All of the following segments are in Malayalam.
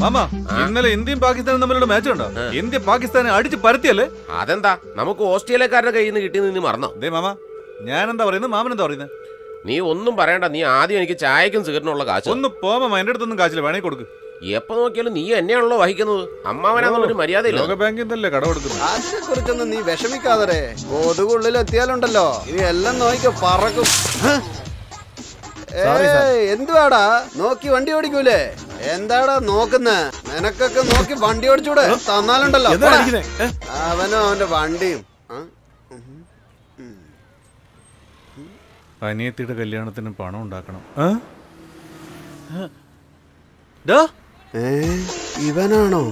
മാമ ഇന്നലെ ഇന്ത്യയും പാകിസ്ഥാനും തമ്മിലുള്ള മാച്ച് ഉണ്ടോ? ഇന്ത്യ പാകിസ്ഥാനെ അടിച്ച് പരത്തിയല്ലേ? അതെന്താ നമുക്ക് ഓസ്ട്രേലിയക്കാരുടെ കയ്യിൽ നിന്ന് കിട്ടിയെന്ന് നീ മറന്നോ? ദേ മാമ, ഞാൻ എന്താ പറയുന്നത്, മാമൻ എന്താ പറയുന്നത്? നീ ഒന്നും പറയണ്ട. നീ ആദ്യം എനിക്ക് ചായക്കും സിഗരറ്റിനുള്ള കാശ് ഒന്ന് പോമാ, എന്റെ അടുത്തൊന്നും കാശില്ല, വേണേ കൊടുക്ക്. എപ്പോ നോക്കിയാലും നീ എന്നെയാണല്ലോ വഹിക്കുന്നത്. അമ്മാവനാന്നൊരു മര്യാദയില്ല. ലോക ബാങ്കിൽ നിന്നല്ലേ കട കൊടുക്കുന്നത്. അതിനെ കുറിച്ചൊന്നും നീ വിഷമിക്കാതെ. കൊതുകുള്ളിൽ എത്തിയാലുണ്ടല്ലോ ഇനി എല്ലാം നോക്കിക്കോ, പറക്കും. എന്തുവാടാ നോക്കി വണ്ടി ഓടിക്കൂലേ? എന്താടാ നോക്കുന്നേ? നിനക്കൊക്കെ നോക്കി വണ്ടി ഓടിച്ചൂടെ? തന്നാലുണ്ടല്ലോ അവനോ അവന്റെ വണ്ടിയും. അനിയത്തിയുടെ കല്യാണത്തിന് പണം ഉണ്ടാക്കണം. ഇവനാണോ?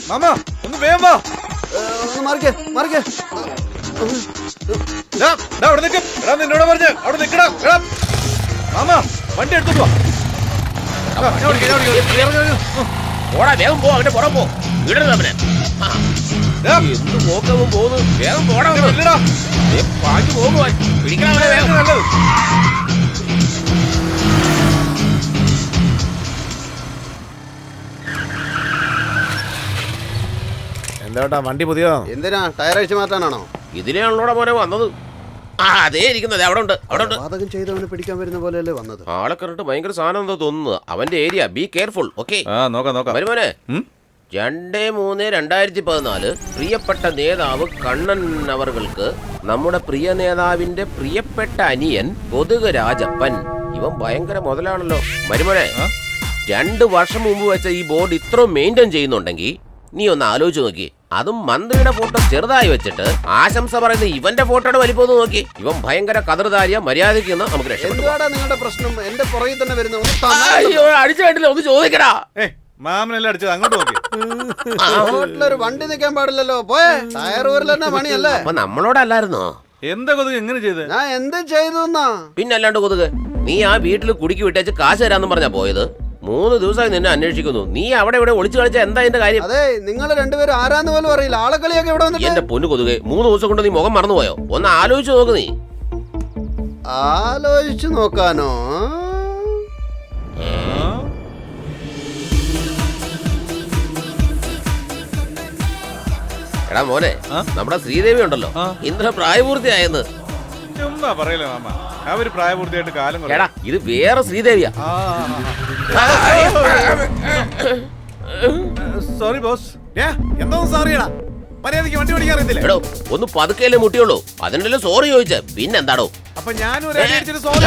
മാമ ഒന്ന് വേഗം വാ. മറിക്കേ മറിക്കേ. നിന്നോട് പറഞ്ഞ അവിടെ നിക്കടാ. മാമ വണ്ടി എടുത്തു ഓടാ, വേഗം പോ. അവന്റെ പുറം പോ. ഇടരുത് അവനെ. എന്ത് നോക്കവൻ പോകുന്നു. വേഗം പോടാ. പാഞ്ഞു പോകുവാൻ പിടിക്കണം. എന്താ വണ്ടി പുതിയതാ? എന്തിനാ ടയർ അഴിച്ചു മാറ്റാനാണോ? ഇതിനാണല്ലോടെ മോനെ വന്നത്. അതേ ഇരിക്കുന്നത്. അവിടെ ഉണ്ട്, അവിടെ ഉണ്ട്. പാതകം ചെയ്തവനെ പിടിക്കാൻ വരുന്ന പോലെയല്ലേ വന്നത്. ആളെ കണ്ടിട്ട് ഭയങ്കര സാധനം എന്താ തോന്നുന്നത്. അവന്റെ ഏരിയ, ബി കെയർഫുൾ. ഓക്കെ വരുമോനെ. 2/3/2014 പ്രിയപ്പെട്ട നേതാവ് കണ്ണൻ അവർക്ക് നമ്മുടെ പ്രിയ നേതാവിന്റെ പ്രിയപ്പെട്ട അനിയൻ കൊതുക് രാജപ്പൻ. ഇവൻ ഭയങ്കര മുതലാണല്ലോ മരുമോനെ. 2 വർഷം മുമ്പ് വെച്ച ഈ ബോർഡ് ഇത്ര മെയിൻറ്റെയിൻ ചെയ്യുന്നുണ്ടെങ്കിൽ നീ ഒന്ന് ആലോചിച്ച് നോക്കി. അതും മന്ത്രിയുടെ ഫോട്ടോ ചെറുതായി വെച്ചിട്ട് ആശംസ പറയുന്ന ഇവന്റെ ഫോട്ടോയുടെ വലിപ്പം നോക്കി. ഇവൻ ഭയങ്കര കതറുതാരിയ മര്യാദയ്ക്ക് നമുക്ക് രക്ഷപ്പെട്ടു. നിങ്ങളുടെ പ്രശ്നം എന്റെ പുറകിൽ തന്നെ വരുന്ന അടിച്ചു കേട്ടില്ല. ഒന്ന് ചോദിക്കടാ. മാമനെല്ലാം അടിച്ചത് അങ്ങോട്ട് നോക്കി. അങ്ങോട്ടുള്ളൊരു വണ്ടി നിൽക്കാൻ പാടില്ലല്ലോ. പോയേ ടയർ ഊരിലെന്നെ പണിയല്ലേ? അപ്പൊ നമ്മളോടല്ലായിരുന്നോ? എന്താ കൊതുക് എങ്ങനെ ചെയ്ത്? ഞാൻ എന്ത് ചെയ്തു? പിന്നെ അല്ലാണ്ട് കൊതുക്, നീ ആ വീട്ടിൽ കുടുക്കി വിട്ടേച്ച് കാശ് തരാന്നും പറഞ്ഞാ പോയത്. 3 ദിവസമായി നിന്നെ അന്വേഷിക്കുന്നു. നീ അവിടെ ഇവിടെ ഒളിച്ചു കളിച്ച എന്താ എന്റെ കാര്യം? അതെ, നിങ്ങൾ രണ്ടുപേരും ആരാന്ന് പോലും അറിയില്ല. ആളെക്കളിയൊക്കെ ഇവിടെ വന്നിട്ട്. എന്റെ പൊന്നു കൊതുകെ, 3 ദിവസം കൊണ്ട് നീ മുഖം മറന്നുപോയോ? ഒന്ന് ആലോചിച്ച് നോക്ക്. നീ ആലോചിച്ചു നോക്കാനോ? എടാ മോനെ, നമ്മുടെ ശ്രീദേവി ഉണ്ടല്ലോ, ഇന്ദ്ര പ്രായപൂർത്തിയായെന്ന്. ചുമ്മാ പറയല്ലേ മാമ, അവര് പ്രായപൂർത്തിയായിട്ട് കാലം. എടാ ഇത് വേറെ ശ്രീദേവിയാ. Sorry boss. എന്തോ സോറിയടാ, മര്യാദയ്ക്ക് വണ്ടി ഓടിക്കാൻ അറിയത്തില്ല. എടോ ഒന്ന് പതുക്കെയല്ലേ മുട്ടിയുള്ളൂ, അതിനല്ലേ സോറി ചോദിച്ചേ. പിന്നെന്താടോ? അപ്പൊ ഞാനും സോറി.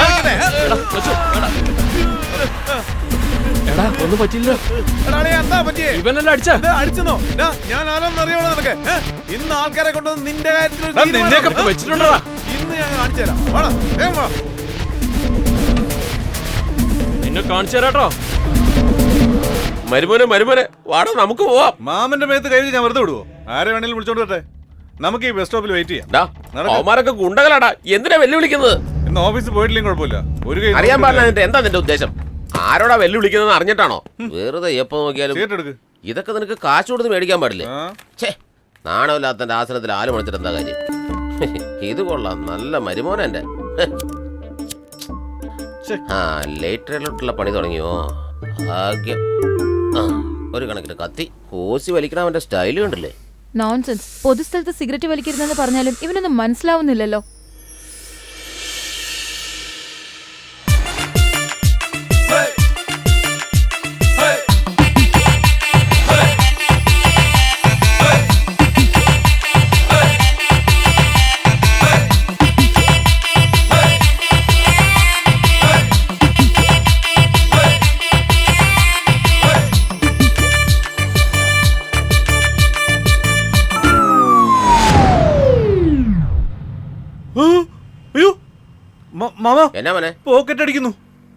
ഒന്നും പറ്റില്ല. എന്താ പറ്റിയേ? ഇവനെല്ലാം അടിച്ചെന്നോ? ഞാൻ ആലോന്ന് അറിയാമോ നിനക്ക്? ഇന്ന് ആൾക്കാരെ കൊണ്ടുവന്ന് നിന്റെ കാര്യത്തിൽ വെച്ചിട്ടുണ്ടോ? ഇന്ന് ഞാൻ കാണിച്ചു തരാം. നിന്നെ കാണിച്ചു തരാട്ടോ. മരുമോനെ വാടാ, നമുക്ക് പോവാം. മാമന്റെ മേത്ത് കൈ ഞാൻ വെറുതെ വിടുവോ? ആരെ വേണേലും വിളിച്ചോണ്ട് വരട്ടെ. നമുക്ക് ഈ ബസ് സ്റ്റോപ്പിൽ വെയിറ്റ് ചെയ്യാം. അവന്മാരൊക്കെ ഗുണ്ടകളാടാ. എന്തിനാ വെല്ലുവിളിക്കുന്നത്? ഇന്ന് ഓഫീസിൽ പോയിട്ടില്ലെങ്കിൽ കുഴപ്പമില്ല. ഒരു കൈ അറിയാൻ പാടില്ല. എന്താ നിന്റെ ഉദ്ദേശം? ആരോടാ വെല്ലുവിളിക്കുന്നത് അറിഞ്ഞിട്ടാണോ? വെറുതെ എപ്പോ നോക്കിയാലും ഇതൊക്കെ നിനക്ക് കാശ് കൊടുത്ത് മേടിക്കാൻ പാടില്ലേ? ഛേ, നാണമില്ലാത്തന്റെ ആസനത്തിൽ ആല് മുളച്ചിട്ട് എന്താ കാര്യം? ഇത് കൊള്ളാം, നല്ല മരുമോനെ എന്റെ. ലേറ്ററിലോട്ടുള്ള പണി തുടങ്ങിയോ? ഭാഗ്യം. ഒരു കണക്കിന് കത്തി ഹോസി വലിക്കണ അവന്റെ സ്റ്റൈല് കണ്ടില്ലേ? നോൺസെൻസ്. പൊതുസ്ഥലത്ത് സിഗരറ്റ് വലിക്കരുതെന്ന് പറഞ്ഞാലും ഇവനൊന്നും മനസ്സിലാവുന്നില്ലല്ലോ. എന്നാ മോനെ? പോക്കറ്റ് അടിക്കുന്നു.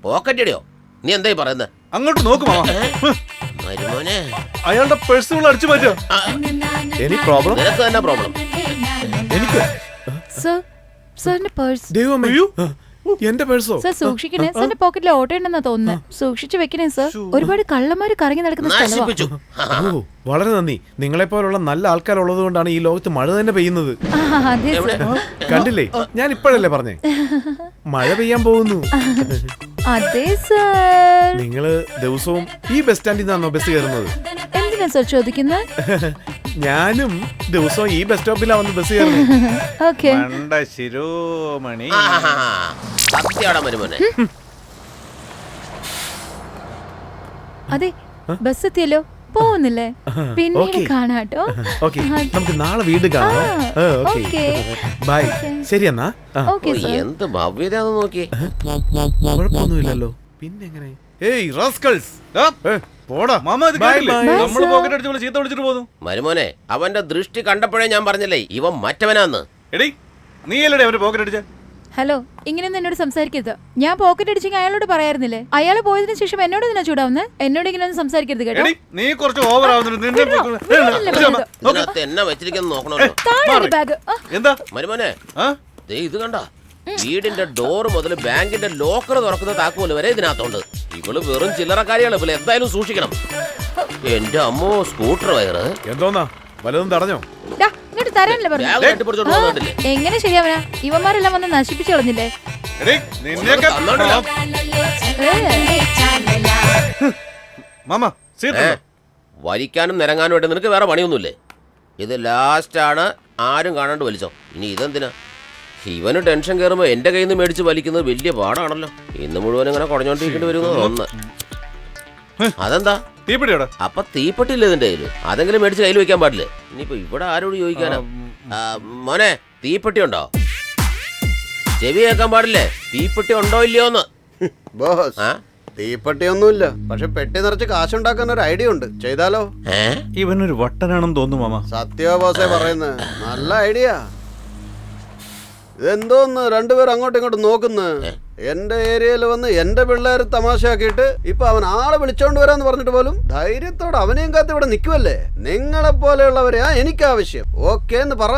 പോക്കറ്റ് അടിയോ? നീ എന്തായി പറയുന്നത്? അങ്ങോട്ട് നോക്ക് മാമ. മരുമോനെ, അയാളുടെ പേഴ്സുകൾ അടിച്ചു മാറ്റുക. നിനക്ക് തന്നെ പ്രോബ്ലം. സാറിന്റെ പേഴ്സ്. ദൈവമേ, എന്റെ പേഴ്സോ? സർ സൂക്ഷിക്കണേ. സാറിന്റെ പോക്കറ്റിൽ ഓട്ടോ ഉണ്ടെന്നാ തോന്നുന്നത്. സൂക്ഷിച്ചു വെക്കണേ സർ. ഒരുപാട് കള്ളന്മാര് കറങ്ങി നടക്കുന്ന സ്ഥലമാണ്. നശിപ്പിച്ചു. ഓ വളരെ നന്ദി. നിങ്ങളെപ്പോലുള്ള നല്ല ആൾക്കാരുള്ളത് കൊണ്ടാണ് ഈ ലോകത്ത് മഴ തന്നെ പെയ്യുന്നത്. അതെ സർ. കണ്ടില്ലേ, ഞാൻ ഇപ്പോഴല്ലേ പറഞ്ഞേ മഴ പെയ്യാൻ പോകുന്നു. അതെ സർ. നിങ്ങള് ദിവസവും ഈ ബസ് സ്റ്റാൻഡിൽ നിന്നാണോ ബസ് കയറുന്നത്? എന്തിനാ സർ ചോദിക്കുന്നത്? ഞാനും ദിവസവും ഈ ബസ് സ്റ്റോപ്പിലാ വന്ന് ബസ് കയറുന്നത്. ഓക്കെ. മണ്ട ശിരോമണി. സത്യമാടാ മരുമോനെ. അതെ ബസ് എത്തിയല്ലോ. പോകുന്നില്ലേ? പിന്നീട് ഓക്കേ. കാണാട്ടോ. ഓക്കെ, നമുക്ക് നാളെ വീണ്ടും കാണാം. ഓക്കെ. ബൈ. ശരി എന്നാ. Okay sir. എന്ത് ഭവ്യതയാന്ന് നോക്കി. കുഴപ്പമൊന്നുമില്ലല്ലോ. പിന്നെങ്ങനെ? ഏയ് റാസ്കൽസ്. പോടാ മാമ, ഇത് Bye, കേട്ടില്ലേ? bye. നമ്മള് പോക്കറ്റ് അടിച്ച് പോലെ ചീത്ത വിളിച്ചിട്ട് പോന്നു. മരുമോനെ, അവന്റെ ദൃഷ്ടി കണ്ടപ്പോഴേ ഞാൻ പറഞ്ഞില്ലേ ഇവൻ മറ്റവനാന്ന്. എടീ നീ അല്ലേ അവന്റെ പോക്കറ്റ് അടിച്ച? ഹലോ, ഇങ്ങനെയൊന്നും എന്നോട് സംസാരിക്കരുത്. ഞാൻ പോക്കറ്റ് അടിച്ചെങ്കിൽ അയാളോട് പറയായിരുന്നില്ലേ? അയാള് പോയതിനു ശേഷം എന്നോട് തന്നെ ചൂടാവുന്നത്. എന്നോട് ഇങ്ങനെയൊന്നും സംസാരിക്കരുത് കേട്ടോ. എടീ നീ കുറച്ച് ഓവർ ആവുന്നുണ്ട്. നിന്റെ ഇതിനകത്ത് എന്നെ വെച്ചിരിക്കുന്നു നോക്കണല്ലോ. താഴെ ബാഗ്. എന്താ മരുമോനെ, ആ? ദേ ഇത് കണ്ട, വീടിന്റെ ഡോർ മുതൽ ബാങ്കിന്റെ ലോക്കർ തുറക്കുന്ന താക്കോല് വരെ ഇതിനകത്തുണ്ട്. ഇവള് വെറും ചില്ലറക്കാരിയാണ്. ഇവള് എന്തായാലും സൂക്ഷിക്കണം. എന്റെ അമ്മോ, സ്കൂട്ടർ വയറ്. എന്തോന്നാ വല്ലതും തടഞ്ഞോ? ഇങ്ങോട്ട് തരാനല്ലേ പറഞ്ഞു. ബാഗ് കെട്ടിപ്പിടിച്ചോണ്ട് പോകുന്നുണ്ടല്ലേ. എങ്ങനെ ശരിയാവനാ? ഇവന്മാരെല്ലാം വന്ന് നശിപ്പിച്ചു കളഞ്ഞില്ലേ? എടീ നിന്നെയൊക്കെ തന്നോണ്ടല്ലോ. മാമ സീറ്റ് വലിക്കാനും നിരങ്ങാനും ആയിട്ട് നിനക്ക് വേറെ പണിയൊന്നുമില്ലേ? ഇത് ലാസ്റ്റാണ്, ആരും കാണാണ്ട് വലിച്ചോ. ഇനി ഇതെന്തിനാ? ഇവന് ടെൻഷൻ കയറുമ്പോൾ എൻ്റെ കയ്യിൽ നിന്ന് മേടിച്ച് വലിക്കുന്നത് വലിയ പാടാണല്ലോ. ഇന്ന് മുഴുവൻ ഇങ്ങനെ കുടഞ്ഞോണ്ടിരിക്കേണ്ടി വരുന്നത് ഒന്ന്. അതെന്താ? തീപ്പിടിയോടാ. അപ്പൊ തീപ്പെട്ടില്ല ഇതിന്റെ കയ്യില്? അതെങ്കിലും മേടിച്ച് കയ്യിൽ വെക്കാൻ പാടില്ലേ? ഇനിയിപ്പോ ഇവിടെ ആരോട് ചോദിക്കാനാ? മോനെ, തീപ്പെട്ടി ഉണ്ടോ? ചെവി കേൾക്കാൻ പാടില്ലേ? തീപ്പെട്ടി ഉണ്ടോ ഇല്ലയോന്ന്. ബോസ്, തീപ്പെട്ടിയൊന്നുമില്ല. പക്ഷെ പെട്ടി നിറച്ച് കാശുണ്ടാക്കാൻ ഒരു ഐഡിയ ഉണ്ട്. ചെയ്താലോ? ഇവനൊരു വട്ടനാണെന്ന് തോന്നുന്നു മാമ. സത്യോ ബോസേ പറയുന്നത്? നല്ല ഐഡിയ. ഇതെന്തോന്ന് രണ്ടുപേർ അങ്ങോട്ടും ഇങ്ങോട്ടും നോക്കുന്നു? എന്റെ ഏരിയയിൽ വന്ന് എന്റെ പിള്ളേർ തമാശയാക്കിയിട്ട് ഇപ്പൊ അവൻ ആളെ വിളിച്ചോണ്ട് വരാന്ന് പറഞ്ഞിട്ട് പോലും ധൈര്യത്തോടെ അവനെയും കാത്ത് ഇവിടെ നിൽക്കുമല്ലേ? നിങ്ങളെ പോലെയുള്ളവരെയാ എനിക്ക് ആവശ്യം. ഓക്കേ എന്ന് പറ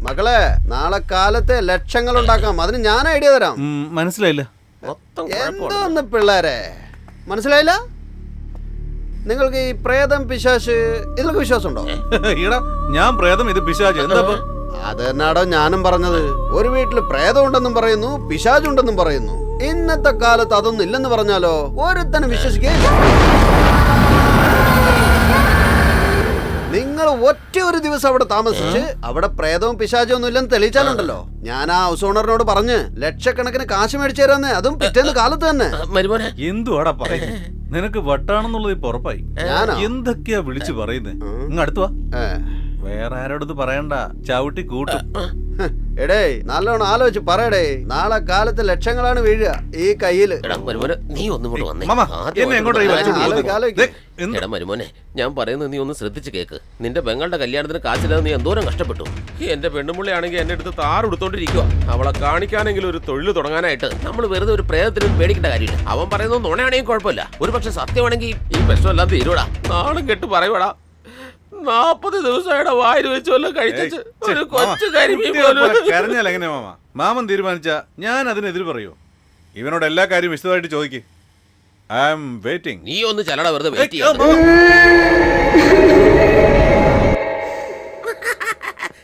മക്കളെ. നാളെ കാലത്തെ ലക്ഷങ്ങൾ ഉണ്ടാക്കാം. അതിന് ഞാൻ ഐഡിയ തരാം. മനസ്സിലായില്ല. മൊത്തം എന്തോന്ന് പിള്ളേരെ മനസ്സിലായില്ല? നിങ്ങൾക്ക് ഈ പ്രേതം പിശാശ് ഇതിലൊക്കെ വിശ്വാസമുണ്ടോ? ഈടാ ഞാൻ പ്രേതം, ഇത് പിശാച്. എന്താ അത് തന്നെയാടോ ഞാനും പറഞ്ഞത്. ഒരു വീട്ടിൽ പ്രേതം ഉണ്ടെന്നും പറയുന്നു, പിശാചുണ്ടെന്നും പറയുന്നു. ഇന്നത്തെ കാലത്ത് അതൊന്നും ഇല്ലെന്ന് പറഞ്ഞാലോ ഒരുത്തനും വിശ്വസിക്കുകയില്ല. നിങ്ങൾ ഒറ്റ ഒരു ദിവസം അവിടെ താമസിച്ച് അവിടെ പ്രേതവും പിശാചും ഒന്നും ഇല്ലെന്ന് തെളിയിച്ചാലുണ്ടല്ലോ, ഞാൻ ആ ഹൗസ് ഓണറിനോട് പറഞ്ഞ് ലക്ഷക്കണക്കിന് കാശ് മേടിച്ചു തരാന്ന്. അതും പിറ്റേന്ന് കാലത്ത് തന്നെ. മരുമോനെ, എന്തുവാടാ പറയുന്നത്? നിനക്ക് വട്ടാണെന്നുള്ളത് ഇപ്പൊ ഉറപ്പായി. ഞാനോ? എന്തൊക്കെയാ വിളിച്ചു പറയുന്നേ? ഇങ്ങ് അടുത്തുവാ. വേറെ ആരോടത് പറയണ്ട, ചവിട്ടി കൂട്ടും. എടേ നല്ലോണം ആലോചിച്ച് പറയടേ. നാളെ കാലത്ത് ലക്ഷങ്ങളാണ് വീഴുക ഈ കയ്യില്. എടാ മരുമോനെ, നീ ഒന്നും കൂടെ വന്നേ. മാമ, എന്നെ എങ്ങോട്ടാ ഈ വലിച്ചു ആലോചിക്ക്. എടാ മരുമോനെ, ഞാൻ പറയുന്നത് നീ ഒന്ന് ശ്രദ്ധിച്ച് കേക്ക്. നിന്റെ പെങ്ങളുടെ കല്യാണത്തിന് കാശില്ലാതെ നീ എന്തോരം കഷ്ടപ്പെട്ടു. എന്റെ പെണ്ണുമുള്ളിയാണെങ്കിൽ എന്നെ അടുത്ത് താറുടുത്തോണ്ടിരിക്കുക. അവളെ കാണിക്കാനെങ്കിലും ഒരു തൊഴിൽ തുടങ്ങാനായിട്ട് നമ്മൾ വെറുതെ ഒരു പ്രേതത്തിനും പേടിക്കേണ്ട കാര്യമില്ല. അവൻ പറയുന്നത് നുണയാണെങ്കിൽ കുഴപ്പമില്ല. ഒരു പക്ഷെ സത്യമാണെങ്കിൽ ഈ പ്രശ്നമെല്ലാം തീരുവടാ. നാളും കെട്ട് പറയുവടാ. 40 ദിവസമായിട്ട് വായിൽ വെച്ച് വല്ലതും കഴിച്ചു ഒരു കൊച്ചു കരിമീൻ പോലും. കരഞ്ഞാൽ എങ്ങനെ മാമ? മാമൻ തീരുമാനിച്ച ഞാൻ അതിനെതിര് പറയൂ. ഇവനോട് എല്ലാ കാര്യവും വിശദമായിട്ട് ചോദിക്ക്. I am waiting. നീ ഒന്ന് ചെല്ലട, വെറുതെ വെയിറ്റ് ചെയ്യാം.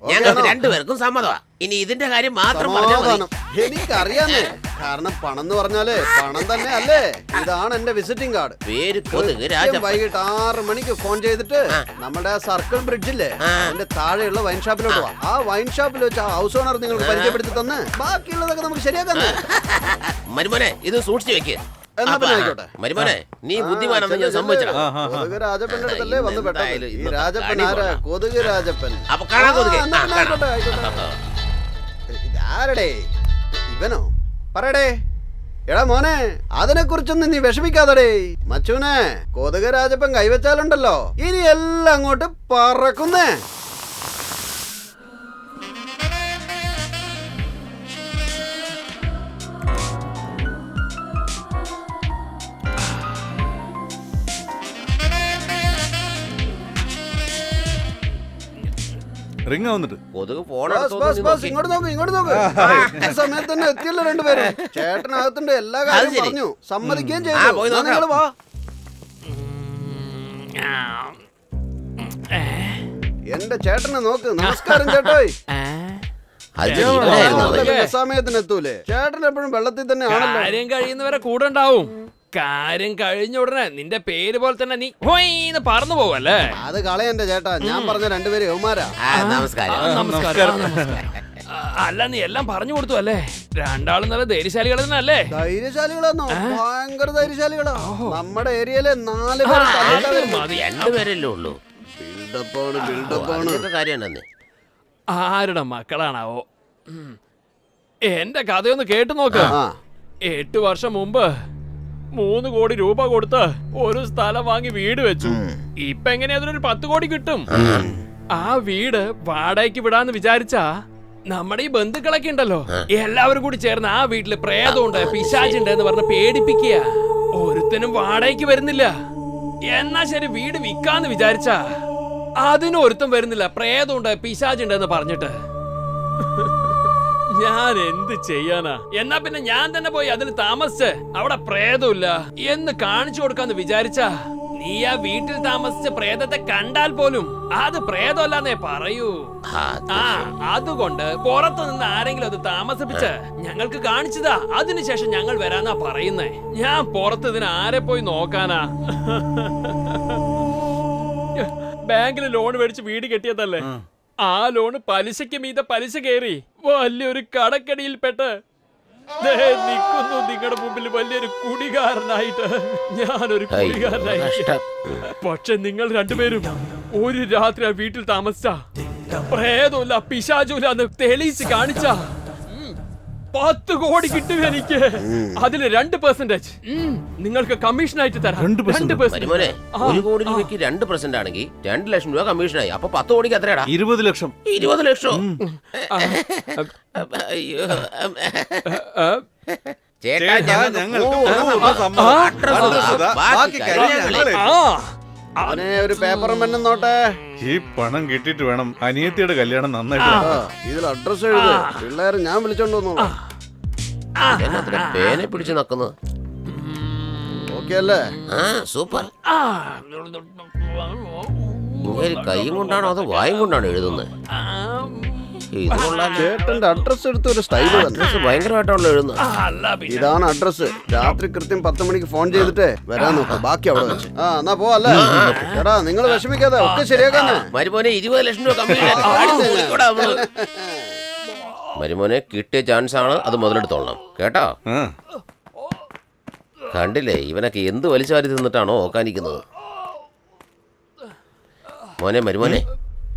ഞങ്ങൾക്ക് രണ്ടുപേർക്കും സമ്മതമാ. ഇനി ഇതിന്റെ കാര്യം മാത്രം പറഞ്ഞാൽ മതി. എനിക്കറിയാന്നേ. കാരണം പണം എന്ന് പറഞ്ഞാലേ പണം തന്നെ അല്ലേ? ഇതാണ് എന്റെ വിസിറ്റിംഗ് കാർഡ്. പേര് കൊതുക് രാജപ്പൻ. വൈകിട്ട് 6 മണിക്ക് ഫോൺ ചെയ്തിട്ട് നമ്മുടെ സർക്കിൾ ബ്രിഡ്ജില്ലേ അതിന്റെ താഴെയുള്ള വൈൻ ഷാപ്പിലോട്ട് പോവാ. ആ വൈൻ ഷാപ്പിൽ വെച്ച് ആ ഹൗസ് ഓണർ നിങ്ങൾക്ക് പരിചയപ്പെടുത്തി തന്ന് ബാക്കിയുള്ളതൊക്കെ നമുക്ക് ശരിയാക്കാം. മരുമോനെ, ഇത് സൂക്ഷിച്ചു വെക്ക്. എന്നാ പിന്നെ ആയിക്കോട്ടെ. മരുമോനെ, നീ ബുദ്ധിമാനാണെന്ന് ഞാൻ സമ്മതിച്ചടാ. കൊതുക് രാജപ്പന്റെ അടുത്തല്ലേ വന്ന് പെട്ടത്. ഈ രാജപ്പൻ ആരാ? കൊതുക് രാജപ്പൻ. അപ്പൊ കാണാൻ കൊതുക്. ഇതാരടേ? ഇവനോ? പറയടേ. എടാ മോനെ, അതിനെ കുറിച്ചൊന്നും നീ വിഷമിക്കാതടേ. മച്ചൂനെ, കൊതുക് രാജപ്പൻ കൈവച്ചാലുണ്ടല്ലോ ഇനി എല്ലാം അങ്ങോട്ട് പറക്കുന്നേ. റിങ് വന്നിട്ട്. കൊതുക് ഫോൺ ഇങ്ങോട്ട് നോക്ക് ഇങ്ങോട്ട് നോക്ക്. ഈ സമയത്ത് തന്നെ എത്തിയല്ലോ രണ്ടുപേരും. ചേട്ടനകത്തുണ്ട്, എല്ലാ കാര്യം ശരി. പറഞ്ഞു, സമ്മതിക്കുകയും പോയി ചെയ്തു. നോക്കാം. നിങ്ങൾ വാ. എന്റെ ചേട്ടനെ നോക്ക്. നമസ്കാരം ചേട്ടോയ്. സമയത്തിന് എത്തൂലേ? ചേട്ടൻ എപ്പോഴും വെള്ളത്തിൽ തന്നെ ആണല്ലോ. കാര്യം കഴിയുന്നവരെ കൂടെ ഉണ്ടാവും. കാര്യം കഴിഞ്ഞ ഉടനെ നിന്റെ പേര് പോലെ തന്നെ നീ ഹോയിന്ന് പറന്നു പോവല്ലേ? അത് കളയന്റെ ചേട്ടാ, ഞാൻ പറഞ്ഞ രണ്ടുപേരും യവന്മാരാ. നമസ്കാരം. നമസ്കാരം. അല്ല, നീ എല്ലാം പറഞ്ഞു കൊടുത്തു അല്ലേ? രണ്ടാളും നല്ല ധൈര്യശാലികൾ തന്നെ അല്ലേ? ധൈര്യശാലികളാന്നോ? ഭയങ്കര ധൈര്യശാലികളാ. നമ്മുടെ ഏരിയയിലെ 4 പേര് മതി, രണ്ടുപേരല്ലേ ഉള്ളൂ. ബിൽഡപ്പാണ്. കാര്യം തന്നെ. ആരുടെ മക്കളാണാവോ? എന്റെ കഥയൊന്ന് കേട്ടു നോക്ക്. 8 വർഷം മുമ്പ് 3 കോടി രൂപ കൊടുത്ത് ഒരു സ്ഥലം വാങ്ങി വീട് വെച്ചു. ഇപ്പൊ എങ്ങനെയാ അതിനൊരു 10 കോടി കിട്ടും? ആ വീട് വാടകയ്ക്ക് വിടാന്ന് വിചാരിച്ചാ നമ്മുടെ ഈ ബന്ധുക്കളൊക്കെ ഉണ്ടല്ലോ, എല്ലാവരും കൂടി ചേർന്ന് ആ വീട്ടില് പ്രേതമുണ്ട്, പിശാചുണ്ട് എന്ന് പറഞ്ഞ് പേടിപ്പിക്കുക. ഒരുത്തനും വാടകയ്ക്ക് വരുന്നില്ല. എന്നാ ശരി, വീട് വിൽക്കാന്ന് വിചാരിച്ചാ അതിനും ഒരുത്തം വരുന്നില്ല. പ്രേതമുണ്ട്, പിശാചുണ്ട് എന്ന് പറഞ്ഞിട്ട് ഞാൻ എന്ത് ചെയ്യാനാ? എന്നാ പിന്നെ ഞാൻ തന്നെ പോയി അതിൽ താമസിച്ച് അവിടെ പ്രേതമില്ല എന്ന് കാണിച്ചു കൊടുക്കാന്ന് വിചാരിച്ചാ നീ ആ വീട്ടിൽ താമസിച്ച പ്രേതത്തെ കണ്ടാൽ പോലും അത് പ്രേതമല്ലെന്നേ പറയൂ. അതുകൊണ്ട് പുറത്തു നിന്ന് ആരെങ്കിലും അത് താമസിപ്പിച്ച് ഞങ്ങൾക്ക് കാണിച്ചതാ, അതിനുശേഷം ഞങ്ങൾ വരാന്നാ പറയുന്നേ. ഞാൻ പുറത്ത് ഇതിന് ആരെ പോയി നോക്കാനാ? ബാങ്കിൽ ലോൺ മേടിച്ച് വീട് കെട്ടിയതല്ലേ, ആ ലോണ് പലിശയ്ക്ക് മീതെ പലിശ കയറി വലിയൊരു കടക്കടിയിൽപ്പെട്ട് നിൽക്കുന്നു നിങ്ങളുടെ മുമ്പിൽ വലിയൊരു കുടികാരനായിട്ട്. ഞാനൊരു കുടികാരനായിട്ട്. പക്ഷെ നിങ്ങൾ രണ്ടുപേരും ഒരു രാത്രി ആ വീട്ടിൽ താമസിച്ച പ്രേതമില്ല, പിശാചുമില്ല എന്ന് തെളിയിച്ച് കാണിച്ച 10 കോടി കിട്ടും എനിക്ക്. അതില് 2% നിങ്ങൾക്ക് കമ്മീഷനായിട്ട് തരാം. 2%. 1 കോടി രൂപയ്ക്ക് 2% ആണെങ്കിൽ 2 ലക്ഷം രൂപ കമ്മീഷനായി. അപ്പൊ 10 കോടിക്ക് എത്രയാടാ? 20 ലക്ഷം. 20 ലക്ഷം. ചേട്ടാ, അവനെ ഒരു പേപ്പറും പെണ്ണും നോട്ടെ. ഈ പണം കിട്ടിയിട്ട് വേണം അനിയത്തിയുടെ കല്യാണം നന്നായിട്ട്. ഇതിൽ അഡ്രസ് എഴുത്. പിള്ളേരെ ഞാൻ വിളിച്ചോണ്ട് വന്നോളാം. പേനെ പിടിച്ച് നക്കുന്നത്. ഓക്കെ അല്ലേ? സൂപ്പർ. കൈയും കൊണ്ടാണോ അതോ വായും കൊണ്ടാണോ എഴുതുന്നത്? ചേട്ടന്റെ അഡ്രസ് എടുത്ത് ഒരു സ്റ്റൈല് തന്നെ. ഭയങ്കരമായിട്ടാണല്ലോ എഴുതുന്നത്. ഇതാണ് അഡ്രസ്. രാത്രി കൃത്യം 10 മണിക്ക് ഫോൺ ചെയ്തിട്ട് വരാൻ നോക്കാം. ബാക്കി അവിടെ വെച്ച്. എന്നാ പോവല്ലേ? ചേട്ടാ, നിങ്ങൾ വിഷമിക്കാതെ, ഒക്കെ ശരിയാക്കാന്നെ. മരുമോനെ 20 ലക്ഷം രൂപ മരുമോനെ കിട്ടിയ ചാൻസ് ആണ്, അത് മുതലെടുത്തോളണം കേട്ടോ. കണ്ടില്ലേ, ഇവനൊക്കെ എന്ത് വലിച്ചു വാരി തിന്നിട്ടാണോ ഓക്കാനിക്കുന്നത്. മോനെ മരുമോനെ,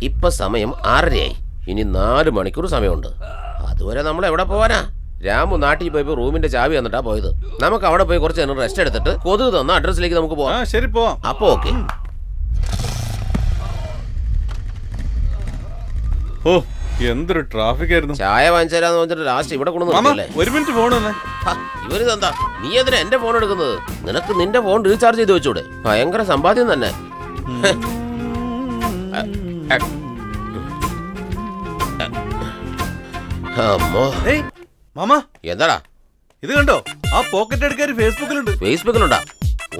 ഇപ്പൊ സമയം 6:30ആയി. ഇനി 4 മണിക്കൂർ സമയമുണ്ട്. അതുവരെ നമ്മൾ എവിടെ പോവാനാ? രാമു നാട്ടിൽ പോയപ്പോ റൂമിന്റെ ചാവി തന്നിട്ടാ പോയത്. നമുക്ക് അവിടെ പോയി കുറച്ച് നേരം റെസ്റ്റ് എടുത്തിട്ട് കൊതുക് തന്ന അഡ്രസ്സിലേക്ക് നമുക്ക് പോവാം. ശരി, പോവാം. അപ്പൊ ഓക്കെ. ഓ, എന്തൊരു ട്രാഫിക് ആയിരുന്നു. ചായ വാങ്ങിച്ചാലാന്ന് പറഞ്ഞിട്ട് ലാസ്റ്റ് ഇവിടെ കൊണ്ടുവന്നല്ലേ. 1 മിനിറ്റ് ഫോൺ തന്നെ. ഇവരിതെന്താ, നീ എന്തിനാ എന്റെ ഫോൺ എടുക്കുന്നത്? നിനക്ക് നിന്റെ ഫോൺ റീചാർജ് ചെയ്ത് വെച്ചൂടെ? ഭയങ്കര സമ്പാദ്യം തന്നെ. മാമാ, എന്താടാ ഇത് കണ്ടോ? ആ പോക്കറ്റ് എടുക്കാര് ഫേസ്ബുക്കിലുണ്ട്. ഫേസ്ബുക്കിലുണ്ടാ?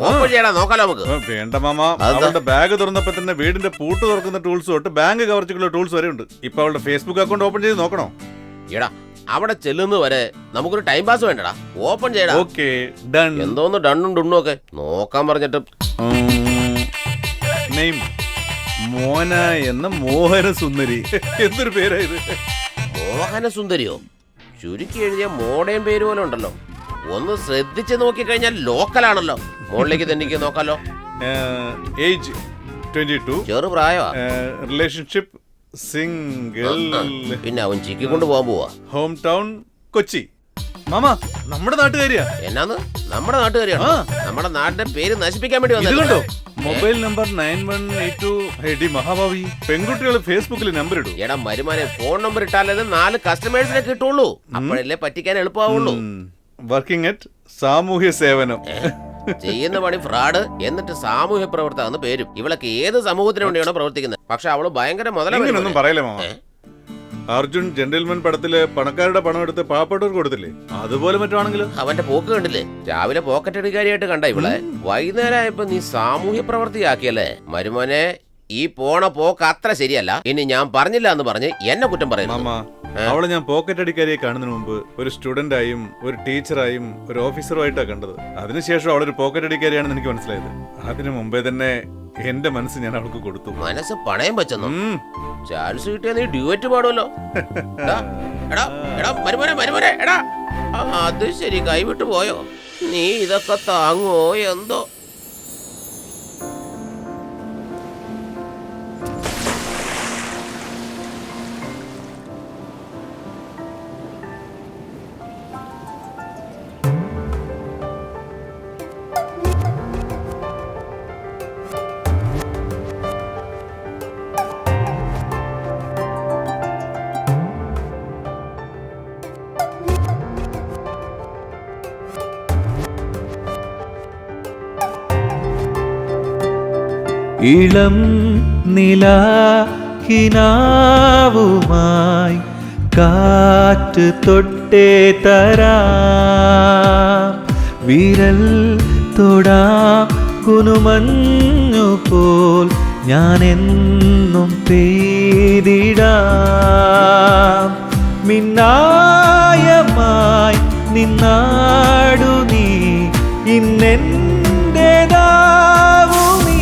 ഓപ്പൺ ചെയ്യടാ, നോക്കാലോ നമുക്ക്. വേണ്ട മാമ, അവളുടെ ബാഗ് തുറന്നപ്പോ തന്നെ വീടിന്റെ പൂട്ട് തുറക്കുന്ന ടൂൾസ് തൊട്ട് ബാങ്ക് കവർച്ചയ്ക്കുള്ള ടൂൾസ് വരെ ഉണ്ട്. ഇപ്പൊ അവളുടെ ഫേസ്ബുക്ക് അക്കൗണ്ട് ഓപ്പൺ ചെയ്ത് നോക്കണോ? എടാ, അവിടെ ചെല്ലുന്ന വരെ നമുക്കൊരു ടൈം പാസ് വേണ്ടടാ. ഓപ്പൺ ചെയ്യടാ. Okay, done. എന്തോന്ന് ഡണ്ണും ഡുണ്ണും ഒക്കെ നോക്കാൻ പറഞ്ഞിട്ട്. നെയിം മോന എന്ന മോഹന സുന്ദരി. എന്തൊരു പേരാ ഇത്? മോഹന സുന്ദരിയോ? ചുരുക്കി എഴുതിയ മോഡേൺ പേര് പോലെ ഉണ്ടല്ലോ. ഒന്ന് ശ്രദ്ധിച്ച് നോക്കിക്കഴിഞ്ഞാൽ ലോക്കലാണല്ലോ. മോളിലേക്ക് തന്നെ നോക്കാലോ. ഏജ് 22. ചെറു പ്രായമാ. Relationship single. പിന്നെ അവൻ ചിക്കി കൊണ്ട് പോകാൻ പോവാ. Home town Kochi. മാമ, നമ്മുടെ നാട്ടുകാരിയാ. എന്നാന്ന്? നമ്മുടെ നാട്ടുകാരിയാണ്. നമ്മുടെ നാടിന്റെ പേര് നശിപ്പിക്കാൻ വേണ്ടി വന്നോ? Mobile number 9182. മഹാഭാവി, പെൺകുട്ടികൾ ഫേസ്ബുക്കിൽ നമ്പർ ഇടും. എടാ മരുമാനെ, ഫോൺ നമ്പർ ഇട്ടാലേ 4 കസ്റ്റമേഴ്സിനെ കിട്ടുള്ളൂ. അപ്പോഴല്ലേ പറ്റിക്കാൻ എളുപ്പമാവുള്ളൂ. വർക്കിംഗ് അറ്റ് സാമൂഹ്യ സേവനം. ചെയ്യുന്ന പണി ഫ്രോഡ്, എന്നിട്ട് സാമൂഹ്യ പ്രവർത്തക എന്ന് പേരും. ഇവളൊക്കെ ഏത് സമൂഹത്തിന് വേണ്ടിയാണോ പ്രവർത്തിക്കുന്നത്? പക്ഷെ അവള് ഭയങ്കര ഇങ്ങനൊന്നും പറയല്ലേ മാമ. അർജുൻ ജെന്റിൽമാൻ പടത്തില് പണക്കാരുടെ പണം എടുത്ത് പാവപ്പെട്ടവർക്ക് കൊടുത്തില്ലേ, അതുപോലെ മറ്റാണെങ്കിലും. അവന്റെ പോക്ക് കണ്ടില്ലേ? രാവിലെ പോക്കറ്റ് അടിക്കാരിയായിട്ട് കണ്ട ഇവളെ, വൈകുന്നേരം ആയപ്പോ നീ സാമൂഹ്യ പ്രവർത്തിയാക്കിയല്ലേ മരുമോനെ. ഈ പോണ പോക്ക് അത്ര ശരിയല്ല. ഇനി ഞാൻ പറഞ്ഞില്ല എന്ന് പറഞ്ഞ് എന്നെ കുറ്റം പറയുന്നു. മാമ, അവളെ ഞാൻ പോക്കറ്റ് അടിക്കാരിയെ കാണുന്നതിന് മുമ്പ് ഒരു സ്റ്റുഡന്റായും ഒരു ടീച്ചറായും ഒരു ഓഫീസറുമായിട്ടാണ് കണ്ടത്. അതിനുശേഷം അവളൊരു പോക്കറ്റ് അടിക്കാരിയാണെന്ന് എനിക്ക് മനസ്സിലായത്. അതിനു മുമ്പേ തന്നെ എന്റെ മനസ്സ് ഞാൻ അവൾക്ക് കൊടുത്തു. മനസ്സ് പണയം വെച്ചെന്നു. ചാൻസ് കിട്ടിയാ നീ ഡ്യൂറ്റ് പാടുമല്ലോ. എടാ അത് ശരി, കൈവിട്ടു പോയോ? നീ ഇതൊക്കെ താങ്ങോ എന്തോ. ഇളം നിലാഹിനാവുമായി കാറ്റ് തൊട്ടേ തരാം, വിരൽ തൊടാം കുനുമഞ്ഞു പോൽ ഞാൻ എന്നും പെയ്തിടാം. മിന്നായമായി നിന്നാടു നീ, ഇന്നെന്റേതാവൂ നീ.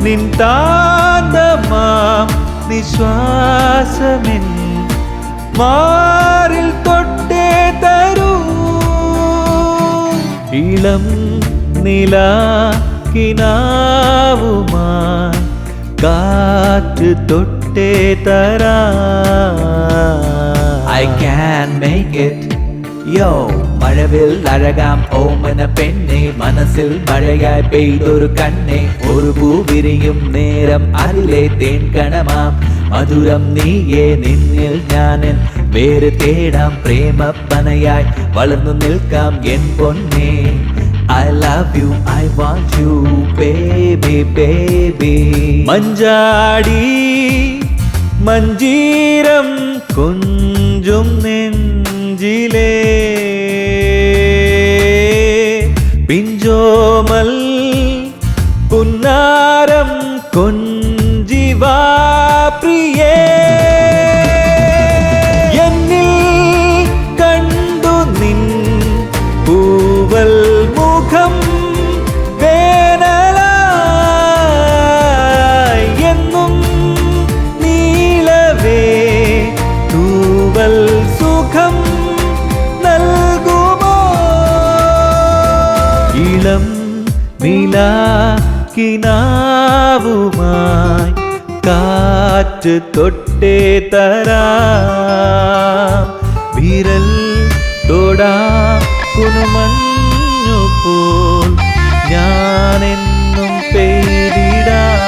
നിൻ താന്തമാം നിശ്വാസമെൻ മാറിൽ തൊട്ടേ തരൂ. ഇളം നിലാക്കിനാവുമായി കാറ്റ് തൊട്ടേ തരാം. I can make it. യോ മഴവിൽ അഴകാം ഓമന പെണ്ണെ, മനസ്സിൽ മഴയായി പെയ്തൊരു കണ്ണെ. ഒരു പൂ വിരിയും നേരം അതിലെ തേൻ കണമാം മധുരം നീയേ. നിന്നിൽ ഞാനൻ വേറെ തേടാം, പ്രേമപ്പനയായി വളർന്നു നിൽക്കാം എൻ പൊന്നേ. I love you, I want you, baby, baby. മഞ്ചാടി മഞ്ചീരം കൊഞ്ചും നെഞ്ചിലേ, പിഞ്ചോമൽ പുന്നാരം കൊഞ്ചിവാ പ്രിയേ. എന്നിൽ കണ്ടു നിൻ പൂവൽ മുഖം വേനലായി എന്നും നീളവേ തൂവൽ സുഖം നൽകുമോ. ഇളം നിലാക്കിനാവുമായി കാറ്റ് തൊട്ടേ തരാം, വിരൽ തൊടാം കുനുമഞ്ഞു പോൽ ഞാനെന്നും പെയ്തിടാം.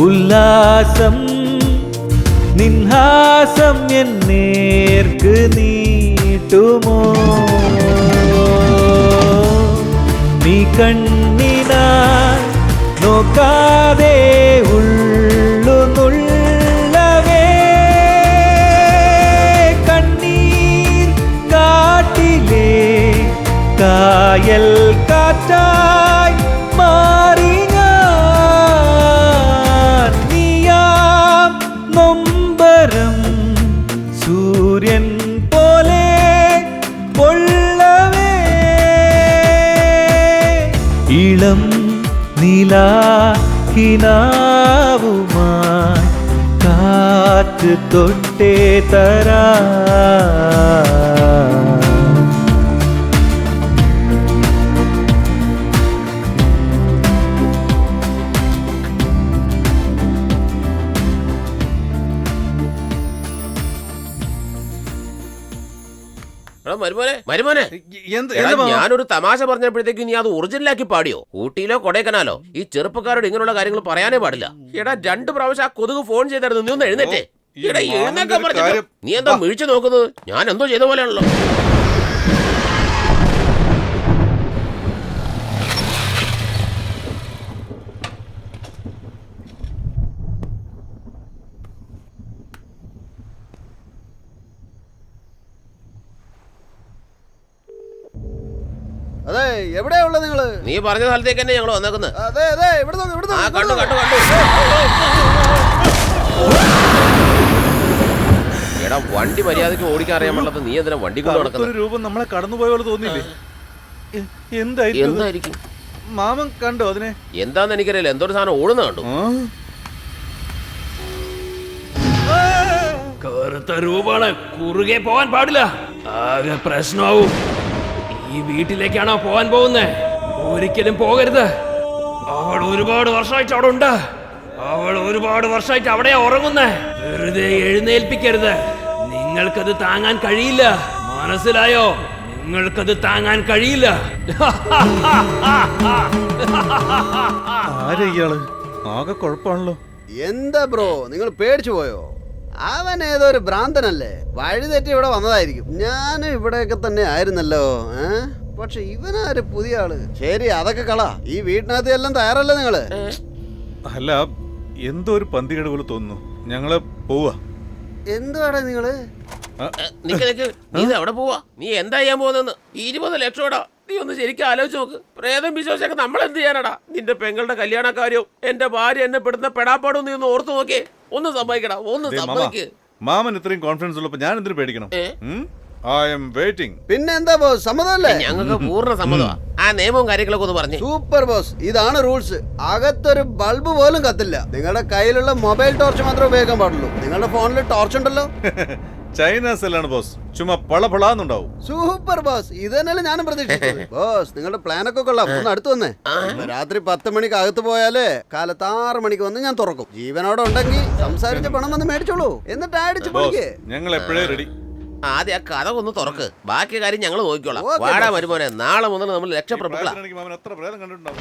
ഉല്ലാസം നിൻഹാസം എന്നേർക്ക് നീട്ടുമോ. നീ കണ്ണിനാൽ നോക്കാതെ ഉള്ളു നുള്ളവേ, കണ്ണീർ കാട്ടിലെ കായൽ കാറ്റായി മാറി ഞാൻ. നീയാം നൊമ്പരം സൂര്യൻ പോലെ പൊള്ളവേ. ഇളം നിലാക്കിനാവുമായി കാറ്റ് തൊട്ടേ തരാം. മരുമോനെ മരുമോനെ എടാ, ഞാനൊരു തമാശ പറഞ്ഞപ്പോഴത്തേക്ക് നീ അത് ഒറിജിനലാക്കി പാടിയോ? ഊട്ടിയിലോ കൊടൈക്കനാലോ ഈ ചെറുപ്പക്കാരോട് ഇങ്ങനെയുള്ള കാര്യങ്ങൾ പറയാനേ പാടില്ല. എടാ 2 പ്രാവശ്യം ആ കൊതുക് ഫോൺ ചെയ്തായിരുന്നു. നീ ഒന്ന് എഴുന്നേറ്റേ. എടാ എഴുന്നേക്കാൻ പറഞ്ഞു. നീ എന്താ മിഴിച്ചു നോക്കുന്നത്? ഞാൻ എന്തോ ചെയ്ത പോലെയാണല്ലോ. അതെ, എവിടെയാ ഉള്ളത് നിങ്ങള്? നീ പറഞ്ഞ സ്ഥലത്തേക്ക് തന്നെ ഞങ്ങൾ വന്നേക്കുന്നത്. അതെ അതെ, ഇവിടെ നോക്ക്, ഇവിടെ നോക്ക്, കണ്ടു കണ്ടു കണ്ടു. എടാ വണ്ടി മര്യാദക്ക് ഓടിക്കാൻ അറിയാൻ പാടില്ലാത്ത നീ എന്തിനാ വണ്ടി കൊണ്ട് നടക്കുന്നത്? രൂപം നമ്മളെ കടന്നുപോയ പോലെ തോന്നിയില്ലേ? എന്തായിരിക്കും? മാമൻ കണ്ടോ അതിനെ? എന്താന്ന് എനിക്കറിയില്ല. എന്തൊരു സാധനം ഓടുന്ന കണ്ടു. കറുത്ത രൂപാണ്, കുറുകെ പോവാൻ പാടില്ല. ആകെ പ്രശ്നമാവും. ഈ വീട്ടിലേക്കാണോ പോവാൻ പോകുന്നേ? ഒരിക്കലും പോകരുത്. അവൾ ഒരുപാട് വർഷമായിട്ട് അവിടെ ഉണ്ട്. അവൾ ഒരുപാട് വർഷമായിട്ട് അവിടെയാ ഉറങ്ങുന്നേ. വെറുതെ എഴുന്നേൽപ്പിക്കരുത്. നിങ്ങൾക്കത് താങ്ങാൻ കഴിയില്ല. മനസ്സിലായോ? നിങ്ങൾക്കത് താങ്ങാൻ കഴിയില്ല. ആരാ ഇയാള്? ആകെ കുഴപ്പമാണല്ലോ. എന്താ ബ്രോ, നിങ്ങൾ പേടിച്ചു പോയോ? അവൻ ഏതോ ഒരു ഭ്രാന്തനല്ലേ, വഴി തെറ്റി ഇവിടെ വന്നതായിരിക്കും. ഞാനും ഇവിടെയൊക്കെ തന്നെ ആയിരുന്നല്ലോ. പക്ഷെ ഇവനാര് പുതിയ ആള്. ശരി, അതൊക്കെ കള. ഈ വീട്ടിനകത്ത് എല്ലാം തയ്യാറല്ലേ നിങ്ങള്? അല്ല, എന്തോ ഒരു പന്തികേട് പോലെ തോന്നുന്നു. ഞങ്ങള് പോവാ. എന്തുവാടാ നിങ്ങള്? നിക്ക് നിക്ക്, നീ എവിടെ പോവാ? നീ എന്താ ചെയ്യാൻ പോകുന്നെന്ന്? 20 ലക്ഷോടാ. നീ ഒന്ന് ശരിക്കും ആലോചിച്ച് നോക്ക്. പ്രേതം വിശ്വാസമൊക്കെ നമ്മൾ എന്ത് ചെയ്യാനടാ? നിന്റെ പെങ്ങളുടെ കല്യാണക്കാര്യവും എന്റെ ഭാര്യ എന്നെ പെടുന്ന പെടാപ്പാടും നീ ഒന്ന് ഓർത്ത് നോക്കിയേ. ഒന്ന് സമ്മതിക്കടാ, ഒന്ന് സമ്മതിക്ക്. മാമൻ ഇത്രയും കോൺഫിഡൻസ് ഉള്ളപ്പോ ഞാൻ എന്തിനു പേടിക്കണം? I M waiting. പിന്നെ എന്താ ബോസ്, സമ്മതമല്ലേ? ഞങ്ങൾക്ക് പൂർണ്ണ സമ്മതമാ. ആ നിയമവും കാര്യങ്ങളൊക്കെ ഒന്ന് പറഞ്ഞു. സൂപ്പർ ബോസ്, ഇതാണ് റൂൾസ്. അകത്തൊരു ബൾബ് പോലും കത്തില്ല. നിങ്ങളുടെ കയ്യിലുള്ള മൊബൈൽ ടോർച്ച് മാത്രമേ ഉപയോഗിക്കാൻ പാടുള്ളൂ. നിങ്ങളുടെ ഫോണിൽ ടോർച്ച് ഉണ്ടല്ലോ. ചൈന സെല്ലാണ് ബോസ്. ചുമ്മാ പളപളാന്നുണ്ടാവും. സൂപ്പർ ബോസ്, ഇത് തന്നെയല്ലേ ഞാനും പ്രതീക്ഷിച്ചത്. ബോസ്, നിങ്ങളുടെ പ്ലാനൊക്കെ കൊള്ളാം. ഒന്ന് അടുത്ത് വന്നേ. രാത്രി 10 മണിക്ക് അകത്ത് പോയാലേ കാലത്ത് 6 മണിക്ക് വന്ന് ഞാൻ തുറക്കും. ജീവനോടെ ഉണ്ടെങ്കിൽ സംസാരിച്ച പണം വന്ന് മേടിച്ചോളൂ. എന്നിട്ട് അടിച്ചു പൊളിക്കേ. ഞങ്ങൾ എപ്പോഴേ റെഡി. ആദ്യം ആ കഥ ഒന്ന് തുറക്ക്. ബാക്കി കാര്യം ഞങ്ങൾ നോക്കിക്കോളാം. വാടാ മരുമോനെ, നാളെ മുതൽ നമ്മൾ രക്ഷപ്രഭുക്കളാ. മാമൻ എത്ര പ്രേതം കണ്ടിട്ടുണ്ടാവും?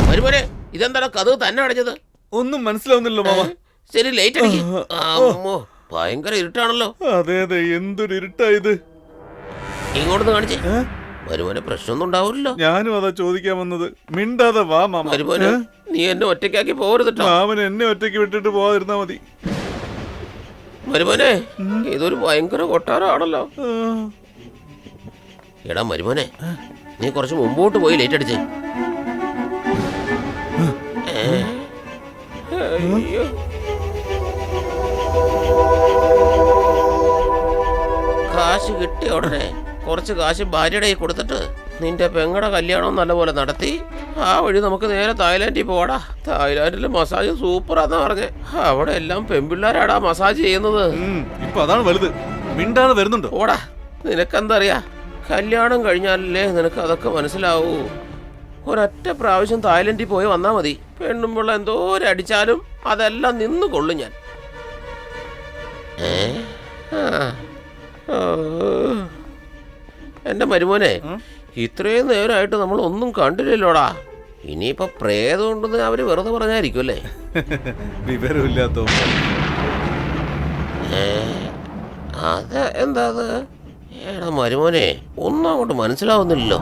മരുമോനെ, ഇതെന്താ കഥ തന്നെ അടഞ്ഞത്? ഒന്നും മനസ്സിലാവുന്നില്ലല്ലോ മാമ. ശരി, ലൈറ്റ് അടിക്ക്. അമ്മോ, ഭയങ്കര ഇരുട്ടാണല്ലോ. അതെ അതെ, എന്തൊരു ഇരുട്ടായത്. ഇങ്ങോട്ടൊന്ന് കാണിച്ചേ. മരുമോനെ, പ്രശ്നമൊന്നും ഉണ്ടാവില്ലല്ലോ. ഞാനും അതാ ചോദിക്കാൻ വന്നത്. മിണ്ടാതെ വാ മാമ. മരുമോനെ, നീ എന്നെ ഒറ്റയ്ക്കാക്കി പോകരുതട്ടോ. മാമൻ എന്നെ ഒറ്റയ്ക്ക് വിട്ടിട്ട് പോവാതിരുന്നാ മതി. മരുമോനെ, ഇതൊരു ഭയങ്കര കൊട്ടാരമാണല്ലോ. എടാ മരുമോനെ, നീ കുറച്ച് മുമ്പോട്ട് പോയി ലൈറ്റ് അടിച്ചേ. അയ്യോ, കാശ് കിട്ടിയ ഉടനെ കുറച്ച് കാശ് ഭാര്യയുടെ കൊടുത്തിട്ട് നിന്റെ പെങ്ങളുടെ കല്യാണം നല്ലപോലെ നടത്തി ആ വഴി നമുക്ക് നേരെ തായ്ലാൻഡിൽ പോവാടാ. തായ്ലാൻഡിലെ മസാജ് സൂപ്പറാന്നാ പറഞ്ഞേ. അവിടെ എല്ലാം പെൺപിള്ളേരാടാ മസാജ് ചെയ്യുന്നത്. ഇപ്പൊ അതാണ് വലുത്. മിണ്ടാതെ വരുന്നുണ്ട്. ഓടാ, നിനക്കെന്താ അറിയാ? കല്യാണം കഴിഞ്ഞാലല്ലേ നിനക്ക് അതൊക്കെ മനസ്സിലാവൂ. ഒരൊറ്റ പ്രാവശ്യം തായ്ലൻഡിൽ പോയി വന്നാ മതി. പെണ്ണും പിള്ള എന്തോരടിച്ചാലും അതെല്ലാം നിന്ന് കൊള്ളും ഞാൻ. എന്റെ മരുമോനെ, ഇത്രയും നേരമായിട്ട് നമ്മൾ ഒന്നും കണ്ടില്ലല്ലോടാ. ഇനിയിപ്പൊ പ്രേതം ഉണ്ടെന്ന് അവര് വെറുതെ പറഞ്ഞായിരിക്കും അല്ലേ? വിവരമില്ലാത്ത അത് എന്താ? എടാ മരുമോനെ, ഒന്നും അങ്ങോട്ട് മനസ്സിലാവുന്നില്ലല്ലോ.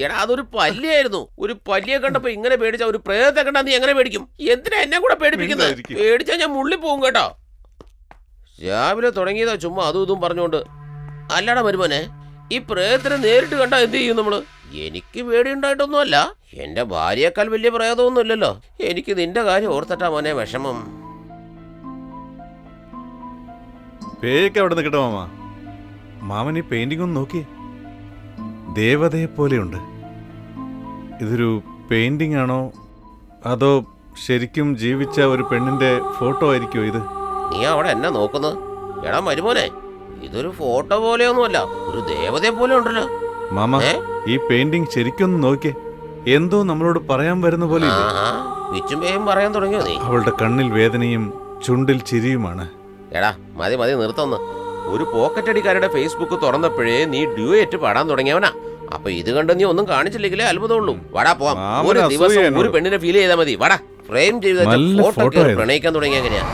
എടാ, അതൊരു പല്ലിയായിരുന്നു. ഒരു പല്ലിയെ കണ്ടപ്പോ ഇങ്ങനെ പേടിച്ച ഒരു പ്രേതത്തെ കണ്ടാ നീ എങ്ങനെ പേടിക്കും? എന്തിനാ എന്നെ കൂടെ പേടിപ്പിക്കുന്നത്? പേടിച്ചാ ഞാൻ മുള്ളി പോകും കേട്ടോ. രാവിലെ തുടങ്ങിയതാ ചുമ്മാ അതും ഇതും പറഞ്ഞുകൊണ്ട്. അല്ലടാ മരുമോനെ, ഈ പ്രേതത്തിനെ നേരിട്ട് കണ്ടാ എന്ത് ചെയ്യും നമ്മള്? എനിക്ക് പേടിയുണ്ടായിട്ടൊന്നുമല്ല. എന്റെ ഭാര്യയേക്കാൾ വലിയ പ്രേതമൊന്നും ഇല്ലല്ലോ. എനിക്ക് നിന്റെ കാര്യം ഓർത്തിട്ടാ മോനെ വിഷമം. പേയൊക്കെ അവിടെ നിൽക്കട്ടെ മാമ. മാമൻ ഈ പെയിന്റിംഗ് ഒന്ന് നോക്കിയേ, ദേവതയെ പോലെയുണ്ട്. ഇതൊരു പെയിന്റിംഗ് ആണോ അതോ ശരിക്കും ജീവിച്ച ഒരു പെണ്ണിന്റെ ഫോട്ടോ ആയിരിക്കുമോ ഇത്? നീ അവിടെ എന്നെ നോക്കുന്നത്? എടാ മരുമോനെ, ഇതൊരു ഫോട്ടോ പോലെയൊന്നുമല്ല, ഒരു ദേവതയെ പോലെ ഉണ്ടല്ലോ. മാമ, ഈ പെയിന്റിംഗ് ശരിക്കും നോക്കിയേ, എന്തോ നമ്മളോട് പറയാൻ വരുന്ന പോലെ ഇല്ലേ? വിച്ചുമ്പേയും പറയാൻ തുടങ്ങിയോ നീ? അവളുടെ കണ്ണിൽ വേദനയും ചുണ്ടിൽ ചിരിയുമാണ്. എടാ മതി മതി, നിർത്തന്ന്. ഒരു പോക്കറ്റ് അടിക്കാരുടെ ഫേസ്ബുക്ക് തുറന്നപ്പോഴേ നീ ഡ്യൂയേറ്റ് പാടാൻ തുടങ്ങിയവനാ. അപ്പൊ ഇത് കണ്ട് നീ ഒന്നും കാണിച്ചില്ലെങ്കിലേ അത്ഭുതമുള്ളൂ. വടാ പോവാം. ഒരു ദിവസം ഒരു പെണ്ണിനെ ഫീൽ ചെയ്താൽ മതി. വടാ, ഫ്രെയിം ചെയ്ത് ഫോട്ടോ പ്രണയിക്കാൻ തുടങ്ങി. എങ്ങനെയാ?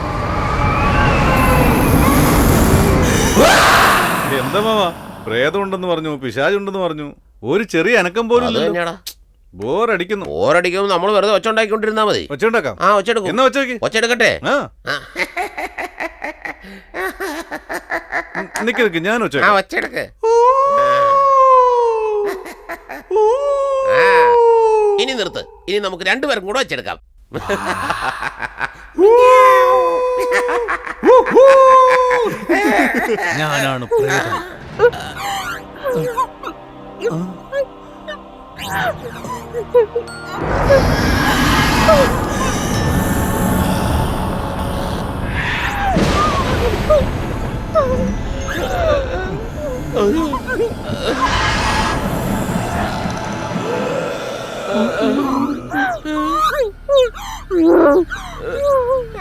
എന്താ മാമ, പ്രേതമുണ്ടെന്ന് പറഞ്ഞു, പിശാചുണ്ടെന്ന് പറഞ്ഞു, ഒരു ചെറിയ അനക്കം പോലും ബോറടിക്കുന്നു. ബോറടിക്കുമ്പോൾ നമ്മൾ വെറുതെ ഒച്ചുണ്ടാക്കിക്കൊണ്ടിരുന്നാ മതി. ഒച്ചുണ്ടാക്കാം. ആ ഒച്ചെടുക്കും. എന്നാ ഒച്ചയ്ക്ക് ഒച്ചെടുക്കട്ടെ. നിക്ക് ഞാൻ ആ ഒച്ചെടുക്ക്. ഇനി നിർത്ത്. ഇനി നമുക്ക് രണ്ടുപേരും കൂടെ ഒച്ചെടുക്കാം. ഞാനാണ് പ്രേതം.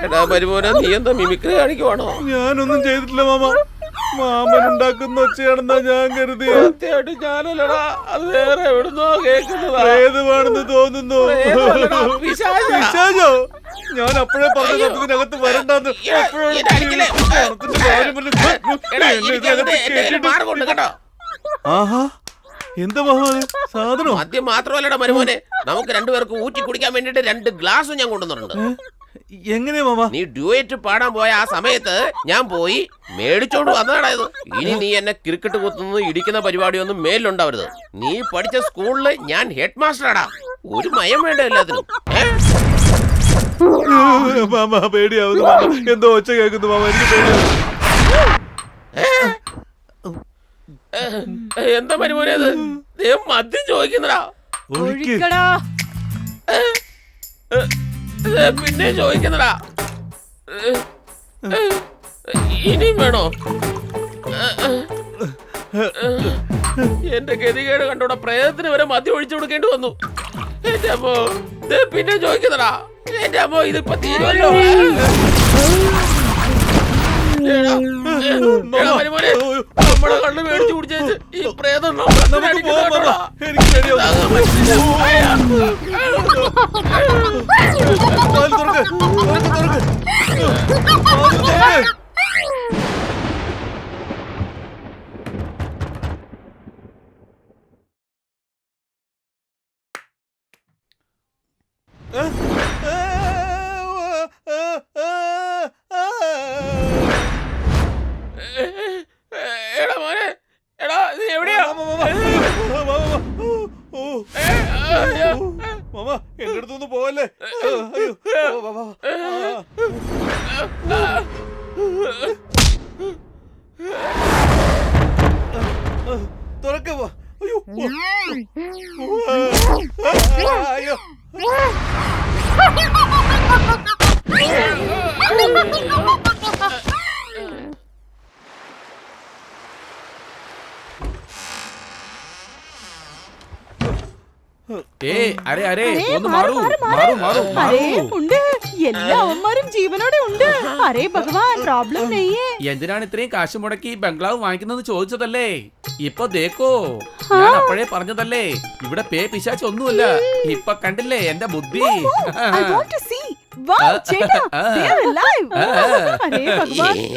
എടാ മരുമോനെ, നീ എന്താ മിമിക്രി കാണിക്കുവാണോ? ഞാനൊന്നും ചെയ്തിട്ടില്ല മാമ, മാമൻ ഉണ്ടാക്കുന്ന ഒച്ചയാണെന്നാ ഞാൻ കരുതി. ഞാനല്ലടാ, അത് വേറെ എവിടുന്നോ കേൾക്കുന്നതാ. ഏതുവാണെന്ന് തോന്നുന്നു. പിശാചോ? ഞാൻ അപ്പോഴേ പറഞ്ഞ സത്യത്തിനകത്ത് വരണ്ടെന്ന്. ആഹാ, എന്താ മഹാന് സാധനം? മദ്യം മാത്രമല്ലടാ മരുമോനെ, നമുക്ക് രണ്ടുപേർക്ക് ഊറ്റി കുടിക്കാൻ വേണ്ടിട്ട് 2 ഗ്ലാസും ഞാൻ കൊണ്ടുവന്നിട്ടുണ്ട്. എങ്ങനെയാ മാമ? നീ ഡ്യൂയേറ്റ് പാടാൻ പോയ ആ സമയത്ത് ഞാൻ പോയി മേടിച്ചോണ്ട് വന്നതാടാ ഇത്. ഇനി നീ എന്നെ ക്രിക്കറ്റ് കുത്തുന്നു ഇടിക്കുന്ന പരിപാടിയൊന്നും മേലുണ്ടാവരുത്. നീ പഠിച്ച സ്കൂളില് ഞാൻ ഹെഡ് മാസ്റ്ററാടാ. ഒരു മയം വേണ്ട എല്ലാത്തിനും. മാമ പേടിയാവുന്നു മാമ, എന്തോ ഒച്ച കേൾക്കുന്നു മാമ, എനിക്ക് പേടിയാവുന്നു. എന്താ മരുമോനെ അത്? മദ്യം ചോദിക്കുന്നടാ. പിന്നെ ചോദിക്കുന്നടാ. ഇനിയും വേണോ? എന്റെ ഗതികേട് കണ്ടോടെ പ്രേതത്തിന് വരെ മദ്യം ഒഴിച്ചു കൊടുക്കേണ്ടി വന്നു. എന്റെ അമ്മോ, പിന്നെ ചോദിക്കുന്നടാ. എന്റെ അമ്മോ, ഇതിപ്പോ തീരുമല്ലോ. നമ്മളെ കണ്ണ് മേടിച്ചു കുടിച്ചേച്ച് ഈ പ്രേതം മാമ, എന്റെ അടുത്തൊന്നും പോവല്ലേ. തുറക്കവാ. അയ്യോ അയ്യോ. ഒന്ന് മാറൂ, മാറൂ, മാറൂ, മാറൂ. എല്ലാ അവന്മാരും ജീവനോടെ ഉണ്ട്. അരേ ഭഗവാൻ, പ്രോബ്ലം നെയ്യേ. എന്തിനാണ് ഇത്രയും കാശ് മുടക്കി ബംഗ്ലാവ് വാങ്ങിക്കുന്നത് ചോദിച്ചതല്ലേ? ഇപ്പൊ ദേക്കോ, ഞാൻ അപ്പോഴേ പറഞ്ഞതല്ലേ, ഇവിടെ പേ പിശാച്ച് ഒന്നുമില്ല. ഇപ്പൊ കണ്ടില്ലേ എന്റെ ബുദ്ധി?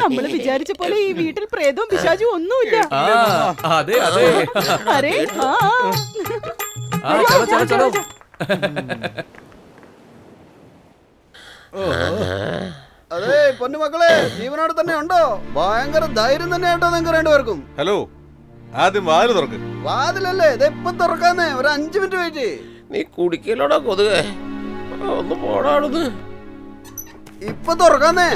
നമ്മള് വിചാരിച്ച പോലെ ഈ വീട്ടിൽ പ്രേതവും പിശാചും ഒന്നുമില്ല. അതെ അതെ. അരേ ചലോ ചലോ ചലോ. അതെ പൊന്നുമക്കളെ, ജീവനോട് തന്നെ ഉണ്ടോ? ഭയങ്കര ധൈര്യം തന്നെ കേട്ടോ നിങ്ങൾക്ക് രണ്ടുപേർക്കും. ഹലോ, ആദ്യം വാതിൽ തുറക്ക്. വാതിലല്ലേ, ഇതെപ്പം തുറക്കാന്നേ. ഒരു 5 മിനിറ്റ് വെയിറ്റ്. നീ കുടിക്കലോടാ കൊതുകെ, ഒന്ന് പോടാടുന്ന്. ഇപ്പൊ തുറക്കാന്നേ.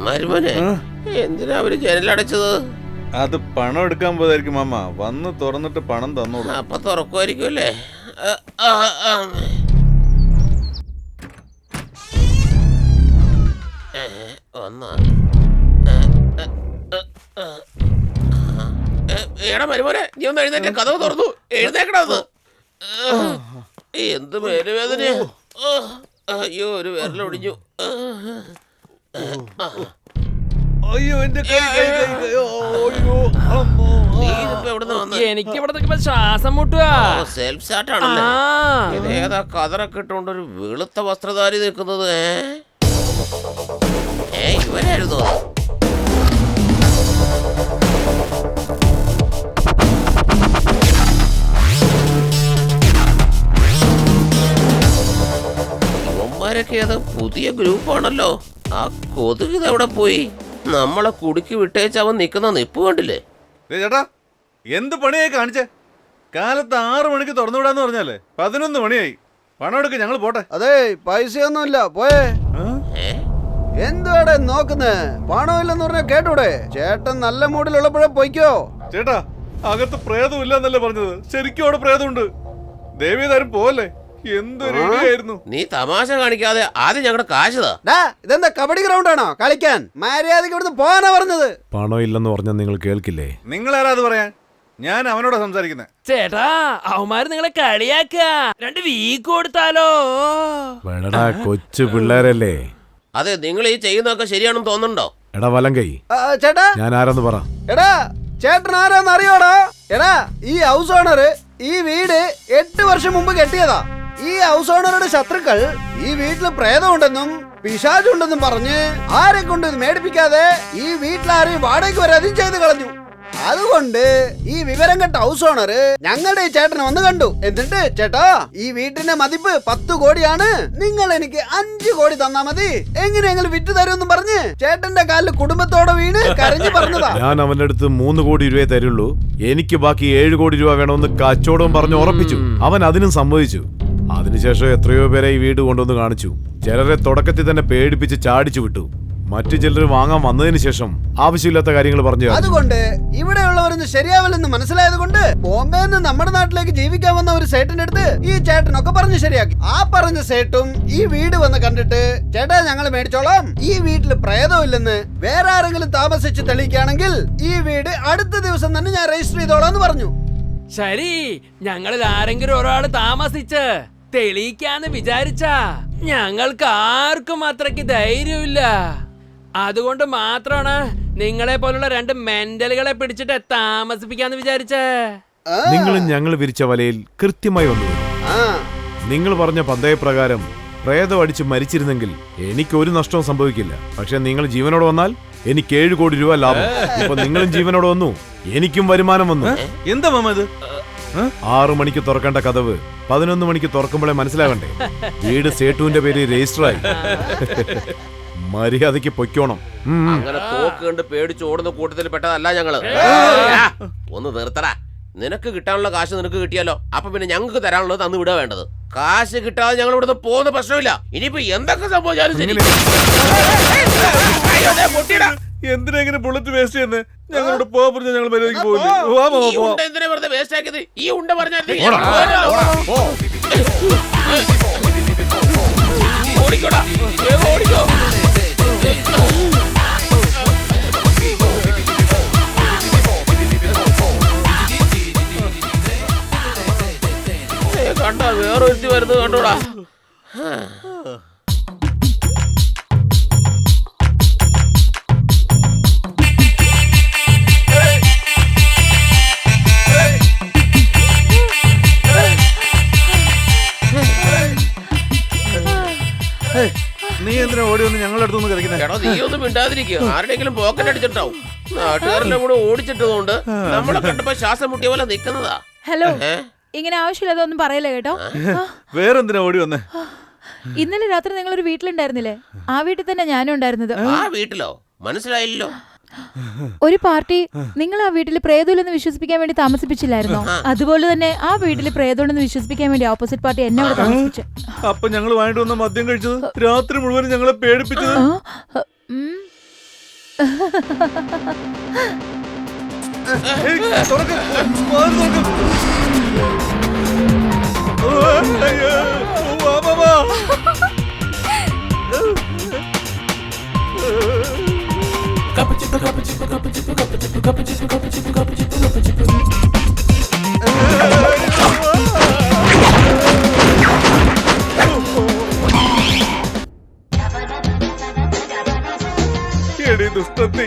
മരുമോനെ എന്തിനാ അവര് ജനലടച്ചത്? അത് പണം എടുക്കാൻ പോയതായിരിക്കും മാമ. വന്ന് തുറന്നിട്ട് പണം തന്നോളൂ. അപ്പൊ തുറക്കുമായിരിക്കും അല്ലേ? എടാ മരുമോനെ, നീ ഒന്ന് എഴുന്നേറ്റ്, കഥവ് തുറന്നു, എഴുന്നേക്കണത്. എന്ത് മേലുവേദനയാ! അയ്യോ, ഒരു വിരലൊടിഞ്ഞു. അയ്യോ എന്റെ കൈ. നീ ഇതിപ്പോ എവിടുന്ന് വന്ന്? എനിക്ക് ഇവിടെ നിൽക്കുമ്പോ ശ്വാസം മുട്ടുക. സെൽഫ് സ്റ്റാർട്ട് ആണല്ലേ? ഇതേതാ കതറൊക്കെ ഇട്ടുകൊണ്ട് ഒരു വെളുത്ത വസ്ത്രധാരി നിൽക്കുന്നത്? ഇവരായിരുന്നു. ഇവന്മാരൊക്കെ അത് പുതിയ ഗ്രൂപ്പാണല്ലോ. ആ കൊതുക് ഇതെവിടെ പോയി? നമ്മളെ കുടുക്കി വിട്ടേച്ച് അവൻ നിൽക്കുന്ന നിപ്പ് കണ്ടില്ലേ? ചേട്ടാ, എന്ത് പണിയായി കാണിച്ചേ? കാലത്ത് 6 മണിക്ക് തുറന്നു വിടാന്ന് പറഞ്ഞാലേ 11 മണിയായി. പണം എടുക്ക, ഞങ്ങൾ പോട്ടെ. അതെ, പൈസയൊന്നുമില്ല, പോയേ. എന്തുവാടെ നോക്കുന്നേ? പണമില്ലെന്ന് പറഞ്ഞാൽ കേട്ടൂടെ? ചേട്ടൻ നല്ല മൂഡിലുള്ളപ്പോഴേ പോയിക്കോ. ചേട്ടാ, അകത്ത് പ്രേതം ഇല്ലെന്നല്ലേ പറഞ്ഞത്? ശരിക്കും അവിടെ പ്രേതമുണ്ട്. ദേവിതാരും പോവല്ലേ? എന്തൊരു ഇടിയായിരുന്നു. നീ തമാശ കാണിക്കാതെ ആദ്യം ഞങ്ങളുടെ കാശ് താ. ഇതെന്താ കബഡി ഗ്രൗണ്ട് ആണോ കളിക്കാൻ? മര്യാദക്ക് ഇവിടുന്ന് പോകാനാ പറഞ്ഞത്. പണം ഇല്ലെന്ന് പറഞ്ഞാൽ നിങ്ങൾ കേൾക്കില്ലേ? നിങ്ങളാരാ അത് പറയാൻ? ഞാൻ അവനോടാ സംസാരിക്കുന്നത്. ചേട്ടാ, അവന്മാര് നിങ്ങളെ കളിയാക്ക. 2 വീക്ക് കൊടുത്താലോ? വേണടാ, കൊച്ചു പിള്ളേരല്ലേ. അതെ, നിങ്ങൾ ഈ ചെയ്യുന്നതൊക്കെ ശരിയാണെന്ന് തോന്നുന്നുണ്ടോ? എടാ വലങ്കൈ, ചേട്ടാ, ഞാൻ ആരാന്ന് പറ. എടാ ചേട്ടൻ ആരാന്ന് അറിയോടാ? എടാ, ഈ ഹൗസ് ഓണർ ഈ വീട് 8 വർഷം മുമ്പ് കെട്ടിയതാ. ഈ ഹൗസ് ഓണറുടെ ശത്രുക്കൾ ഈ വീട്ടില് പ്രേതമുണ്ടെന്നും പിശാചുണ്ടെന്നും പറഞ്ഞ് ആരെ കൊണ്ട് ഇത് മേടിപ്പിക്കാതെ ഈ വീട്ടിലാരെയും വാടകയ്ക്ക് വരാതെയും ചെയ്ത് കളഞ്ഞു. അതുകൊണ്ട് ഈ വിവരം കെട്ട ഹൗസ് ഓണർ ഞങ്ങളുടെ ഈ ചേട്ടനെ വന്ന് കണ്ടു. എന്നിട്ട്, ചേട്ടാ, ഈ വീട്ടിന്റെ മതിപ്പ് 10 കോടിയാണ്, നിങ്ങൾ എനിക്ക് 5 കോടി തന്നാ മതി, എങ്ങനെയെങ്കിലും വിറ്റ് തരുമെന്നും പറഞ്ഞ് ചേട്ടന്റെ കാലിൽ കുടുംബത്തോടെ വീണ് കരഞ്ഞു പറഞ്ഞതാ. ഞാൻ അവന്റെ അടുത്ത് 3 കോടി രൂപയെ തരുള്ളൂ, എനിക്ക് ബാക്കി 7 കോടി രൂപ വേണമെന്ന് കച്ചവടവും പറഞ്ഞു ഉറപ്പിച്ചു. അവൻ അതിനും സമ്മതിച്ചു. അതിനുശേഷം എത്രയോ പേരെ ഈ വീട് കൊണ്ടുവന്ന് കാണിച്ചു. ചിലരെ തുടക്കത്തിൽ തന്നെ പേടിപ്പിച്ച് ചാടിച്ചു വിട്ടു. മറ്റു ചിലർ വാങ്ങാൻ വന്നതിന് ശേഷം ആവശ്യമില്ലാത്ത കാര്യങ്ങൾ പറഞ്ഞു. അതുകൊണ്ട് ഇവിടെയുള്ളവരൊന്നും ശരിയാവില്ലെന്ന് മനസ്സിലായത് കൊണ്ട് ബോംബെയിൽ നിന്ന് നമ്മുടെ നാട്ടിലേക്ക് ജീവിക്കാൻ വന്ന ഒരു സേട്ടിന്റെ അടുത്ത് ഈ ചേട്ടനൊക്കെ പറഞ്ഞ് ശരിയാക്കി. ആ പറഞ്ഞ സേട്ടും ഈ വീട് വന്ന് കണ്ടിട്ട്, ചേട്ടാ ഞങ്ങൾ മേടിച്ചോളാം, ഈ വീട്ടിൽ പ്രേതമില്ലെന്ന് വേറെ ആരെങ്കിലും താമസിച്ച് തെളിയിക്കുകയാണെങ്കിൽ ഈ വീട് അടുത്ത ദിവസം തന്നെ ഞാൻ രജിസ്റ്റർ ചെയ്തോളാന്ന് പറഞ്ഞു. ശരി, ഞങ്ങളിൽ ആരെങ്കിലും ഒരാള് താമസിച്ച് തെളിയിക്കാന്ന് വിചാരിച്ചാ ഞങ്ങൾക്ക് ആർക്കും അത്രയ്ക്ക് ധൈര്യമില്ല. അതുകൊണ്ട് മാത്രമാണ് നിങ്ങളെ പോലുള്ള 2 മെന്റലുകളെ പിടിച്ചിട്ട് താമസിപ്പിക്കാന്ന് വിചാരിച്ചേ. നിങ്ങളും ഞങ്ങൾ വിരിച്ച വലയിൽ കൃത്യമായി വന്നു. നിങ്ങൾ പറഞ്ഞ പന്തയപ്രകാരം പ്രേതം അടിച്ച് മരിച്ചിരുന്നെങ്കിൽ എനിക്ക് ഒരു നഷ്ടവും സംഭവിക്കില്ല. പക്ഷെ നിങ്ങൾ ജീവനോട് വന്നാൽ എനിക്ക് 7 കോടി രൂപ ലാഭം. ഇപ്പൊ നിങ്ങളും ജീവനോട് വന്നു, എനിക്കും വരുമാനം വന്നു. എന്താ മാമ ഇത്? 6 മണിക്ക് തുറക്കേണ്ട കതവ് 11 മണിക്ക് തുറക്കുമ്പോഴേ മനസ്സിലാകണ്ടേ? വീട് സേട്ടുവിന്റെ പേര് രജിസ്റ്റർ ആയി. മര്യാദക്ക് പൊയ്ക്കോണം. അങ്ങനെ തോക്ക് കണ്ട് പേടിച്ച് ഓടുന്ന കൂട്ടത്തിൽ പെട്ടതല്ല ഞങ്ങള്. ഒന്ന് നിർത്തടാ. നിനക്ക് കിട്ടാനുള്ള കാശ് നിനക്ക് കിട്ടിയല്ലോ, അപ്പൊ പിന്നെ ഞങ്ങൾക്ക് തരാനുള്ളത് തന്നു വിടുക വേണ്ടത്. കാശ് കിട്ടാതെ ഞങ്ങൾ ഇവിടുന്ന് പോകുന്ന പ്രശ്നമില്ല. ഇനിയിപ്പോ എന്തൊക്കെ സംഭവിച്ചാലും ശരി. എന്തിനാ ഇങ്ങനെ ബുള്ളറ്റ് വേസ്റ്റ് ചെയ്യുന്നത്? ഞങ്ങളോട് പോകാൻ പറഞ്ഞാൽ ഞങ്ങൾ മര്യാദയ്ക്ക് പോകില്ല. എന്തിനാ വെറുതെ വേസ്റ്റ് ആക്കിയത്? ഈ ഉണ്ട പറഞ്ഞാൽ ഓടിക്കോടാ, ഓടിക്കോ. കണ്ടോ, വേറൊരുത്തി വരുന്നത് കണ്ടോടാ. നീ എന്തിനാ ഓടി വന്ന് ഞങ്ങളുടെ അടുത്തൊന്ന് കളിക്കുന്നത്? എടോ, നീ ഒന്നും മിണ്ടാതിരിക്കുക. ആരുടെങ്കിലും പോക്കറ്റ് അടിച്ചിട്ടാവും. നാട്ടുകാരെല്ലാം കൂടെ ഓടിച്ചിട്ടതുകൊണ്ട് നമ്മളെ കണ്ടപ്പോ ശ്വാസം മുട്ടിയ പോലെ നിക്കുന്നതാ. ഹലോ, ഇങ്ങനെ ആവശ്യമില്ലാതൊന്നും പറയല്ലേ കേട്ടോ. വേറെന്തിനാ ഓടി വന്നേ? ഇന്നലെ രാത്രി നിങ്ങൾ ഒരു വീട്ടിലുണ്ടായിരുന്നില്ലേ? ആ വീട്ടിൽ തന്നെ ഞാനും ഉണ്ടായിരുന്നത്. ആ വീട്ടിലോ? മനസ്സിലായില്ലോ. ഒരു പാർട്ടി നിങ്ങൾ ആ വീട്ടിൽ പ്രേതമില്ലെന്ന് വിശ്വസിപ്പിക്കാൻ വേണ്ടി താമസിപ്പിച്ചില്ലായിരുന്നോ? അതുപോലെ തന്നെ ആ വീട്ടിൽ പ്രേതമുണ്ടെന്ന് വിശ്വസിപ്പിക്കാൻ വേണ്ടി ഓപ്പോസിറ്റ് പാർട്ടി എന്നെ അവിടെ താമസിപ്പിച്ചു. അപ്പൊ ഞങ്ങൾ വാങ്ങിട്ട് വന്ന മദ്യം കഴിച്ചത്, രാത്രി മുഴുവനും ഞങ്ങളെ പേടിപ്പിച്ചത്. ഏയ്, തുറക്ക്. വാതിൽ തുറക്ക്. അയ്യോ, വാ, വാ, വാ. എടി ദുഷ്ടത്തി,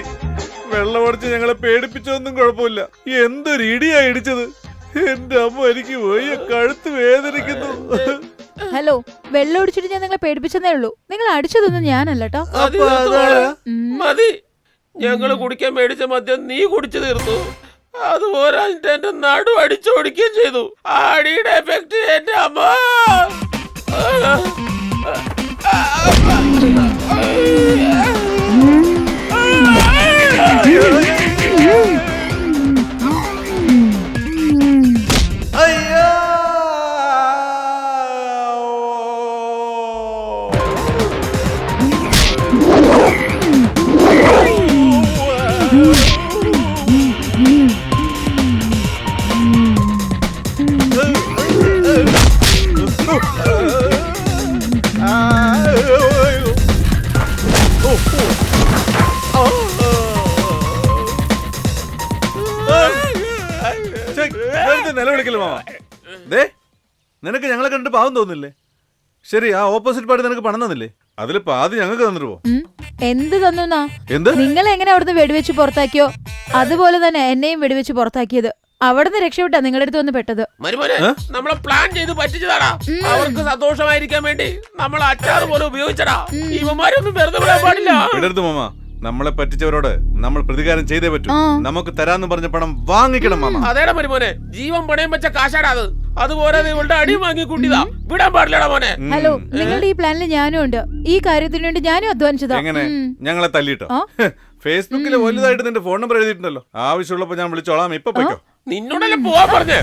വെള്ളമടിച്ച് ഞങ്ങളെ പേടിപ്പിച്ചൊന്നും കുഴപ്പമില്ല. എന്തൊരു ഇടിയാ ഇടിച്ചത്. എന്റെ അമ്മ, എനിക്ക് വയ്യ, കഴുത്ത് വേദനിക്കുന്നു. ഹലോ, വെള്ളം ഒടിച്ചിട്ട് ഞാൻ നിങ്ങളെ പേടിപ്പിച്ചതേ ഉള്ളൂ. നിങ്ങൾ അടിച്ചതൊന്നും ഞാനല്ല കേട്ടോ. മതി, ഞങ്ങള് കുടിക്കാൻ മേടിച്ച മദ്യം നീ കുടിച്ചു തീർത്തു. അതുപോലെ എന്റെ നടു അടിച്ചോടിക്കുകയും ചെയ്തു. ആ അടിയുടെ എഫക്ട് എന്റെ അമ്മ. നിലവിളിക്കല് മാമ. ദേ, നിനക്ക് ഞങ്ങളെ കണ്ടിട്ട് പാവം തോന്നില്ലേ? ശരി, ആ ഓപ്പോസിറ്റ് പാർട്ടി നിനക്ക് പണം തന്നില്ലേ? അതിൽ പാതി ഞങ്ങൾക്ക് തന്നിട്ട് പോ. എന്ത് തന്നുന്നാ? എന്ത്? നിങ്ങൾ എങ്ങനെ അവിടുന്ന് വെടിവെച്ച് പുറത്താക്കിയോ അതുപോലെ തന്നെ എന്നെയും വെടിവെച്ച് പുറത്താക്കിയത്. അവിടുന്ന് രക്ഷപ്പെട്ടാ നിങ്ങളുടെ അടുത്ത് വന്ന് പെട്ടത്. നമ്മളെ പ്ലാൻ ചെയ്ത് പറ്റിച്ചതാടാ. അവർക്ക് സന്തോഷമായിരിക്കാൻ വേണ്ടി നമ്മൾ അച്ചാർ പോലെ ഉപയോഗിച്ചടാ. ഇവന്മാരൊന്നും വെറുതെ വിടാൻ പാടില്ല. ഇടരുത് മാമ, നമ്മളെ പറ്റിച്ചവരോട് നമ്മൾ പ്രതികാരം ചെയ്തേ പറ്റൂ. നമുക്ക് തരാന്ന് പറഞ്ഞ പണം വാങ്ങിക്കണം മാമ. അതേടാ മരുമോനെ, ജീവൻ പണയം വെച്ച കാശാടാ അത്. അതുപോലെ ഇവളുടെ അടി വാങ്ങി കൂട്ടിയതാ. വിടാൻ പാടില്ലടാ മോനെ. ഹലോ, നിങ്ങളുടെ ഈ പ്ലാനിൽ ഞാനും ഉണ്ട്. ഈ കാര്യത്തിന് വേണ്ടി ഞാനും അധ്വാനിച്ചതാ. എങ്ങനെ? ഞങ്ങളെ തല്ലിട്ടോ? ഫേസ്ബുക്കിൽ വലുതായിട്ട് നിന്റെ ഫോൺ നമ്പർ എഴുതിയിട്ടുണ്ടല്ലോ. ആവശ്യമുള്ളപ്പോ ഞാൻ വിളിച്ചോളാം. ഇപ്പൊ പോയിക്കോ. നിന്നോടല്ലേ പോവാൻ പറഞ്ഞേ?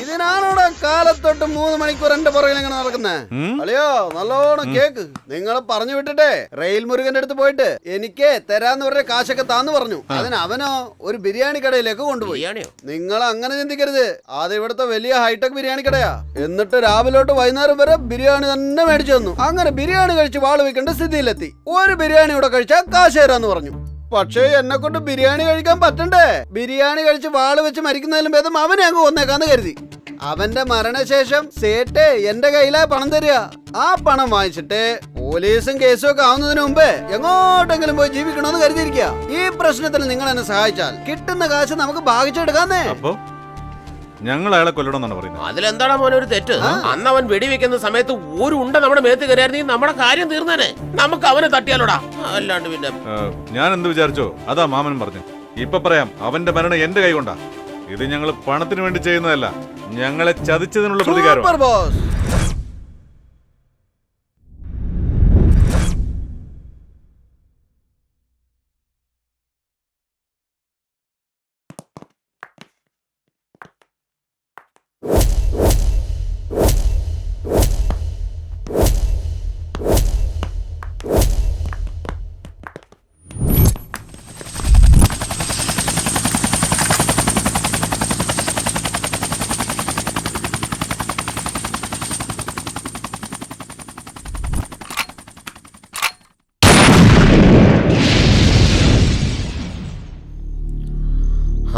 ഇതിനാണോടെ കാലത്തൊട്ട് 3 മണിക്കൂർ എന്റെ പുറകിൽ എങ്ങനെ നടക്കുന്നേ? അളിയോ, നല്ലോണം കേക്ക്. നിങ്ങളെ പറഞ്ഞു വിട്ടിട്ടെ റെയിൽ മുരുകന്റെ അടുത്ത് പോയിട്ട് എനിക്ക് തരാന്ന് പറഞ്ഞ കാശൊക്കെ താന്ന് പറഞ്ഞു. അതിന് അവനോ ഒരു ബിരിയാണി കടയിലേക്ക് കൊണ്ടുപോയി. നിങ്ങൾ അങ്ങനെ ചിന്തിക്കരുത്. അത് ഇവിടുത്തെ വലിയ ഹൈടെക് ബിരിയാണി കടയാ. എന്നിട്ട് രാവിലോട്ട് വൈകുന്നേരം വരെ ബിരിയാണി തന്നെ മേടിച്ചു തന്നു. അങ്ങനെ ബിരിയാണി കഴിച്ച് വാള് വെക്കേണ്ട സ്ഥിതിയിലെത്തി. ഒരു ബിരിയാണി ഇവിടെ കഴിച്ചാൽ കാശ് തരാന്ന് പറഞ്ഞു. പക്ഷേ എന്നെ കൊണ്ട് ബിരിയാണി കഴിക്കാൻ പറ്റണ്ടേ? ബിരിയാണി കഴിച്ച് വാള് വെച്ച് മരിക്കുന്നതിലും ഭേദം അവനെ അങ്ങ് കൊന്നേക്കാന്ന് കരുതി. അവന്റെ മരണശേഷം സേട്ടെ എന്റെ കയ്യിലാ പണം തരിക. ആ പണം വാങ്ങിച്ചിട്ട് പോലീസും കേസും ഒക്കെ ആവുന്നതിന് മുമ്പേ എങ്ങോട്ടെങ്കിലും പോയി ജീവിക്കണമെന്ന് കരുതിയിരിക്കുക. ഈ പ്രശ്നത്തിൽ നിങ്ങൾ എന്നെ സഹായിച്ചാൽ കിട്ടുന്ന കാശ് നമുക്ക് ഭാഗിച്ചെടുക്കാന്നേ. അപ്പൊ ഞങ്ങൾ അയാളെ കൊല്ലണമെന്നാണ് പറയുന്നത്. അതിലെന്താടാ മോനെ ഒരു തെറ്റ്? അന്ന് അവൻ വെടിവെക്കുന്ന സമയത്ത് ഒരു ഉണ്ട നമ്മുടെ മേത്ത് കയറിയായിരുന്നെങ്കിൽ നമ്മുടെ കാര്യം തീർന്നേനെ. നമുക്ക് അവനെ തട്ടിയാലോടാ, അല്ലാണ്ട് പിന്നെ. ഞാൻ എന്ത് വിചാരിച്ചോ അതാ മാമനും പറഞ്ഞു. ഇപ്പൊ പറയാം, അവന്റെ മരണം എന്റെ കൈ കൊണ്ടാ. ഇത് ഞങ്ങൾ പണത്തിന് വേണ്ടി ചെയ്യുന്നതല്ല, ഞങ്ങളെ ചതിച്ചതിനുള്ള പ്രതികാരം.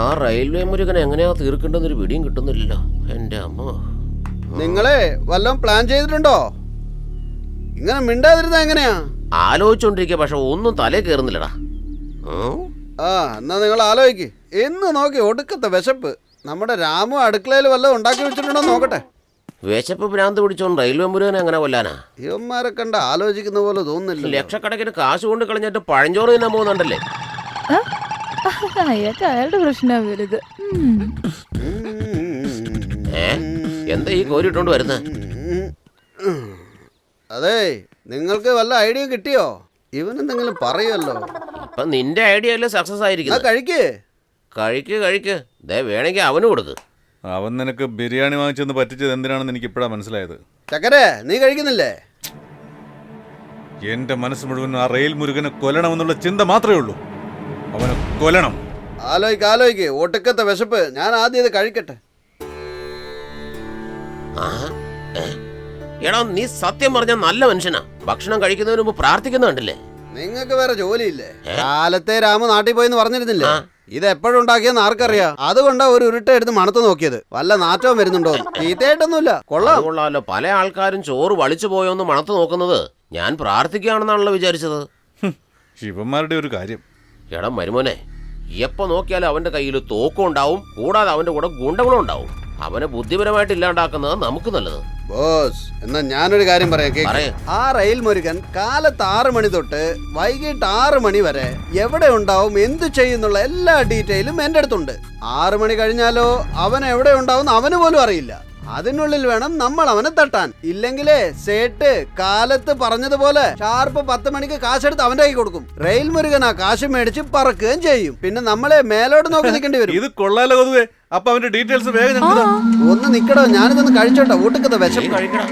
ആ റെയിൽവേ മുരുകൻ എങ്ങനെയാ തീർക്കേണ്ടെന്നൊരു പിടിയും കിട്ടുന്നില്ലല്ലോ. എന്റെ അമ്മ, നിങ്ങളെ വല്ലതും പ്ലാൻ ചെയ്തിട്ടുണ്ടോ? ഇങ്ങനെ മിണ്ടാതിരുന്ന എങ്ങനെയാ? ആലോചിച്ചോണ്ടിരിക്കുക, പക്ഷെ ഒന്നും തലേ കയറുന്നില്ലടാ. എന്നാ നിങ്ങൾ ആലോചിക്ക്. എന്ന് നോക്കി ഒടുക്കത്തെ വിശപ്പ്. നമ്മുടെ രാമു അടുക്കളയിൽ വല്ലതും ഉണ്ടാക്കി വെച്ചിട്ടുണ്ടോ നോക്കട്ടെ. വിശപ്പ് ഭ്രാന്ത് പിടിച്ചോണ്ട് റെയിൽവേ മുരുകനെ എങ്ങനെ കൊല്ലാനാ? ഇവന്മാരെ കണ്ട ആലോചിക്കുന്ന പോലെ തോന്നുന്നില്ല. ലക്ഷക്കണക്കിന് കാശ് കൊണ്ട് കളഞ്ഞിട്ട് പഴഞ്ചോറ് തിന്നാൻ പോകുന്നുണ്ടല്ലേ? അയാൾക്ക് അയാളുടെ പ്രശ്നം വലുത്. എന്താ ഈ കോരിട്ടോണ്ട് വരുന്നത്? അതെ, നിങ്ങൾക്ക് വല്ല ഐഡിയ കിട്ടിയോ? ഇവൻ എന്തെങ്കിലും പറയുമല്ലോ. ഇപ്പൊ നിന്റെ ഐഡിയ അല്ലേ സക്സസ് ആയിരിക്കും. കഴിക്ക്. ദേ വേണമെങ്കിൽ അവന് കൊടുക്ക്. അവൻ നിനക്ക് ബിരിയാണി വാങ്ങിച്ചെന്ന് പറ്റിച്ചത് എന്തിനാണെന്ന് എനിക്ക് ഇപ്പോഴാണ് മനസ്സിലായത്. ചക്കരെ, നീ കഴിക്കുന്നില്ലേ? എന്റെ മനസ്സ് മുഴുവൻ ആ റെയിൽ മുരുകനെ കൊല്ലണമെന്നുള്ള ചിന്ത മാത്രമേ ഉള്ളൂ. അവനെ കൊല്ലണം. ആലോയ്ക്ക്. ഒടുക്കത്തെ വിശപ്പ്. ഞാൻ ആദ്യം ഇത് കഴിക്കട്ടെ. എടാ, നീ സത്യം പറഞ്ഞ നല്ല മനുഷ്യനാ. ഭക്ഷണം കഴിക്കുന്നതിന് മുമ്പ് പ്രാർത്ഥിക്കുന്ന കണ്ടില്ലേ? നിങ്ങൾക്ക് വേറെ ജോലിയില്ലേ? കാലത്തെ രാമു നാട്ടിൽ പോയെന്ന് പറഞ്ഞിരുന്നില്ലേ? ഇത് എപ്പോഴും ഉണ്ടാക്കിയെന്ന് ആർക്കറിയാം. അതുകൊണ്ടാ ഒരു ഉരുട്ട എടുത്ത് മണത്ത് നോക്കിയത്. വല്ല നാറ്റവും വരുന്നുണ്ടോ? ചീത്തയായിട്ടൊന്നുമില്ല. കൊള്ളാമല്ലോ. പല ആൾക്കാരും ചോറ് വളിച്ചു പോയോന്ന് മണത്ത് നോക്കുന്നത് ഞാൻ പ്രാർത്ഥിക്കുകയാണെന്നാണല്ലോ വിചാരിച്ചത്. ശിവന്മാരുടെ ഒരു കാര്യം. എടാ മരുമോനെ, എപ്പോ നോക്കിയാലും അവന്റെ കയ്യിൽ തോക്കും ഉണ്ടാവും, കൂടാതെ അവന്റെ കൂടെ ഗുണ്ടകളും ഉണ്ടാവും. അവനെ ബുദ്ധിപരമായിട്ട് ഇല്ലാണ്ടാക്കുന്നത് നമുക്ക് നല്ലത്. ബോസ്, എന്നാ ഞാനൊരു കാര്യം പറയാം. ആ റെയിൽ മുരുകൻ കാലത്ത് 6 മണി തൊട്ട് വൈകിട്ട് 6 മണി വരെ എവിടെ ഉണ്ടാവും, എന്തു ചെയ്യുന്നുള്ള എല്ലാ ഡീറ്റെയിലും എന്റെ അടുത്തുണ്ട്. 6 മണി കഴിഞ്ഞാലോ അവൻ എവിടെ ഉണ്ടാവും അവന് പോലും അറിയില്ല. അതിനുള്ളിൽ വേണം നമ്മൾ അവനെ തട്ടാൻ. ഇല്ലെങ്കിലേ സേട്ട് കാലത്ത് പറഞ്ഞതുപോലെ ഷാർപ്പ് 10 മണിക്ക് കാശെടുത്ത് അവന്റെ കൈ കൊടുക്കും. റെയിൽ മുരുകൻ ആ കാശ് മേടിച്ച് പറക്കുകയും ചെയ്യും. പിന്നെ നമ്മളെ മേലോട്ട് നോക്കി നിൽക്കേണ്ടി വരും. ഇത് കൊള്ളാലോ കൊതുവേ. അപ്പൊ അവന്റെ ഡീറ്റെയിൽസ് വേഗം ഒന്ന് നിക്കടോ, ഞാനിതൊന്ന് കഴിച്ചോട്ടെ. ഊട്ടക്കത്തെ വിശപ്പ്. കഴിക്കടാ.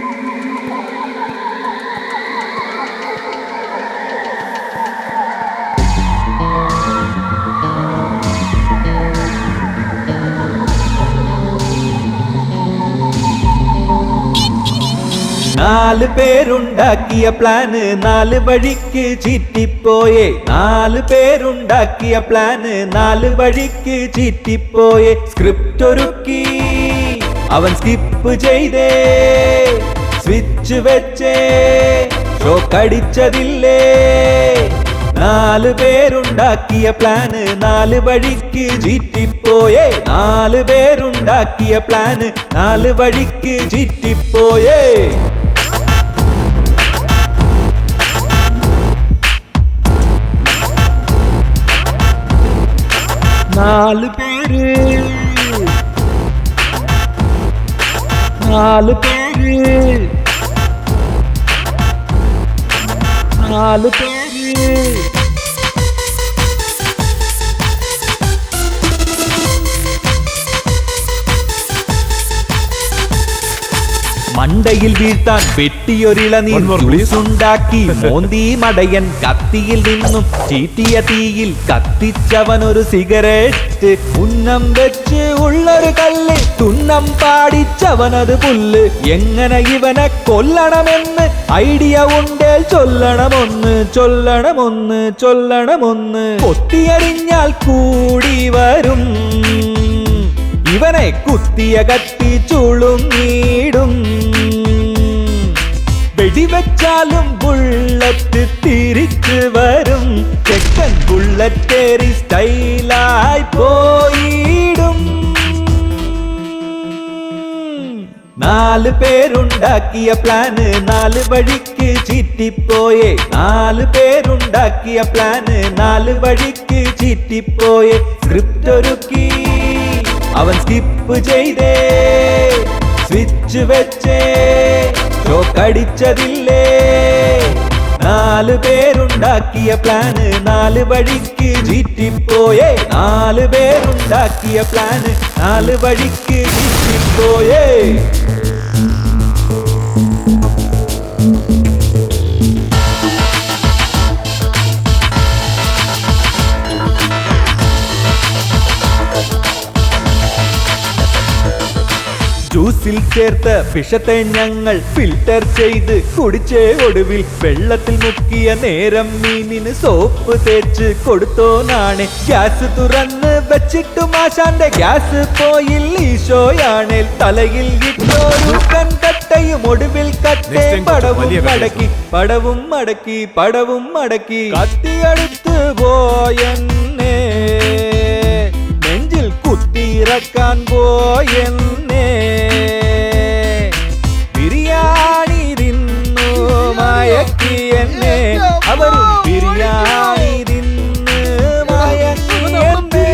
നാല് പേരുണ്ടാക്കിയ പ്ലാന് 4 വഴിക്ക് ചീറ്റിപ്പോയേ. 4 പേരുണ്ടാക്കിയ പ്ലാന് 4 വഴിക്ക് ചീറ്റിപ്പോയേ. സ്ക്രിപ്റ്റ് ഒരുക്കി അവൻ സ്കിപ്പ് ചെയ്തേ, സ്വിച്ച് വെച്ചേ, ഷോക്ക് അടിച്ചതില്ലേ. 4 പേരുണ്ടാക്കിയ പ്ലാന് 4 വഴിക്ക് ചീറ്റിപ്പോയേ. 4 പേരുണ്ടാക്കിയ പ്ലാന് 4 വഴിക്ക് ചീറ്റിപ്പോയേ. 4 പേര് 4 പേര് 4 പേര്. മണ്ടയിൽ വീഴ്ത്താൻ വെട്ടിയൊരിളനീർ ഉണ്ടാക്കി മോന്തി മടയൻ കത്തിയിൽ നിന്നും ചീറ്റിയ തീയിൽ കത്തിച്ചവനൊരു സിഗരറ്റ്. ഉന്നം വെച്ച് ഉള്ളൊരു കല്ല് തുന്നം പാടിച്ചവനത് പുല്ല്. എങ്ങനെ ഇവനെ കൊല്ലണമെന്ന് ഐഡിയ ഉണ്ടേൽ ചൊല്ലണമൊന്ന്. കൊത്തിയറിഞ്ഞാൽ കൂടി വരും, ഇവനെ കുത്തിയ കത്തി ചുളുങ്ങിടും. വെടിവെച്ചാലും ബുള്ളറ്റ് തിരിച്ചു വരും. ചെക്കൻ ബുള്ളറ്റേറി സ്റ്റൈലായി പോയിടും. 4 പേരുണ്ടാക്കിയ പ്ലാന് 4 വഴിക്ക് ചീറ്റിപ്പോയേ. 4 പേരുണ്ടാക്കിയ പ്ലാന് 4 വഴിക്ക് ചീറ്റിപ്പോയേ. സ്ക്രിപ്റ്റ് ഒരുക്കി അവൻ സ്കിപ്പ് ചെയ്തേ, സ്വിച്ച് വെച്ചേ, ഷോക്ക് അടിച്ചതില്ലേ. 4 പേരുണ്ടാക്കിയ പ്ലാന് 4 വഴിക്ക് ചീറ്റിപ്പോയേ. 4 പേരുണ്ടാക്കിയ പ്ലാന് 4 വഴിക്ക് ചീറ്റിപ്പോയേ. ജ്യൂസിൽ ചേർത്ത വിഷത്തെ ഞങ്ങൾ ഫിൽറ്റർ ചെയ്ത് കുടിച്ചേ. ഒടുവിൽ വെള്ളത്തിൽ മുക്കിയ നേരം മീനിന് സോപ്പ് തേച്ച് കൊടുത്തോനാണ്. ഗ്യാസ് തുറന്ന് വെച്ചിട്ടു മാഷാന്റെ ഗ്യാസ് പോയിൽ ഈശോയാണേൽ തലയിൽ ഇട്ടോരു കൺകട്ടയും ഒടുവിൽ കട്ടേ. പടവും മടക്കി കത്തിയടുത്ത് പോയെന്നെ, നെഞ്ചിൽ കുത്തിയിറക്കാൻ പോയെന്നെ. ബിരിയാണി തിന്നു മയക്കി എന്നെ, അവരും ബിരിയാണി തിന്ന് മയക്കി എന്നെ.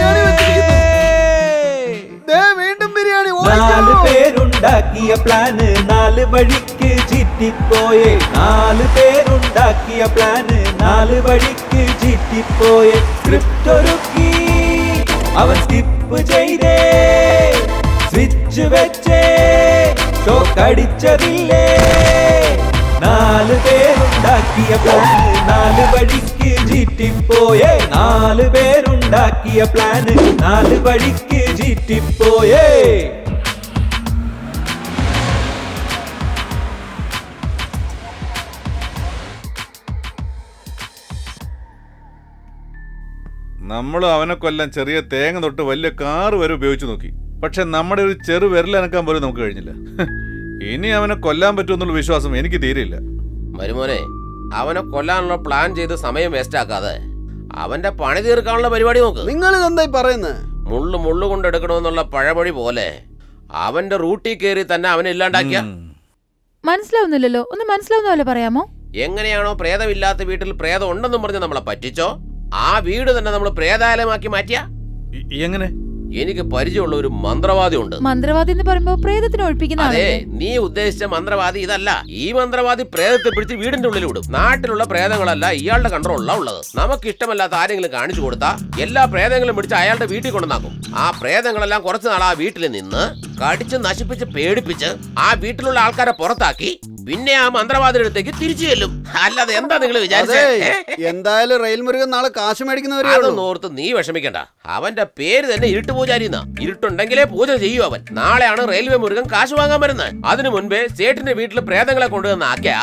4 പേരുണ്ടാക്കിയ പ്ലാന് 4 വഴിക്ക് ചീറ്റി ചീറ്റിപ്പോയെ 4 പേരുണ്ടാക്കിയ പ്ലാന് 4 വഴിക്ക് ചീറ്റിപ്പോയെ സ്ക്രിപ്റ്റ് ഒരുക്കി അവൻ സ്കിപ്പ് ചെയ്തേ സ്വിച്ച് വെച്ചേ ഷോക്ക് അടിച്ചതില്ലേ 4 പേരുണ്ടാക്കിയ പ്ലാന് 4 വഴിക്ക് ചീറ്റിപ്പോയെ 4 പേരുണ്ടാക്കിയ പ്ലാന് 4 വഴിക്ക് ചീറ്റിപ്പോയേ നമ്മൾ അവനെ കൊല്ലാൻ ചെറിയ തേങ്ങ തൊട്ട് വലിയ കാറ് വരെ ഉപയോഗിച്ച് നോക്കി. പക്ഷെ നമ്മുടെ ഒരു ചെറു വിരലനക്കാൻ പോലും നമുക്ക് കഴിഞ്ഞില്ല. ഇനി അവനെ കൊല്ലാൻ പറ്റുമെന്നുള്ള വിശ്വാസം എനിക്ക് തീരെയില്ല. മരുമോനെ, അവനെ കൊല്ലാനുള്ള പ്ലാൻ ചെയ്ത് സമയം വേസ്റ്റ് ആക്കാതെ അവന്റെ പണി തീർക്കാനുള്ള പരിപാടി നോക്ക്. നിങ്ങൾ ഇതെന്തായി പറയുന്നത്? മുള്ളു കൊണ്ടെടുക്കണമെന്നുള്ള പഴമൊഴി പോലെ അവന്റെ റൂട്ടിൽ കയറി തന്നെ അവനെ ഇല്ലാണ്ടാക്കിയ. മനസ്സിലാവുന്നില്ലല്ലോ, ഒന്ന് മനസ്സിലാവുന്ന പോലെ പറയാമോ? എങ്ങനെയാണോ പ്രേതമില്ലാത്ത വീട്ടിൽ പ്രേതം ഉണ്ടെന്നും പറഞ്ഞ് നമ്മളെ പറ്റിച്ചോ, ആ വീട് തന്നെ നമ്മൾ പ്രേതാലയമാക്കി മാറ്റിയ. എങ്ങനെ? എനിക്ക് പരിചയമുള്ള ഒരു മന്ത്രവാദി ഉണ്ട്. മന്ത്രവാദി എന്ന് പറയുമ്പോ പ്രേതത്തിന് ഒഴിപ്പിക്കുന്ന അതെ, നീ ഉദ്ദേശിച്ച മന്ത്രവാദി ഇതല്ല. ഈ മന്ത്രവാദി പ്രേതത്തെ പിടിച്ച് വീടിന്റെ ഉള്ളിൽ വിടും. നാട്ടിലുള്ള പ്രേതങ്ങളല്ല ഇയാളുടെ കൺട്രോളിലാണ് ഉള്ളത്. നമുക്ക് ഇഷ്ടമല്ലാത്ത ആരെങ്കിലും കാണിച്ചു കൊടുത്താ എല്ലാ പ്രേതങ്ങളും പിടിച്ച് അയാളുടെ വീട്ടിൽ കൊണ്ടുവന്നാക്കും. ആ പ്രേതങ്ങളെല്ലാം കുറച്ചു നാൾ ആ വീട്ടിൽ നിന്ന് കടിച്ച് നശിപ്പിച്ച് പേടിപ്പിച്ച് ആ വീട്ടിലുള്ള ആൾക്കാരെ പുറത്താക്കി പിന്നെ ആ മന്ത്രവാദിയുടെ അടുത്തേക്ക് തിരിച്ചു ചെല്ലും. അല്ലാതെ എന്താ നിങ്ങൾ വിചാരിച്ചത്? എന്തായാലും റെയിൽ മുരുകൻ നാളെ കാശ് മേടിക്കുന്നവരെ അതൊന്നും ഓർത്ത് നീ വിഷമിക്കണ്ട. അവന്റെ പേര് തന്നെ ഇരുട്ടുപൂജാരി എന്നാ. ഇരുട്ടുണ്ടെങ്കിലേ പൂജ ചെയ്യൂ അവൻ. നാളെയാണ് റെയിൽവേ മുരുകൻ കാശ് വാങ്ങാൻ വരുന്നത്. അതിനു മുൻപേ സേട്ടിന്റെ വീട്ടിൽ പ്രേതങ്ങളെ കൊണ്ടുവന്ന് ആക്കിയ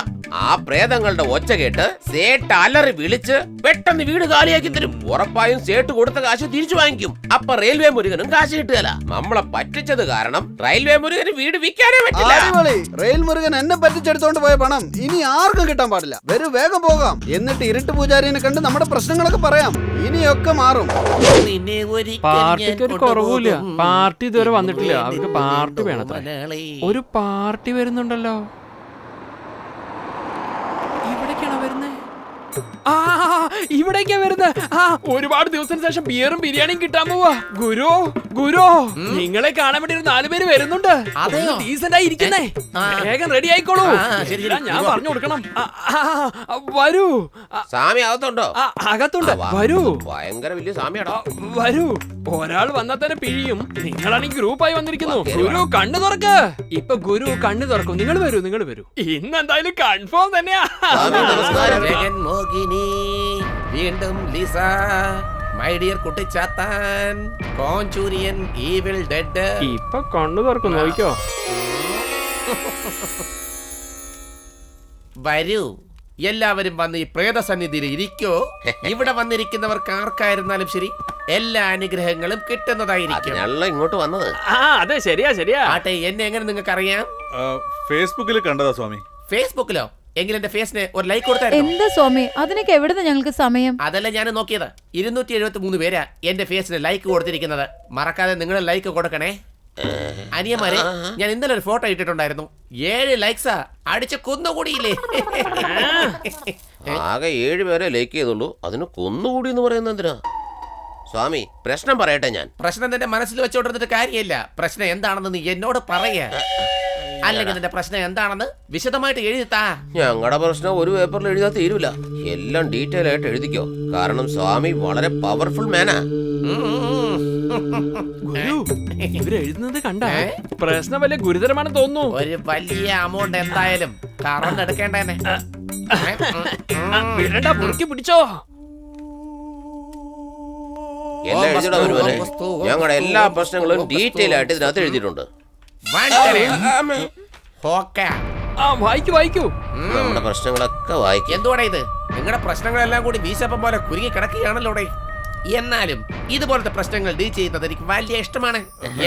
ആ പ്രേതങ്ങളുടെ ഒച്ച കേട്ട് സേട്ട് അലറി വിളിച്ച് പെട്ടെന്ന് വീട് കാലിയാക്കി തരും. ഉറപ്പായും സേട്ട് കൊടുത്ത കാശ് തിരിച്ചു വാങ്ങിക്കും. അപ്പൊ റെയിൽവേ മുരുകനും കാശ് കിട്ടുകയല്ല. നമ്മളെ പറ്റിച്ചത് കാരണം റെയിൽവേ മുരുകന് വീട് വിൽക്കാനേ പറ്റില്ല. റെയിൽ മുരുകൻ എന്നെ പറ്റിച്ചെടുത്തോണ്ട് പോയ പണം ഇനി ആർക്കും കിട്ടാൻ പാടില്ല. വരൂ, വേഗം പോകാം. എന്നിട്ട് ഇരുട്ട് പൂജാരിനെ കണ്ട് നമ്മുടെ പ്രശ്നങ്ങളൊക്കെ പറയാം. ഇനിയൊക്കെ മാറും. പാർട്ടിക്ക് ഒരു കുറവുമില്ല. പാർട്ടി ഇതുവരെ വന്നിട്ടില്ല. അവർക്ക് പാർട്ടി വേണത്ര. ഒരു പാർട്ടി വരുന്നുണ്ടല്ലോ. ഇവിടേക്കാണോ വരുന്നത്? ആ, ഇവിടേക്കാ വരുന്നത്. ആ, ഒരുപാട് ദിവസത്തിന് ശേഷം ബിയറും ബിരിയാണിയും കിട്ടാൻ പോവാ. ഗുരു നിങ്ങളെ കാണാൻ വേണ്ടി ഒരു 4 പേര് വരുന്നുണ്ട്. ഡീസന്റ് ആയി ഇരിക്കുന്നേ. വേഗം റെഡി ആയിക്കോളൂ. ഞാൻ പറഞ്ഞു കൊടുക്കണം. വരൂ. സാമി അകത്തുണ്ടോ? അകത്തുണ്ട്. വരൂ. ഭയങ്കര വലിയ സാമിയാണോ? വരൂ. ഒരാൾ വന്നാൽ തന്നെ പിഴിയും. നിങ്ങളാണെങ്കിൽ ഗ്രൂപ്പായി വന്നിരിക്കുന്നു. ഗുരു കണ്ണു തുറക്ക്. ഇപ്പൊ ഗുരു കണ്ണു തുറക്കും. നിങ്ങൾ വരൂ. ഇന്ന് എന്തായാലും കൺഫേം തന്നെയാ. വീണ്ടും ലിസ, മൈ ഡിയർ കുട്ടിച്ചാത്താൻ, കോഞ്ചൂരിയൻ, ഈവിൾ ഡെഡ്. ഇപ്പൊ കണ്ണു തുറക്കും. നോക്കിക്കോ. വരൂ, എല്ലാവരും വന്ന് ഈ പ്രേതസന്നിധിയിൽ ഇരിക്കോ. ഇവിടെ വന്നിരിക്കുന്നവർക്ക് ആർക്കായിരുന്നാലും ശരി എല്ലാ അനുഗ്രഹങ്ങളും കിട്ടുന്നതായിരിക്കും. ഇങ്ങോട്ട് വന്നത്. അതെ, ശരിയാ. ആട്ടെ, എന്നെ എങ്ങനെ നിങ്ങൾക്ക് അറിയാം? ഫേസ്ബുക്കിൽ കണ്ടതാ സ്വാമി. ഫേസ്ബുക്കിലോ? എങ്കിൽ എന്റെ ഫേസിന് ഒരു ലൈക്ക് കൊടുത്തായിരുന്നു. എന്താ സ്വാമി, അതിനൊക്കെ എവിടുന്ന് ഞങ്ങൾക്ക് സമയം? അതല്ല ഞാൻ നോക്കിയത്. 273 പേരാ എന്റെ ഫേസിന് ലൈക്ക് കൊടുത്തിരിക്കുന്നത്. മറക്കാതെ നിങ്ങൾ ലൈക്ക് കൊടുക്കണേ. അനിയന്മാരെ, ഞാൻ ഇന്നലെ ഒരു ഫോട്ടോ ഇട്ടിട്ടുണ്ടായിരുന്നു. 7 ലൈക്സാ. അടിച്ച് കൊന്നുകൂടിയില്ലേ? ആകെ 7 പേരെ ലൈക്ക് ചെയ്തുള്ളൂ. അതിന് കൊന്നുകൂടി എന്ന് പറയുന്നത് എന്തിനാ? സ്വാമി, പ്രശ്നം പറയട്ടെ ഞാൻ. പ്രശ്നം നിന്റെ മനസ്സിൽ വെച്ചോണ്ടിരുന്നിട്ട് കാര്യമില്ല. പ്രശ്നം എന്താണെന്ന് നീ എന്നോട് പറയാ. അല്ലെങ്കിൽ നിന്റെ പ്രശ്നം എന്താണെന്ന് വിശദമായിട്ട് എഴുതിത്താ. ഞങ്ങളുടെ പ്രശ്നം ഒരു പേപ്പറിൽ എഴുതാൻ തീരൂല. എല്ലാം ഡീറ്റെയിൽ ആയിട്ട് എഴുതിക്കോ. കാരണം സ്വാമി വളരെ പവർഫുൾ മാനാ. ഗുരു, ഇവരെഴുതുന്നത് കണ്ട പ്രശ്നം വലിയ ഗുരുതരമാണെന്ന് തോന്നുന്നു. ഒരു വലിയ അമൗണ്ട് എന്തായാലും കറന്നെടുക്കേണ്ടേ. മുറുക്കി പിടിച്ചോ. എല്ലാം എഴുതിടാ വരുവാനെ. ഞങ്ങളുടെ എല്ലാ പ്രശ്നങ്ങളും ഡീറ്റെയിൽ ആയിട്ട് ഇതിനകത്ത് എഴുതിയിട്ടുണ്ട്. വായിക്കൂ. നമ്മുടെ പ്രശ്നങ്ങളൊക്കെ വായിക്കും. എന്തുവാടാ ഇത്? നിങ്ങളുടെ പ്രശ്നങ്ങളെല്ലാം കൂടി വീശപ്പം പോലെ കുരുങ്ങി കിടക്കുകയാണല്ലോ. എന്നാലും ഇതുപോലത്തെ പ്രശ്നങ്ങൾ ഡീൽ ചെയ്യുന്നത് എനിക്ക് വലിയ ഇഷ്ടമാണ്.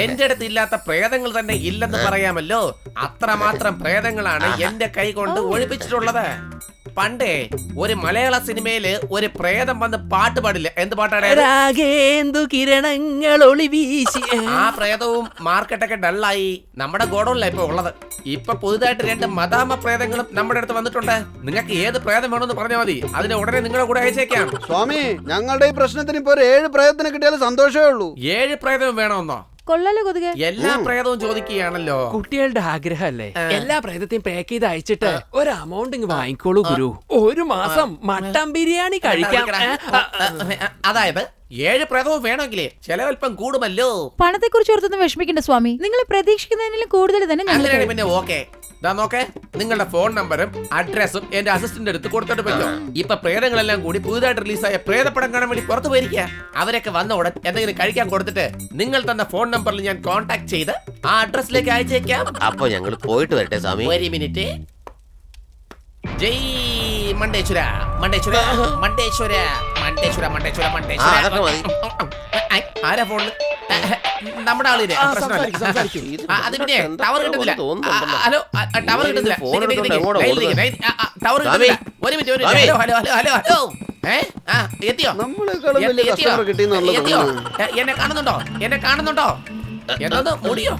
എന്റെ അടുത്ത് ഇല്ലാത്ത പ്രേതങ്ങൾ തന്നെ ഇല്ലെന്ന് പറയാമല്ലോ. അത്രമാത്രം പ്രേതങ്ങളാണ് എന്റെ കൈ കൊണ്ട് ഒഴിപ്പിച്ചിട്ടുള്ളത്. പണ്ടേ ഒരു മലയാള സിനിമയില് ഒരു പ്രേതം വന്ന് പാട്ട് പാടില്ല. എന്ത് പാട്ടാണ്? കിരണങ്ങൾ ഒളി വീശി. ആ പ്രേതവും മാർക്കറ്റൊക്കെ ഡള്ളായി നമ്മുടെ ഗോഡൌണിലാണ് ഇപ്പൊ ഉള്ളത്. ഇപ്പൊ പുതുതായിട്ട് 2 മദാമ പ്രേതങ്ങളും നമ്മുടെ അടുത്ത് വന്നിട്ടുണ്ട്. നിങ്ങൾക്ക് ഏത് പ്രേതം വേണമെന്ന് പറഞ്ഞാൽ മതി. അതിന് ഉടനെ നിങ്ങളുടെ കൂടെ അയച്ചേക്കാം. സ്വാമി, ഞങ്ങളുടെ ഈ പ്രശ്നത്തിന് ഇപ്പൊ 7 പ്രേതത്തിന് കിട്ടിയാലും സന്തോഷമേ ഉള്ളൂ. 7 പ്രേതം വേണമെന്നോ? കൊള്ളാലോ കൊതുക്. എല്ലാ പ്രേതവും ചോദിക്കുകയാണല്ലോ. കുട്ടികളുടെ ആഗ്രഹമല്ലേ, എല്ലാ പ്രേതത്തെയും പാക്ക് ചെയ്ത് അയച്ചിട്ട് ഒരു അമൗണ്ട് ഇങ്ങ് വാങ്ങിക്കോളൂ ഗുരു. ഒരു മാസം മട്ടൻ ബിരിയാണി കഴിക്കാം. അതായത് 7 പ്രേതവും വേണമെങ്കിലേ ചെലവൽപ്പം കൂടുമല്ലോ. പണത്തെ കുറിച്ച് ഓർത്തൊന്നും വിഷമിക്കണ്ട സ്വാമി, നിങ്ങൾ പ്രതീക്ഷിക്കുന്നതിലും കൂടുതൽ തന്നെ ഞങ്ങൾ അങ്ങനെയാണെങ്കിൽ പിന്നെ ഓക്കെ. നോക്കേ, നിങ്ങളുടെ ഫോൺ നമ്പറും അഡ്രസ്സും എന്റെ അസിസ്റ്റന്റ് അടുത്ത് കൊടുത്തിട്ട് പറ്റോ. ഇപ്പൊ പ്രേതങ്ങളെല്ലാം കൂടി പുതുതായിട്ട് റിലീസായ പ്രേതപ്പടം കാണാൻ വേണ്ടി പുറത്തു പോയിരിക്കുക. അവരൊക്കെ വന്ന ഉടൻ എന്തെങ്കിലും കഴിക്കാൻ കൊടുത്തിട്ട് നിങ്ങൾ തന്ന ഫോൺ നമ്പറിൽ ഞാൻ കോൺടാക്ട് ചെയ്ത് ആ അഡ്രസ്സിലേക്ക് അയച്ചേക്കാം. അപ്പൊ ഞങ്ങൾ പോയിട്ട് വരട്ടെ സ്വാമി. ഒരു മിനിറ്റ്. ജയ് മണ്ടേശ്വര മണ്ടേശ്വര മണ്ടേശ്വര മണ്ടേശ്വര മണ്ടേശ്വര മണ്ടേശ്വര. അതൊക്കെ മതി. ആരാ ഫോണില്? നമ്മുടെ ആളിനെ അത് പിന്നെ ടവർ കിട്ടുന്നില്ല. ഹലോ, ടവർ കിട്ടുന്നില്ല. ടവർ കിട്ടുന്നില്ല. ഒരു മിനിറ്റ്, ഒരു minute. Hello hello hello hello hello. എത്തിയോ? നമ്മളെക്കാളും വലിയ എത്തിയോ? കസ്റ്റമർ കിട്ടിയെന്നുള്ളത് എത്തിയോ? എന്നെ കാണുന്നുണ്ടോ? എന്നെ കാണുന്നുണ്ടോ? എന്തോന്ന് മുടിയോ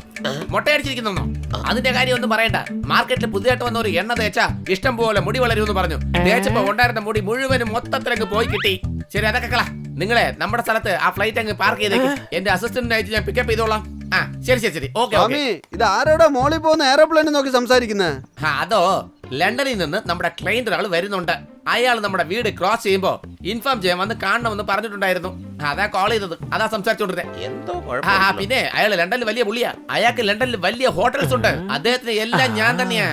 മൊട്ടയടിച്ചിരിക്കുന്നോ? അതിന്റെ കാര്യം ഒന്നും പറയണ്ട. മാർക്കറ്റിൽ പുതിയതായിട്ട് വന്ന ഒരു എണ്ണ തേച്ചാ ഇഷ്ടം പോലെ മുടി വളരുമെന്ന് പറഞ്ഞു. തേച്ചപ്പോ ഉണ്ടായിരുന്ന മുടി മുഴുവനും മൊത്തത്തിലങ്ങ് പോയി കിട്ടി. ശരി, അതൊക്കെ കള. നിങ്ങളെ നമ്മുടെ സ്ഥലത്ത് ആ ഫ്ലൈറ്റ് അങ്ങ് പാർക്ക് ചെയ്തേക്ക്. എന്റെ അസിസ്റ്റന്റിനെ അയച്ച് ഞാൻ പിക്കപ്പ് ചെയ്തോളാം. ആ ശരി ശരി ശരി, ഓക്കെ ഓക്കെ. ഇത് ആരോടാ മോളിൽ പോകുന്ന എയർപ്ലെയിൻ നോക്കി സംസാരിക്കുന്നേ? അതോ, ലണ്ടനിൽ നിന്ന് നമ്മുടെ ക്ലയന്റ് ഒരാൾ വരുന്നുണ്ട്. അയാൾ നമ്മുടെ വീട് ക്രോസ് ചെയ്യുമ്പോ ഇൻഫോം ചെയ്യാൻ വന്ന് കാണണമെന്ന് പറഞ്ഞിട്ടുണ്ടായിരുന്നു. അതാ കോൾ ചെയ്തത്, അതാ സംസാരിച്ചോണ്ടിരുന്നത്. എന്തോ പിന്നെ അയാൾ ലണ്ടനിൽ വലിയ പുള്ളിയാ. അയാൾക്ക് ലണ്ടനിൽ വലിയ ഹോട്ടൽസ് ഉണ്ട്. അദ്ദേഹത്തിന് എല്ലാം ഞാൻ തന്നെയാ.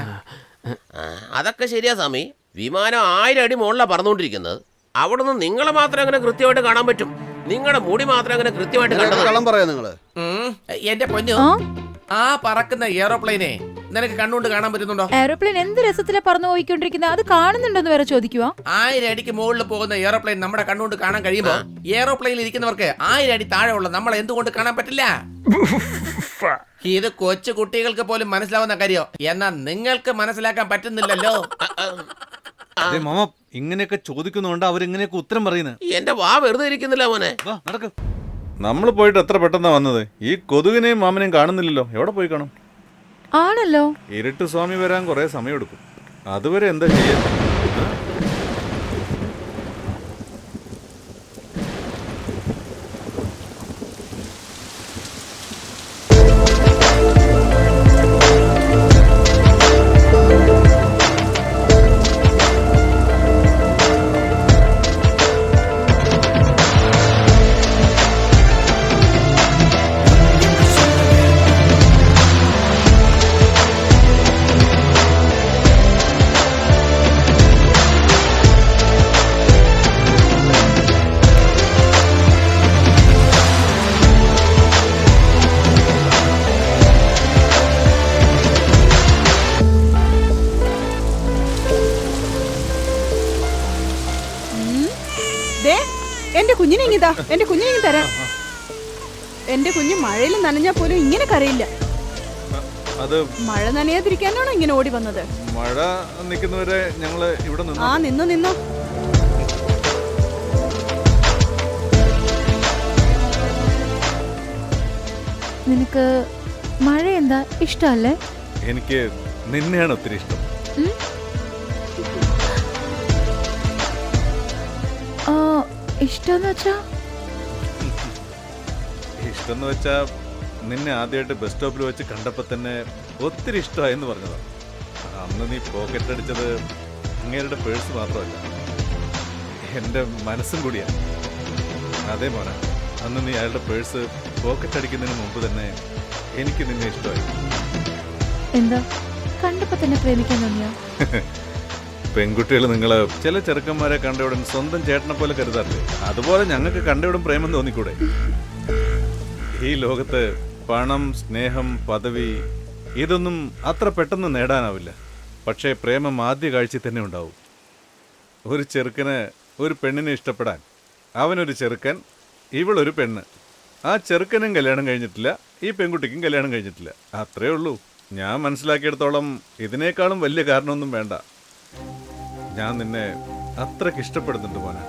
അതൊക്കെ ശരിയാ സ്വാമി. വിമാനം 1000 അടി മുകളിലാണ് പറന്നുകൊണ്ടിരിക്കുന്നത്. അവിടുന്ന് നിങ്ങളെ മാത്രം അങ്ങനെ കൃത്യമായിട്ട് കാണാൻ പറ്റും. നിങ്ങളുടെ മുടി മാത്രം അങ്ങനെ കൃത്യമായിട്ട് കള്ളം പറയാ നിങ്ങള്. എന്റെ പൊന്നു, ആ പറക്കുന്ന എയറോപ്ലെയിനെ നിനക്ക് കണ്ണുകൊണ്ട് കാണാൻ പറ്റുന്നുണ്ടോ? എയർപ്ലെയിൻ എന്ത് രസത്തിലാ പറന്നു പോയിക്കൊണ്ടിരിക്കുന്നത്, അത് കാണുന്നുണ്ടോന്ന് വരെ ചോദിക്കുവാ. 1000 അടിക്ക് മുകളിൽ പോകുന്ന എയറോപ്ലെയിൻ നമ്മുടെ കണ്ണുകൊണ്ട് കാണാൻ കഴിയുമ്പോ എയറോപ്ലെയിനിൽ ഇരിക്കുന്നവർക്ക് 1000 അടി താഴെ ഉള്ള നമ്മളെ എന്തുകൊണ്ട് കാണാൻ പറ്റില്ല? ഇത് കൊച്ചു കുട്ടികൾക്ക് പോലും മനസ്സിലാവുന്ന കാര്യോ, എന്നാ നിങ്ങൾക്ക് മനസ്സിലാക്കാൻ പറ്റുന്നില്ലല്ലോ. മാമ ഇങ്ങനെയൊക്കെ ചോദിക്കുന്നോണ്ട് അവരിങ്ങനെയൊക്കെ ഉത്തരം പറയുന്നത്. എന്റെ വാ വെറുതെ ഇരിക്കുന്നില്ല മോനെ. നടക്ക്. നമ്മൾ പോയിട്ട് എത്ര പെട്ടെന്നാ വന്നത്. ഈ കൊതുകിനെയും മാമനെയും കാണുന്നില്ലല്ലോ. എവിടെ പോയി കാണും? ആണല്ലോ. ഇരുട്ട് സ്വാമി വരാൻ കുറെ സമയമെടുക്കും. അതുവരെ എന്താ ചെയ്യാ? എന്റെ കുഞ്ഞിനെ ഇങ്ങിതാ, എന്റെ കുഞ്ഞിനെ ഇങ്ങ് തരാം. എന്റെ കുഞ്ഞ് മഴയിൽ നനഞ്ഞാ പോലും ഇങ്ങനെ കരയില്ല. അത് മഴ നനയാതിരിക്കാനാണോ ഇങ്ങനെ ഓടി വന്നത്? മഴ നിൽക്കുന്നവരെ ഞങ്ങള് ഇവിടെ ആ നിന്നോ നിന്നോ. നിനക്ക് മഴ എന്താ ഇഷ്ടല്ലേ? എനിക്ക് നിന്നെയാണ് ഒത്തിരി ഇഷ്ടം. ഇഷ്ടം എന്ന് വെച്ചാ നിന്നെ ആദ്യമായിട്ട് ബസ് സ്റ്റോപ്പിൽ വെച്ച് കണ്ടപ്പോ തന്നെ ഒത്തിരി ഇഷ്ടമായെന്ന് പറഞ്ഞതാ. അന്ന് നീ പോക്കറ്റ് അടിച്ചത് അങ്ങേരുടെ പേഴ്സ് മാത്രമല്ല, എൻ്റെ മനസ്സും കൂടിയാ. അതേ മോനെ, അന്ന് നീ അയാളുടെ പേഴ്സ് പോക്കറ്റ് അടിക്കുന്നതിന് മുമ്പ് തന്നെ എനിക്ക് നിന്നെ ഇഷ്ടമായി. എന്താ കണ്ടപ്പോ തന്നെ പ്രേമിക്കാൻ തോന്നിയോ? പെൺകുട്ടികൾ നിങ്ങള് ചില ചെറുക്കന്മാരെ കണ്ടയുടൻ സ്വന്തം ചേട്ടനെ പോലെ കരുതാറില്ലേ, അതുപോലെ ഞങ്ങൾക്ക് കണ്ടയുടൻ പ്രേമം തോന്നിക്കൂടെ? ഈ ലോകത്ത് പണം, സ്നേഹം, പദവി ഇതൊന്നും അത്ര പെട്ടെന്ന് നേടാനാവില്ല. പക്ഷേ പ്രേമം ആദ്യ കാഴ്ചയിൽ തന്നെ ഉണ്ടാവും. ഒരു ചെറുക്കന് ഒരു പെണ്ണിനെ ഇഷ്ടപ്പെടാൻ അവനൊരു ചെറുക്കൻ, ഇവളൊരു പെണ്ണ്. ആ ചെറുക്കനും കല്യാണം കഴിഞ്ഞിട്ടില്ല, ഈ പെൺകുട്ടിക്കും കല്യാണം കഴിഞ്ഞിട്ടില്ല. അത്രേ ഉള്ളൂ. ഞാൻ മനസ്സിലാക്കിയെടുത്തോളം ഇതിനേക്കാളും വലിയ കാരണമൊന്നും വേണ്ട. ഞാൻ നിന്നെ അത്രയ്ക്ക് ഇഷ്ടപ്പെടുന്നുണ്ട് മോനെ.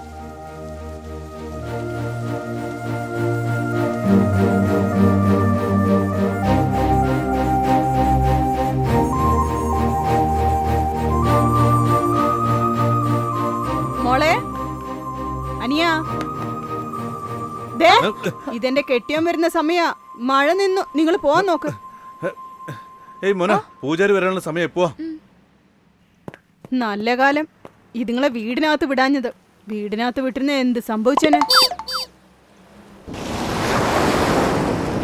മോളെ, അനിയാ, ദേ, ഇതെന്റെ കെട്ടിയാൻ വരുന്ന സമയാ. മഴ നിന്നു, നിങ്ങൾ പോവാൻ നോക്ക്. ഏയ് മോന, പൂജാരി വരാനുള്ള സമയം എപ്പോവാ? നല്ല കാലം ഇതുങ്ങളെ വീടിനകത്ത് വിടാഞ്ഞത്. വീടിനകത്ത് വിട്ടിരുന്ന എന്ത് സംഭവിച്ചേനെ?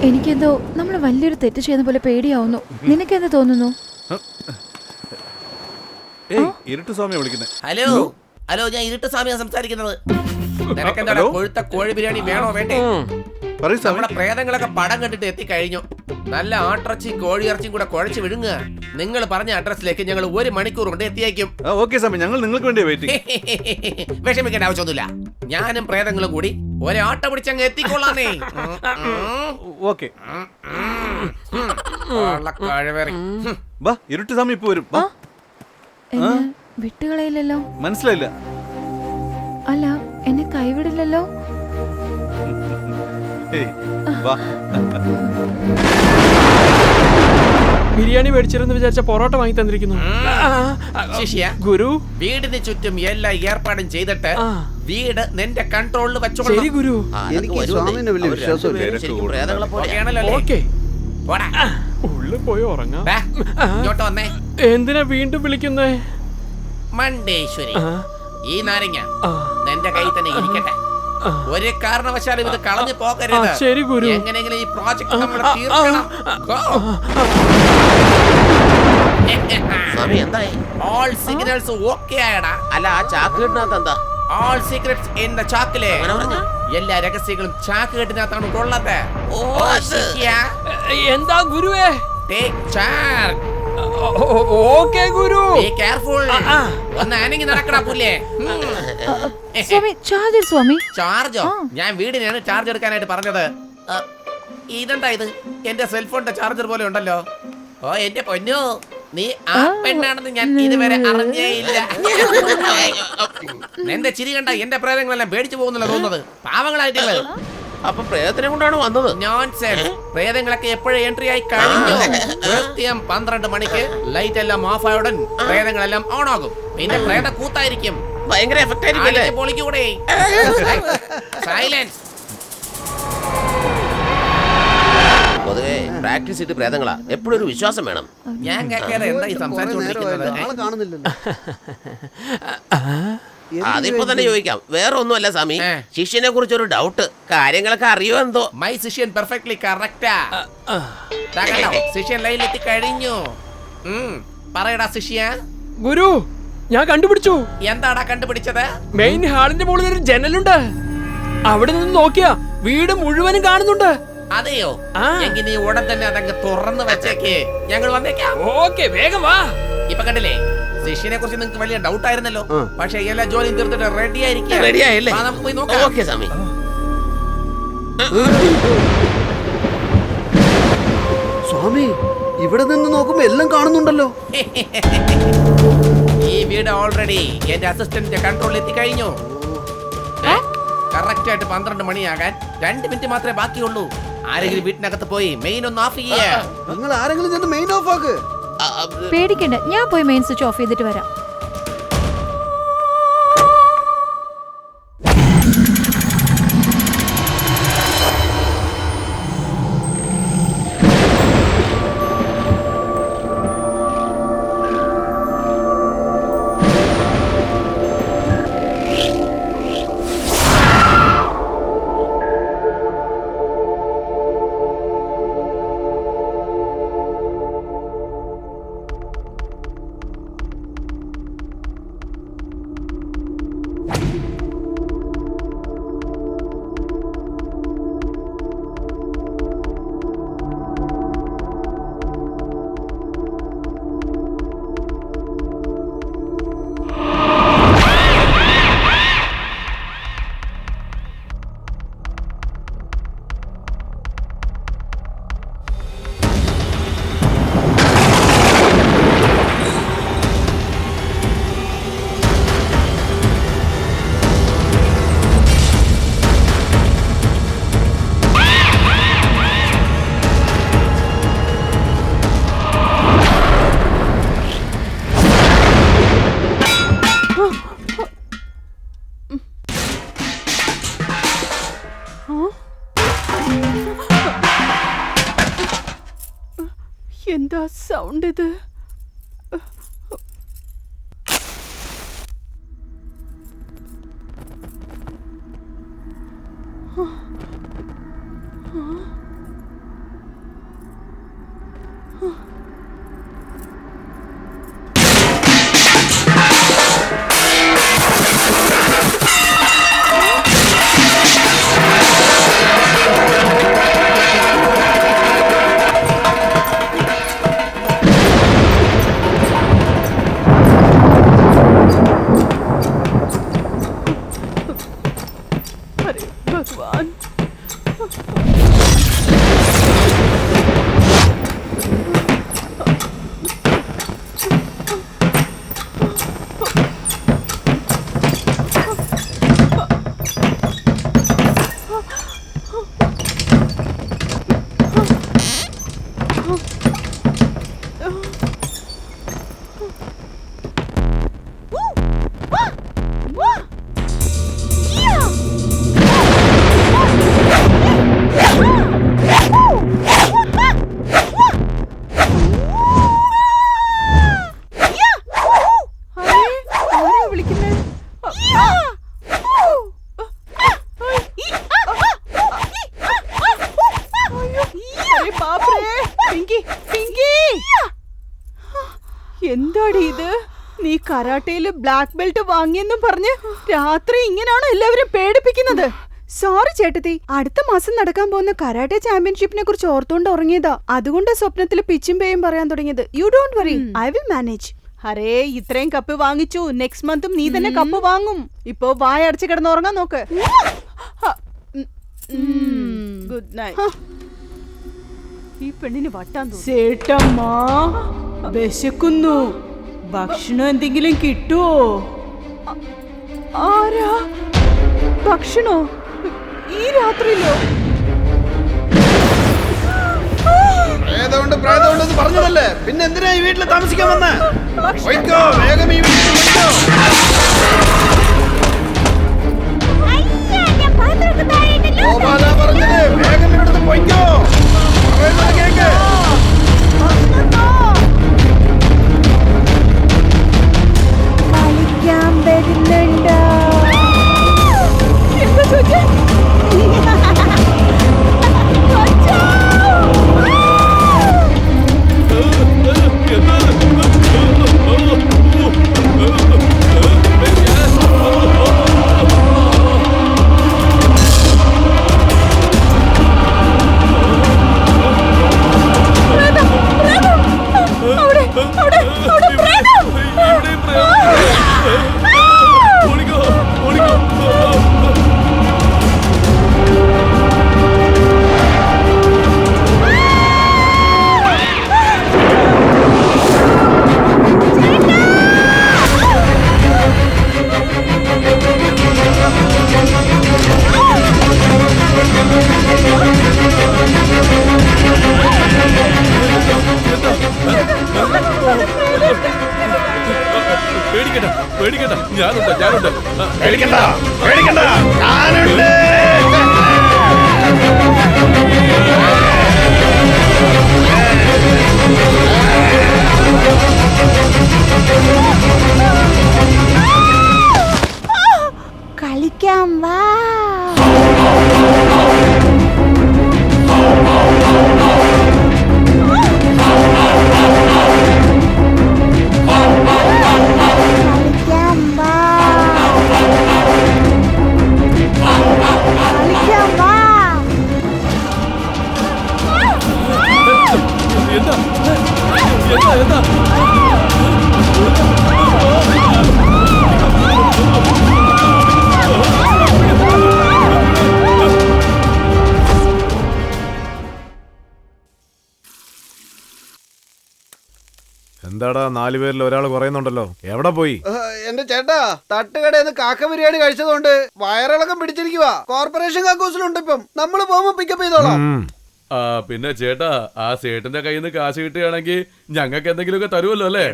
എനിക്കെന്തോ നമ്മൾ വലിയൊരു തെറ്റ് ചെയ്യുന്ന പോലെ പേടിയാവുന്നു. നിനക്കെന്ത് തോന്നുന്നു? ഏയ് ഇരുട്ട് സ്വാമിയെ വിളിക്കുന്നേ. ഹലോ ഹലോ, ഞാൻ ഇരുട്ട് സ്വാമിയാ സംസാരിക്കുന്നത്. നിനക്കെന്താ കൊഴുത്ത കോഴി ബിരിയാണി വേണോ വേണ്ടേ? പറയൂ സ്വാമി. നമ്മുടെ പ്രേതങ്ങളൊക്കെ പടം കണ്ടിട്ട് എത്തിക്കഴിഞ്ഞു. നല്ല ആട്ടിറച്ചിയും കോഴിയിറച്ചിയും കൂടെ കുഴച്ച് വിഴുങ്ങുക. നിങ്ങൾ പറഞ്ഞ അഡ്രസ്സിലേക്ക് ഞങ്ങൾ 1 മണിക്കൂർ കൊണ്ട് എത്തിയേക്കും. ഓക്കെ സ്വാമി, ഞങ്ങൾ നിങ്ങൾക്ക് വേണ്ടി വെയിറ്റിംഗ്. വിഷമിക്കേണ്ട ആവശ്യമൊന്നുമില്ല. ഞാനും പ്രേതങ്ങളും കൂടി ഒരാട്ട പിടിച്ചങ്ങ് എത്തിക്കൊള്ളാന്നേ. ഓക്കെ വാ, ഇരുട്ട് സ്വാമി ഇപ്പൊ വരും. വാ. എന്നെ വിട്ടുകളയില്ലല്ലോ? മനസ്സിലായില്ല. അല്ല, എന്നെ കൈവിടില്ലല്ലോ? ഏയ് വാ. ബിരിയാണി മേടിച്ചിരുന്നു വിചാരിച്ച പൊറോട്ട വാങ്ങി തന്നിരിക്കുന്നു. ശിഷ്യ, ഗുരു, വീടിന് ചുറ്റും എല്ലാ ഏർപ്പാടും ചെയ്തിട്ട് വീട് നിന്റെ കൺട്രോളിൽ ശരി വെച്ചോളാം. ഗുരു. എനിക്ക് സ്വാമിനെ വലിയ വിശ്വാസമില്ല. പ്രേതങ്ങളെ പോലെയാണല്ലോ. ഓക്കെ, പോടാ. ഉള്ളിൽ പോയി ഉറങ്ങാം. ദാ, ഇങ്ങോട്ട് വന്നേ. എന്തിനാ വീണ്ടും വിളിക്കുന്നേ? മണ്ടേശ്വരി, ഈ നാരങ്ങ നിന്റെ കയ്യിൽ തന്നെ ഇരിക്കട്ടെ. ഒരു കാരണവശാലും ഇത് കളഞ്ഞു പോകരുത്. ശരി ഗുരു. എങ്ങനെയെങ്കിലും ഈ പ്രോജക്ട് നമ്മൾ തീർക്കണം. ഓൾ സിഗ്നൽസ് ഓക്കെ ആയടാ. അല്ല, ആ ചാക്കിനകത്ത് എന്താ? ഓൾ സീക്രട്സ് ഇൻ ദ ചാക്കിലെ. എല്ലാ രഹസ്യങ്ങളും ചാക്ക് കെട്ടിനകത്താണ് ഉള്ളത്. എന്താ ഗുരുവേ? Take charge. ഓക്കെ ഗുരു. Be careful. ഒന്ന് അനങ്ങി നടക്കടാ പുല്ലേ. സ്വാമി, ചാർജർ സ്വാമി. ചാർജോ? ഞാൻ വീടിനാണ് ചാർജ് എടുക്കാനായിട്ട് പറഞ്ഞത്. ഇതെന്താ ഇത്? എന്റെ സെൽഫോണിന്റെ ചാർജർ പോലെ ഉണ്ടല്ലോ. ഓ എന്റെ പൊന്നോ, നീ ആ പെണ്ണാണെന്ന് ഞാൻ ഇതുവരെ അറിഞ്ഞേയില്ല. എന്റെ ചിരി കണ്ട എന്റെ പ്രേതങ്ങളെല്ലാം പേടിച്ചു പോകുന്നില്ല തോന്നുന്നത്. പാവങ്ങളായിട്ടുള്ളത്. അപ്പൊ പ്രേതത്തിനെ കൊണ്ടാണ് വന്നത്? നോൺസെൻസ്. പ്രേതങ്ങളൊക്കെ എപ്പോഴും എൻട്രി ആയി കഴിഞ്ഞു. കൃത്യം 12 മണിക്ക് ലൈറ്റ് എല്ലാം ഓഫ് ആയ ഉടൻ പ്രേതങ്ങളെല്ലാം ഓൺ ആകും. പിന്നെ പ്രേത കൂത്തായിരിക്കും. ഭയങ്കര എഫക്റ്റ് ആയിരിക്കും. പൊളിക്കൂടെ? സൈലൻസ്. പൊതുവെ പ്രാക്ടീസ് ചെയ്ത് പ്രേതങ്ങളാ എപ്പോഴും ഒരു വിശ്വാസം വേണം. ഞാൻ കേൾക്കാതെ എന്താ ഈ സംസാരിച്ചുകൊണ്ടിരിക്കുന്നത്? ആളെ കാണുന്നില്ലല്ലോ. അതിപ്പോ തന്നെ ചോദിക്കാം. വേറെ ഒന്നുമല്ല സ്വാമി, ശിഷ്യനെ കുറിച്ച് ഒരു ഡൗട്ട്. കാര്യങ്ങളൊക്കെ അറിയോ എന്തോ? മൈ ശിഷ്യൻ പെർഫെക്റ്റ്ലി കറക്റ്റാ. ശിഷ്യൻ ലൈനിൽ എത്തി കഴിഞ്ഞു. പറയടാ ശിഷ്യ. ഗുരു, ഞാൻ കണ്ടുപിടിച്ചു. എന്താടാ കണ്ടുപിടിച്ചത്? മെയിൻ ഹാളിന്റെ മുകളിൽ ഒരു ജനലുണ്ട്. അവിടെ നിന്ന് നോക്കിയാ വീട് മുഴുവനും കാണുന്നുണ്ട്. അതെയോ? എങ്കിൽ നീ ഉടൻ തന്നെ അതങ്ങ് തുറന്നു വെച്ചേക്ക്. ഞങ്ങൾ വന്നേക്കാം. ഓക്കെ, വേഗം വാ. ഇപ്പൊ കണ്ടില്ലേ, ശിഷ്യനെ കുറിച്ച് നിങ്ങൾക്ക് വലിയ ഡൗട്ട് ആയിരുന്നല്ലോ. പക്ഷെ എല്ലാ ജോലിയും തീർത്തിട്ട് റെഡി ആയിരിക്കും. റെഡി ആയല്ലേ? നമുക്ക് പോയി നോക്കാം. ഓക്കെ സ്വാമി. സ്വാമി, ഇവിടെ നിന്ന് നോക്കുമ്പോ എല്ലാം കാണുന്നുണ്ടല്ലോ. ഈ വീട് ഓൾറെഡി എന്റെ അസിസ്റ്റന്റിന്റെ കൺട്രോളിൽ എത്തിക്കഴിഞ്ഞു. കറക്റ്റ് ആയിട്ട് 12 മണിയാകാൻ 2 മിനിറ്റ് മാത്രമേ ബാക്കിയുള്ളൂ. ആരെങ്കിലും വീട്ടിനകത്ത് പോയി മെയിൻ ഒന്ന് ഓഫ് ചെയ്യേ. നിങ്ങൾ ആരെങ്കിലും ചെന്ന് മെയിൻ ഓഫ് ആക്ക്. പേടിക്കണ്ട, ഞാൻ പോയി മെയിൻ സ്വിച്ച് ഓഫ് ചെയ്തിട്ട് വരാം. എന്താ സൗണ്ട് ഇത്? अरे भगवान! എന്താടി ഇത്? നീ കരാട്ടയില് ബ്ലാക്ക് ബെൽറ്റ് വാങ്ങിയെന്നും പറഞ്ഞ് രാത്രി ഇങ്ങനെയാണോ എല്ലാവരും പേടിപ്പിക്കുന്നത്? സോറി ചേട്ടത്തി, അടുത്ത മാസം നടക്കാൻ പോകുന്ന കരാട്ടെ ചാമ്പ്യൻഷിപ്പിനെ കുറിച്ച് ഓർത്തുകൊണ്ട് ഉറങ്ങിയതാ. അതുകൊണ്ട് സ്വപ്നത്തിൽ പിച്ചും പേയും പറയാൻ തുടങ്ങിയത്. You don't worry, I will manage. അരേ, ഇത്രയും കപ്പ് വാങ്ങിച്ചു, നെക്സ്റ്റ് മന്തും നീ തന്നെ കപ്പ് വാങ്ങും. ഇപ്പോ വായ അടച്ചു കിടന്ന് ഉറങ്ങാൻ നോക്ക്. Good night. ഈ പെണ്ണിന് വട്ടാൻ തോന്നുന്നു. വിശക്കുന്നു, ഭക്ഷണം എന്തെങ്കിലും കിട്ടുവോ? ആരാ? ഭക്ഷണോ? ഈ രാത്രിയിലോ? പ്രേതമുണ്ടെന്ന് പറഞ്ഞതല്ലേ, പിന്നെ എന്തിനാ ഈ വീട്ടിൽ താമസിക്കാൻ വന്നേ? പോയിക്കോ, വേഗം ഈ വീട്ടിൽ പോയിക്കോ. ഗോപാലാ പറഞ്ഞത്, വേഗം ഇവിടുന്ന് പോയിക്കോ. പറയുന്നത് കേക്ക്. കളിക്കാൻ വരുന്നുണ്ടോ? എന്താ ചോദിച്ചേ? പേടിക്കണ്ട, ഞാനുണ്ട്. പേടിക്കണ്ട, ഞാനുണ്ട്. കളിക്കാം വാ. എന്താടാ, 4 പേരിൽ ഒരാൾ പറയുന്നുണ്ടല്ലോ, എവിടെ പോയി? എന്റെ ചേട്ടാ, തട്ടുകടയിൽ കാക്ക ബിരിയാണി കഴിച്ചതുകൊണ്ട് വയറിളക്കം പിടിച്ചിരിക്കുക. കോർപ്പറേഷൻ കക്കൂസിലുണ്ട് ഇപ്പം. നമ്മള് പോകുമ്പോ പിക്കപ്പ് ചെയ്തോളാം. പിന്നെ ചേട്ടാ, ആ സേട്ടിന്റെ കയ്യിൽ നിന്ന് കാശ് കിട്ടുകയാണെങ്കിൽ ഞങ്ങൾക്ക് എന്തെങ്കിലുമൊക്കെ തരുമല്ലോ അല്ലേ?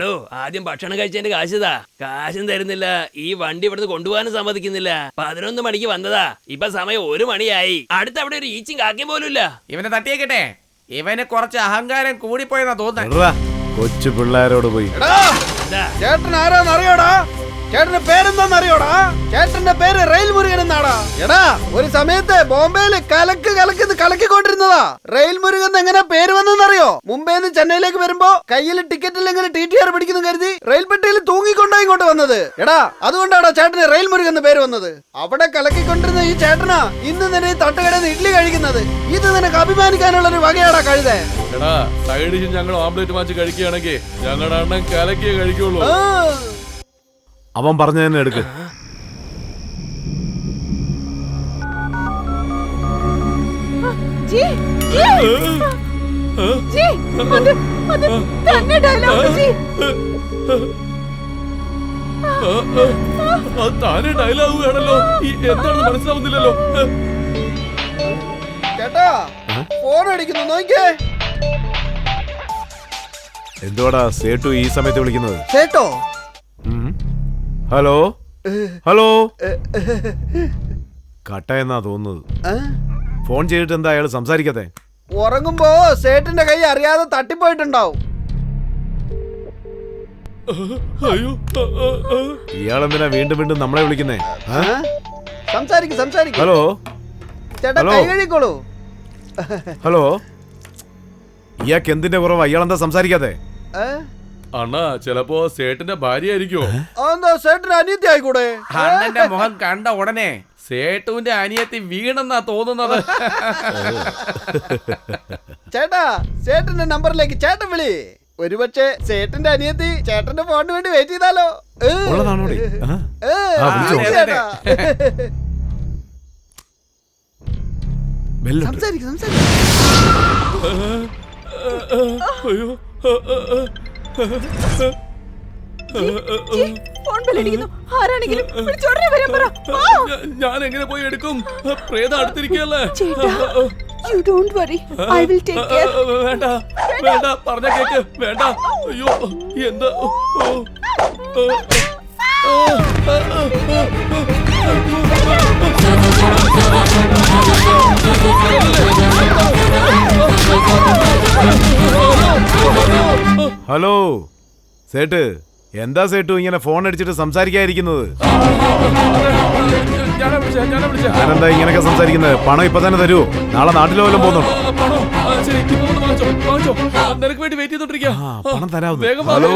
ആദ്യം ഭക്ഷണം കഴിച്ചതിന്റെ കാശുതാ. കാശും തരുന്നില്ല, ഈ വണ്ടി ഇവിടുന്ന് കൊണ്ടുപോകാനും സമ്മതിക്കുന്നില്ല. 11 മണിക്ക് വന്നതാ, ഇപ്പൊ സമയം 1 മണിയായി. അടുത്ത് അവിടെ ഒരു ഈച്ചും കാക്കയും പോലും ഇല്ല. ഇവനെ തട്ടിയേക്കട്ടെ. ഇവന് കുറച്ച് അഹങ്കാരം കൂടിപ്പോയെന്നാ തോന്നുന്നത്. എടാ, കൊച്ചു പിള്ളേരോട് പോയി ചേട്ടൻ ആരാന്ന് അറിയോടാ? ചേട്ടന്റെ പേരെന്താന്ന് അറിയോടാ? ചേട്ടന്റെ പേര് റെയിൽ മുരുകൻ എന്നാടാ. എടാ, ഒരു സമയത്ത് ബോംബെയില് കലക്കിക്കൊണ്ടിരുന്നതാ. റെയിൽ മുരുകൻ എങ്ങനെ പേര് വന്നെന്നറിയോ? മുംബൈയിൽ നിന്ന് ചെന്നൈയിലേക്ക് വരുമ്പോ കയ്യിൽ ടിക്കറ്റിൽ എങ്ങനെ TTR പിടിക്കുന്നു കരുതി റെയിൽ പെട്ടിയിൽ തൂങ്ങിക്കൊണ്ടാ ഇങ്ങോട്ട് വന്നത്. എടാ, അതുകൊണ്ടാടാ ചേട്ടന് റെയിൽ മുരുകൻ എന്ന് പേര് വന്നത്. അവിടെ കലക്കിക്കൊണ്ടിരുന്ന ഈ ചേട്ടനാ ഇന്ന് നിന്നെ ഈ തട്ടുകടയിൽ ഇഡ്ഡലി കഴിക്കുന്നത്. ഇത് നിനക്ക് അഭിമാനിക്കാനുള്ള ഒരു വകയാടാ കഴുതേ. എടാ, സൈഡ് ഡിഷ് ഞങ്ങൾ ഓംലെറ്റ് മാച്ച് കഴിക്കുകയാണെങ്കിൽ ഞങ്ങളുടെ അണ്ണൻ കലക്കിയേ കഴിക്കുള്ളൂ. അവൻ പറഞ്ഞു തന്നെ എടുക്ക്. ജി, ജി, ജി, അത് തന്നെ ഡയലോഗ് ജി. താനെ ഡയലോഗ് വേണല്ലോ. എന്താണെന്ന് മനസ്സിലാവുന്നില്ലല്ലോ. ചേട്ടാ, ഫോൺ അടിക്കുന്നു, നോക്കിയേ. എന്തുവാടാ സേട്ടു ഈ സമയത്ത് വിളിക്കുന്നത്? ചേട്ടോ, ഹലോ ഹലോ. കട്ട എന്നാ തോന്നുന്നത്. ഫോൺ ചെയ്തിട്ട് എന്താ അയാൾ സംസാരിക്കാത്തെ? ഉറങ്ങുമ്പോ സേട്ടിന്റെ കൈ അറിയാതെ തട്ടിപ്പോയിട്ടുണ്ടാവും. ഇയാളെന്തിനാ വീണ്ടും വീണ്ടും നമ്മളെ വിളിക്കുന്നേ? സംസാരിക്കും. ഹലോ ചേട്ടാ, ഹലോ. കൈ കഴുകിക്കോളൂ. ഹലോ, ഇയാൾക്ക് എന്തിന്റെ കുറവാ? ഇയാളെന്താ സംസാരിക്കാത്തെ? അണ്ണാ, ചിലപ്പോ സേട്ടിന്റെ ഭാര്യ ആയിരിക്കോ? അതെന്താ സേട്ടിന് അനിയത്തി ആയിക്കൂടെ? അണ്ണന്റെ മുഖം കണ്ട ഉടനെ സേട്ടുവിന്റെ അനിയത്തി വീണെന്നാ തോന്നുന്നത്. ചേട്ടാ, ചേട്ടന്റെ നമ്പറിലേക്ക് ചേട്ടൻ വിളി. ഒരുപക്ഷെ ചേട്ടന്റെ അനിയത്തി ചേട്ടന്റെ ഫോണിന് വേണ്ടി വെയിറ്റ് ചെയ്താലോ? ഉള്ളതാണോടി? വിളിച്ചോ. ചേട്ടാ, ബെല്ലുണ്ട്. സംസാരിക്കും. അയ്യോ, ജി, ഫോൺ ബെല്ലടിക്കുന്നു. ആരാണെങ്കിലും വിളിച്ചോടനെ വരാൻ പറ. ഞാൻ എങ്ങനെ പോയി എടുക്കും? പ്രേതം അടുത്തിരിക്കല്ലേ? ചേട്ടാ, you don't worry, I will take care. വേണ്ട, പറഞ്ഞ കേക്ക്. വേണ്ട. അയ്യോ, എന്താ? ഹലോ സേട്ട്, എന്താ സേട്ടു ഇങ്ങനെ ഫോൺ അടിച്ചിട്ട് സംസാരിക്കാതിരിക്കുന്നത്? ഞാനെന്താ ഇങ്ങനെയൊക്കെ സംസാരിക്കുന്നത്? പണം ഇപ്പൊ തന്നെ തരുമോ? നാളെ നാട്ടിൽ വല്ലതും പോകുന്നുണ്ടോ? പണം തരാവുന്നു. ഹലോ,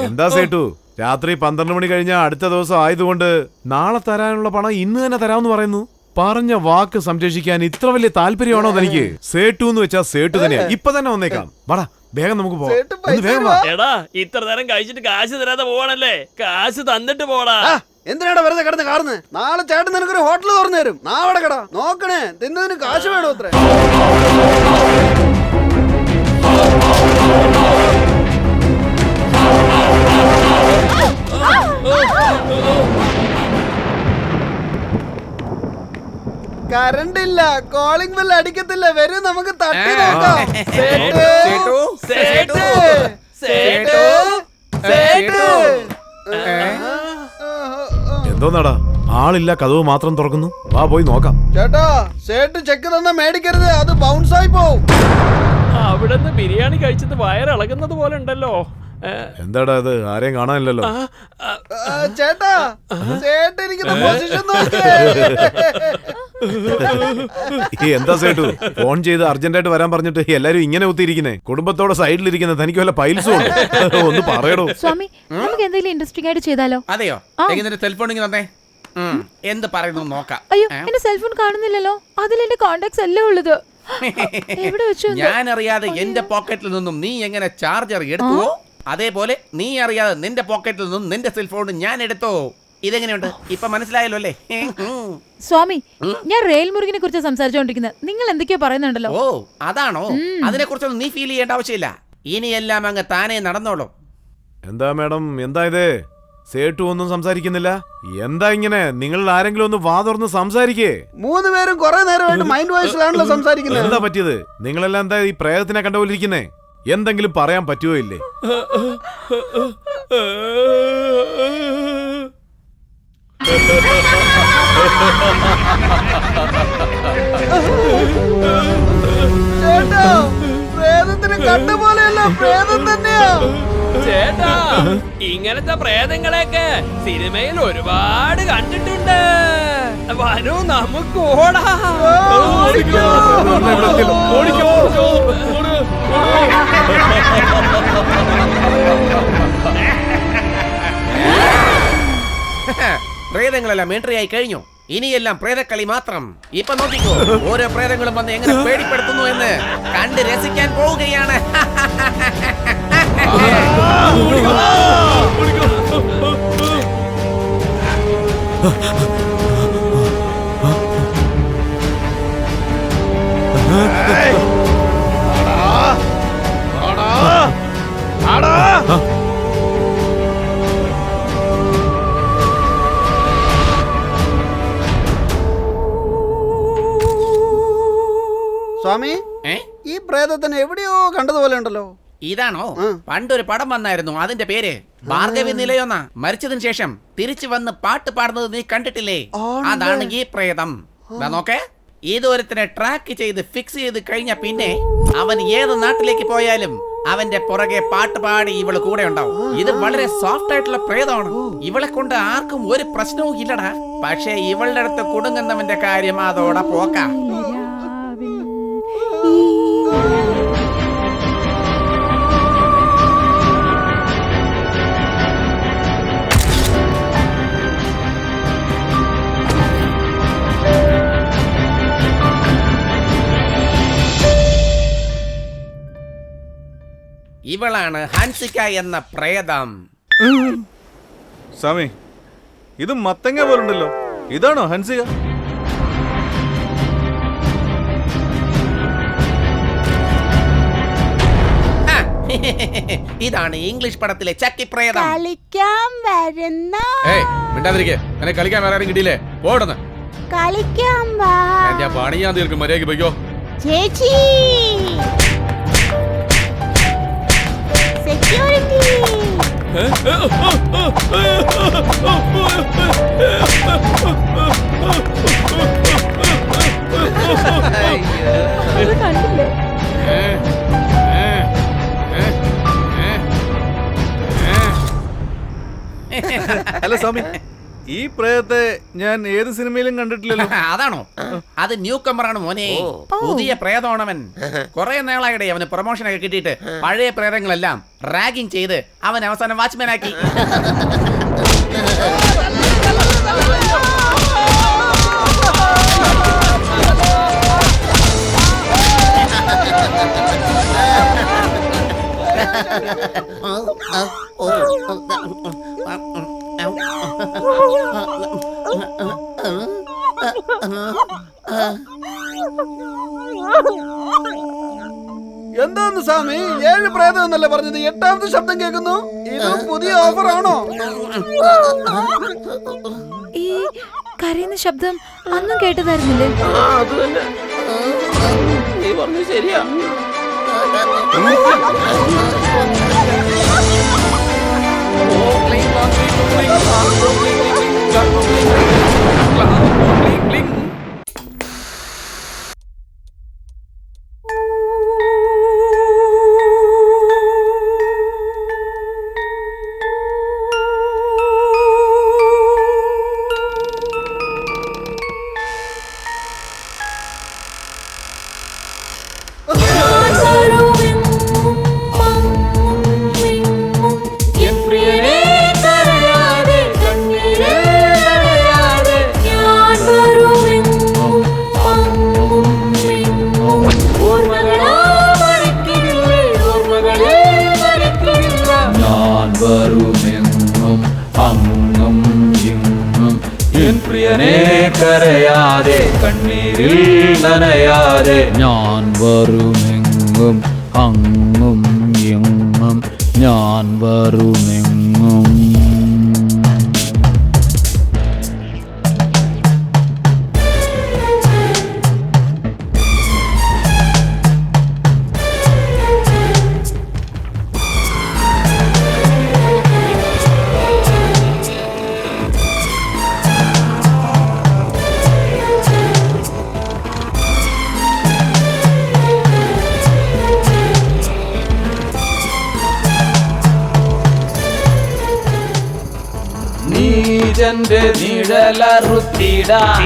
എന്താ സേട്ടു, രാത്രി 12 മണി കഴിഞ്ഞാൽ അടുത്ത ദിവസം ആയതുകൊണ്ട് നാളെ തരാനുള്ള പണം ഇന്ന് തന്നെ തരാമെന്ന് പറയുന്നു. പറഞ്ഞ വാക്ക് സംരക്ഷിക്കാൻ ഇത്ര വലിയ താല്പര്യമാണോ തനിക്ക്? സേട്ടു എന്ന് വെച്ചാ സേട്ടു തന്നെയാ. ഇപ്പൊ തന്നെ വന്നേക്കാം. വാടാ, വേഗം നമുക്ക് പോവാം. ഒന്ന് വേഗം വാ. എടാ, ഇത്ര നേരം കഴിച്ചിട്ട് കാശ് തരാതെ പോവാണല്ലേ? കാശ് തന്നിട്ട് പോടാ. എന്തിനാടാ വെറുതെ കിടന്ന് കാണുന്നത്? നാളെ ചേട്ടൻ നിനക്കൊരു ഹോട്ടൽ തുറന്നു തരും. നാവടെ കട നോക്കണേ, തിന്നതിന് കാശ് വേണോ അത്ര? കറണ്ട് ഇല്ല, കോളിംഗ് ബെൽ അടിക്കത്തില്ല. വരും, നമുക്ക് തട്ടി നോക്കാം. എന്തോന്നാടാ, ആളില്ല, കതവ് മാത്രം തുറക്കുന്നു. വാ പോയി നോക്കാം. ചേട്ടാ, സേട്ട് ചെക്ക് തന്നാ മേടിക്കരുത്, അത് ബൗൺസ് ആയി പോവും. അവിടെ നിന്ന് ബിരിയാണി കഴിച്ചത് വയറിളകുന്നത് പോലെ ഉണ്ടല്ലോ. എന്താടാ ഇത്? ആരെയും കാണാനില്ലല്ലോ. ചേട്ടാ, ചേട്ടനിരിക്കുന്ന പൊസിഷൻ നോക്കിയേ. എന്താ സേട്ടു, ഫോൺ ചെയ്ത് അർജന്റായിട്ട് വരാൻ പറഞ്ഞിട്ട് എല്ലാരും ഇങ്ങനെ ഒത്തിരിക്കുന്നേ? കുടുംബത്തോടെ സൈഡിലിരിക്കുന്നത് തനിക്ക് വല്ല പൈൽസും ഉണ്ട്? ഒന്ന് പറയടോ. സ്വാമി, നമുക്ക് എന്തെങ്കിലും ഇൻട്രസ്റ്റിംഗ് ആയിട്ട് ചെയ്താലോ? അതെയോ? എങ്ങനെ സെൽഫോൺ തന്നെ എന്ത് പറയുന്നു നോക്കാം. അയ്യോ, എന്റെ സെൽഫോൺ കാണുന്നില്ലല്ലോ. അതിൽ എന്റെ കോണ്ടാക്ട്സ് എല്ലാം ഉള്ളത്. എവിടെ വെച്ചു? ഞാൻ അറിയാതെ എന്റെ പോക്കറ്റിൽ നിന്നും നീ എങ്ങനെ ചാർജർ എടുത്തുവോ, അതേപോലെ നീ അറിയാതെ നിന്റെ പോക്കറ്റിൽ നിന്നും നിന്റെ സെൽഫോൺ ഞാൻ എടുത്തോ. ഇതെങ്ങനെയുണ്ട്? ഇപ്പൊ മനസ്സിലായല്ലോ അല്ലേ? സ്വാമി, ഞാൻ റെയിൽ മുരുകനെ കുറിച്ച് സംസാരിച്ചുകൊണ്ടിരിക്കുന്നത്. നിങ്ങൾ എന്തൊക്കെയോ പറയുന്നുണ്ടല്ലോ. ഓ, അതാണോ? അതിനെ കുറിച്ചൊന്നും നീ ഫീൽ ചെയ്യേണ്ട ആവശ്യമില്ല. ഇനിയെല്ലാം അങ്ങ് താനേ നടന്നോളൂ. എന്താ മാഡം, എന്താ ഇത്? സേട്ടു ഒന്നും സംസാരിക്കുന്നില്ല. എന്താ ഇങ്ങനെ? നിങ്ങൾ ആരെങ്കിലും ഒന്ന് വാ തുറന്ന് സംസാരിക്കേ. 3 പേരും കുറെ നേരമായിട്ട് മൈൻഡ് വോയിസിലാണല്ലോ സംസാരിക്കുന്നത്. എന്താ പറ്റിയത്? നിങ്ങളെല്ലാം എന്താ ഈ പ്രേതത്തിനെ കണ്ടുപോലിരിക്കുന്നേ? എന്തെങ്കിലും പറയാൻ പറ്റുമോ ഇല്ലേ? ചേട്ടാ, കണ്ടുപോലെയല്ല, പ്രേതം തന്നെയാ. ചേട്ടാ ഇങ്ങനത്തെ പ്രേതങ്ങളെയൊക്കെ സിനിമയിൽ ഒരുപാട് കണ്ടിട്ടുണ്ട്. വരൂ നമുക്ക് ഓടാം. പ്രേതങ്ങളെല്ലാം എൻട്രി ആയി കഴിഞ്ഞു. ഇനിയെല്ലാം പ്രേതക്കളി മാത്രം. ഇപ്പൊ നോക്കിക്കോ, ഓരോ പ്രേതങ്ങളും വന്ന് എങ്ങനെ പേടിപ്പെടുത്തുന്നു എന്ന് കണ്ട് രസിക്കാൻ പോവുകയാണ്. സ്വാമി, ഈ പ്രേതത്തിന് എവിടെയോ കണ്ടതുപോലെ ഉണ്ടല്ലോ. ഇതാണോ? പണ്ടൊരു പടം വന്നായിരുന്നു, അതിന്റെ പേര് ഭാർഗവി നിലയൊന്ന. മരിച്ചതിന് ശേഷം തിരിച്ചു വന്ന് പാട്ട് പാടുന്നത് നീ കണ്ടിട്ടില്ലേ? അതാണ് ഈ പ്രേതം. നോക്കേ, ഇതൊരുത്തിനെ ട്രാക്ക് ചെയ്ത് ഫിക്സ് ചെയ്ത് കഴിഞ്ഞ പിന്നെ അവൻ ഏത് നാട്ടിലേക്ക് പോയാലും അവന്റെ പുറകെ പാട്ട് പാടി ഇവള് കൂടെ ഉണ്ടാവും. ഇത് വളരെ സോഫ്റ്റ് ആയിട്ടുള്ള പ്രേതമാണ്. ഇവളെ കൊണ്ട് ആർക്കും ഒരു പ്രശ്നവും ഇല്ലടാ. പക്ഷേ ഇവളുടെ അടുത്ത് കുടുങ്ങുന്നവന്റെ കാര്യം അതോടെ പോക്കാം. ഇവളാണ് ഹൻസിക എന്ന പ്രേതം. സ്വാമി, ഇത് മത്തങ്ങ പോലുണ്ടല്ലോ. ഇതാണോ ഹൻസിക? ഇതാണ് ഇംഗ്ലീഷ് പടത്തിലെ ചക്കി പ്രേതം. കളിക്കാൻ വരുന്ന കളിക്കാൻ വേറെ കിട്ടിയില്ലേ? പോടുന്ന കളിക്കാൻ വാ. പണി ഞാൻ തീർക്കും. മര്യാദയ്ക്ക് പോയിക്കോ. ചേച്ചി സെക്യൂരിറ്റി. കണ്ടില്ലേ? അല്ല സ്വാമി, ഈ പ്രേതത്തെ ഞാൻ ഏത് സിനിമയിലും കണ്ടിട്ടില്ലല്ലോ. അതാണോ? അത് ന്യൂ കമറാണ് മോനെ. പുതിയ പ്രേതമാണവൻ. കുറെ നാളായിടെ അവന് പ്രൊമോഷൻ ഒക്കെ കിട്ടിയിട്ട് പഴയ പ്രേതങ്ങളെല്ലാം റാഗിങ് ചെയ്ത് അവൻ അവസാനം വാച്ച്മാൻ ആക്കി. എന്താന്ന് സ്വാമി, 7 പ്രേതം എന്നല്ലേ പറഞ്ഞത്? 8ാമത്തെ ശബ്ദം കേൾക്കുന്നു. ഇത് പുതിയ ഓഫർ ആണോ? ഈ കരയുന്ന ശബ്ദം അന്നും കേട്ടതായിരുന്നില്ലേ? അത് തന്നെ. നീ പറഞ്ഞു ശരിയാ. കരയാതെ കണ്ണീരിൽ നനയാതെ ഞാൻ വരുമെങ്ങും അങ്ങും എങ്ങും ഞാൻ വരുമെങ്ങും. നീജന്റെ നിഴലറുത്തിടാൻ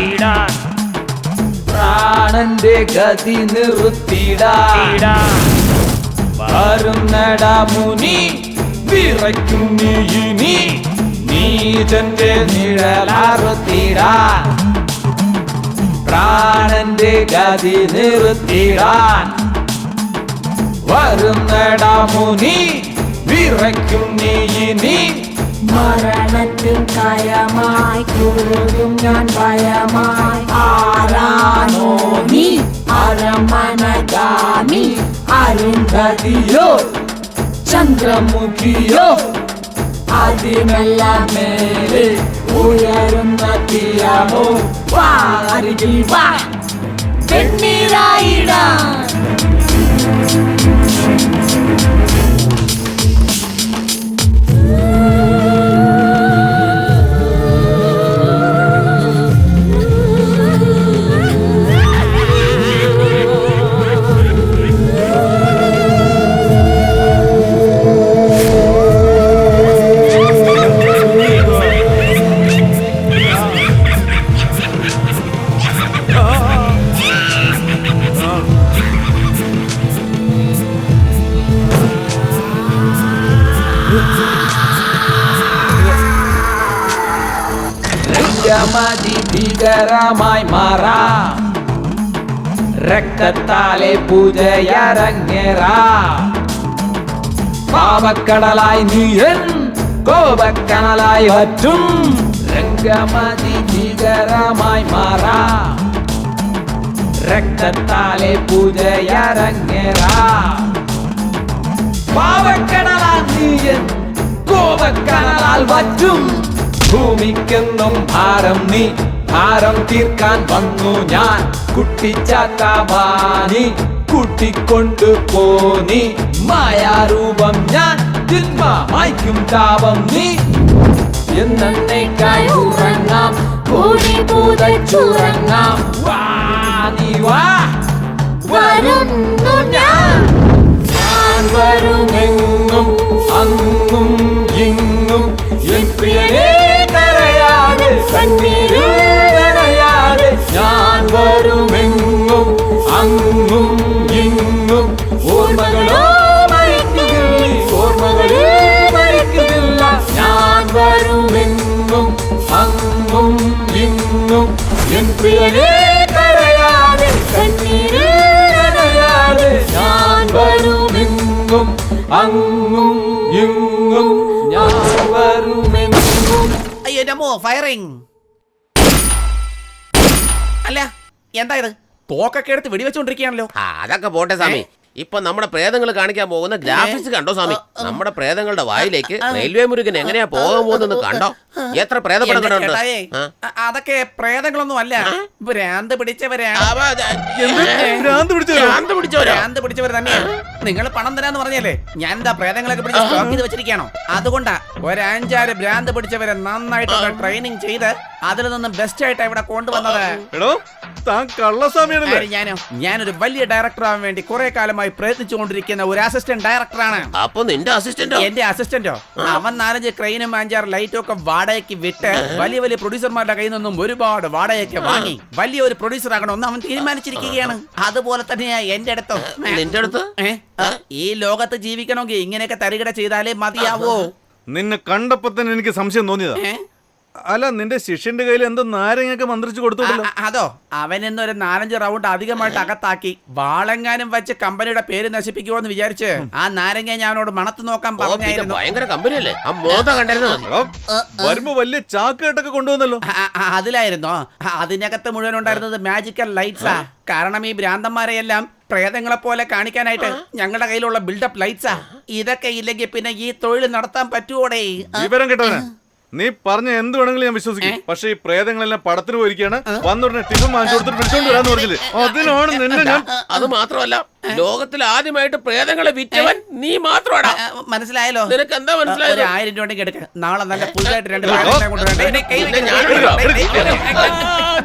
പ്രാണന്റെ ഗതി നിർത്തിടാൻ വരുന്നടാ മുനി വിറയ്ക്കും നീ ഇനി നീജന്റെ നിഴലറുത്തിടാൻ പ്രാണന്റെ ഗതി നിർത്തിടാൻ വരുന്നടാ മുനി വിറയ്ക്കും നീ ഇനി മരണത്തിൻ കയമായി കുറുകും ഞാൻ ഭയമായി ആരാണോ നീ അരമനഗാമി അരുന്ധതിയോ ചന്ദ്രമുഖിയോ അതിനെല്ലാം മേലെ ഉയരുന്ന തീയമോ വാരികിൽ വാ പെണ്ണീരായിടാൻ ഭീകരമായി മാറാം രക്തത്താലെ പൂജയരങ്ങേറാം പാവക്കടലായി നീയൻ കോപക്കണലായി വറ്റും രംഗമതി ഭീകരമായി മാറാം രക്തത്താലെ പൂജയരങ്ങേറാം പാവക്കടലായി നീയൻ കോപക്കണലാൽ വറ്റും ഭൂമിക്കെന്നും ഭാരം നീ ഭാരം തീർക്കാൻ വന്നു ഞാൻ കുട്ടിച്ചാത്താവാനി കൂട്ടിക്കൊണ്ടു പോനി മായാരൂപം ഞാൻ ജന്മമായിക്കും താപം നീ എന്നേക്കായി ഉറങ്ങാം കൂടി പൂതച്ചുറങ്ങാം വാ നീ വാ വരുന്നു ഞാൻ വരുമെങ്ങും അങ്ങും ഇങ്ങും എൻ പ്രിയനേ കരയാതെ കണ്ണീരിൽ നനയാതെ ഞാൻ വരുമെങ്ങും അങ്ങും ഇങ്ങും ഓർമ്മകളോ മരിക്കുന്നില്ല ഞാൻ വരുമെങ്ങും അങ്ങും ഇങ്ങും എൻ പ്രിയനേ കരയാതെ കണ്ണീരിൽ നനയാതെ ഞാൻ വരുമെങ്ങും അങ്ങും ഇങ്ങും ഞാൻ വരുമെങ്ങും. അയ്യോ നമോ ഫയറിംഗ്. അല്ല എന്താ ഇത് തോക്കൊക്കെ എടുത്ത് വെടിവെച്ചോണ്ടിരിക്കുകയാണല്ലോ. അതൊക്കെ പോട്ടെ സ്വാമി. ഇപ്പൊ നമ്മുടെ പ്രേതങ്ങൾ കാണിക്കാൻ പോകുന്ന ഗ്രാഫിക്സ് കണ്ടോ സ്വാമി? നമ്മുടെ പ്രേതങ്ങളുടെ വായിലേക്ക് റെയിൽവേ മുരുകൻ എങ്ങനെയാ പോകാൻ പോകുന്നത് കണ്ടോ? എത്ര പ്രേതപ്പെടുന്നുണ്ട്. അതൊക്കെ പ്രേതങ്ങളൊന്നും അല്ല, ഭ്രാന്ത് പിടിച്ചവരാണ്. ഭ്രാന്ത് പിടിച്ചവർ തന്നെയാണ്. നിങ്ങൾ പണം തരാന്ന് പറഞ്ഞല്ലേ, ഞാൻ എന്താ പ്രേതങ്ങളൊക്കെ പിടിച്ച് സ്റ്റോക്ക് ചെയ്ത് വെച്ചിരിക്കണോ? അതുകൊണ്ടാ ഒരു 5-6 ഭ്രാന്ത് പിടിച്ചവരെ നന്നായിട്ടുള്ള ട്രെയിനിങ് ചെയ്ത് അതിൽ നിന്ന് ബെസ്റ്റ് ആയിട്ട് ഇവിടെ കൊണ്ടുവന്നത്. ഞാനൊരു വലിയ ഡയറക്ടർ ആവാൻ വേണ്ടി കുറെ കാലമായി പ്രയത്നിച്ചുകൊണ്ടിരിക്കുന്ന ഒരു അസിസ്റ്റന്റ് ഡയറക്ടറാണ്. അപ്പൊ നിന്റെ അസിസ്റ്റന്റോ? എന്റെ അസിസ്റ്റന്റോ? അവൻ 4 ക്രെയിനും 5-6 ലൈറ്റും ഒക്കെ വാടകയ്ക്ക് വിട്ട് വലിയ വലിയ പ്രൊഡ്യൂസർമാരുടെ കയ്യിൽ നിന്നും ഒരുപാട് വാടകയൊക്കെ വാങ്ങി വലിയ ഒരു പ്രൊഡ്യൂസർ ആകണമെന്ന് അവൻ തീരുമാനിച്ചിരിക്കുകയാണ്. അതുപോലെ തന്നെയാ എന്റെ അടുത്തും. നിന്റെ അടുത്ത് ഈ ലോകത്ത് ജീവിക്കണമെങ്കിൽ ഇങ്ങനെയൊക്കെ തരികിട ചെയ്താലേ മതിയാവോ? നിന്നെ കണ്ടപ്പോ തന്നെ എനിക്ക് സംശയം തോന്നിയതാ. അല്ല, നിന്റെ ശിഷ്യന്റെ കയ്യിൽ എന്തോ നാരങ്ങയൊക്കെ മന്ത്രിച്ചു കൊടുത്തോളൂ. അതോ അവനെന്നൊരു 4-5 റൗണ്ട് അധികമായിട്ട് അകത്താക്കി വാളെങ്ങാനും വെച്ച് കമ്പനിയുടെ പേര് നശിപ്പിക്കുമോന്ന് വിചാരിച്ച് ആ നാരങ്ങ ഞാൻ അവനോട് മണത്ത് നോക്കാൻ പറഞ്ഞായിരുന്നു. ഭയങ്കര കമ്പനിയല്ലേ? വരുമ്പോ വലിയ ചാക്കേട്ടൊക്കെ കൊണ്ടുവന്നല്ലോ. അതിലായിരുന്നോ? അതിനകത്ത് മുഴുവൻ ഉണ്ടായിരുന്നത് മാജിക്കൽ ലൈറ്റ്സാ. കാരണം ഈ ഭ്രാന്തന്മാരെയെല്ലാം പ്രേതങ്ങളെ പോലെ കാണിക്കാനായിട്ട് ഞങ്ങളുടെ കയ്യിലുള്ള ബിൽഡപ്പ് ലൈറ്റ്സാ. ഇതൊക്കെ ഇല്ലെങ്കിൽ പിന്നെ ഈ തൊഴിൽ നടത്താൻ പറ്റുവോടേ? വിവരം കേട്ടവനാ. നീ പറഞ്ഞ എന്ത് വേണമെങ്കിലും ഞാൻ വിശ്വസിക്കും. പക്ഷെ ഈ പ്രേതങ്ങളെല്ലാം പടത്തിന് പോയിരിക്കാണ്. വന്നുടനെ ടിഫിൻ വാങ്ങിച്ചു കൊടുത്തിട്ട് വിളിച്ചോണ്ട് വരാന്ന് പറഞ്ഞില്ലേ, അതിനാണ് നിന്നെ ഞാൻ. അത് മാത്രമല്ല, ലോകത്തിൽ ആദ്യമായിട്ട് പ്രേതങ്ങളെ വിറ്റവൻ നീ മാത്രമാടാ. മനസ്സിലായല്ലോ? നിനക്ക് എന്താ മനസ്സിലായത്? 1000 രൂപ എടുക്ക. നാളെ നല്ല പുതുതായിട്ട് 2 പ്രേതങ്ങളെ കൊണ്ടുവരണ്ടേ?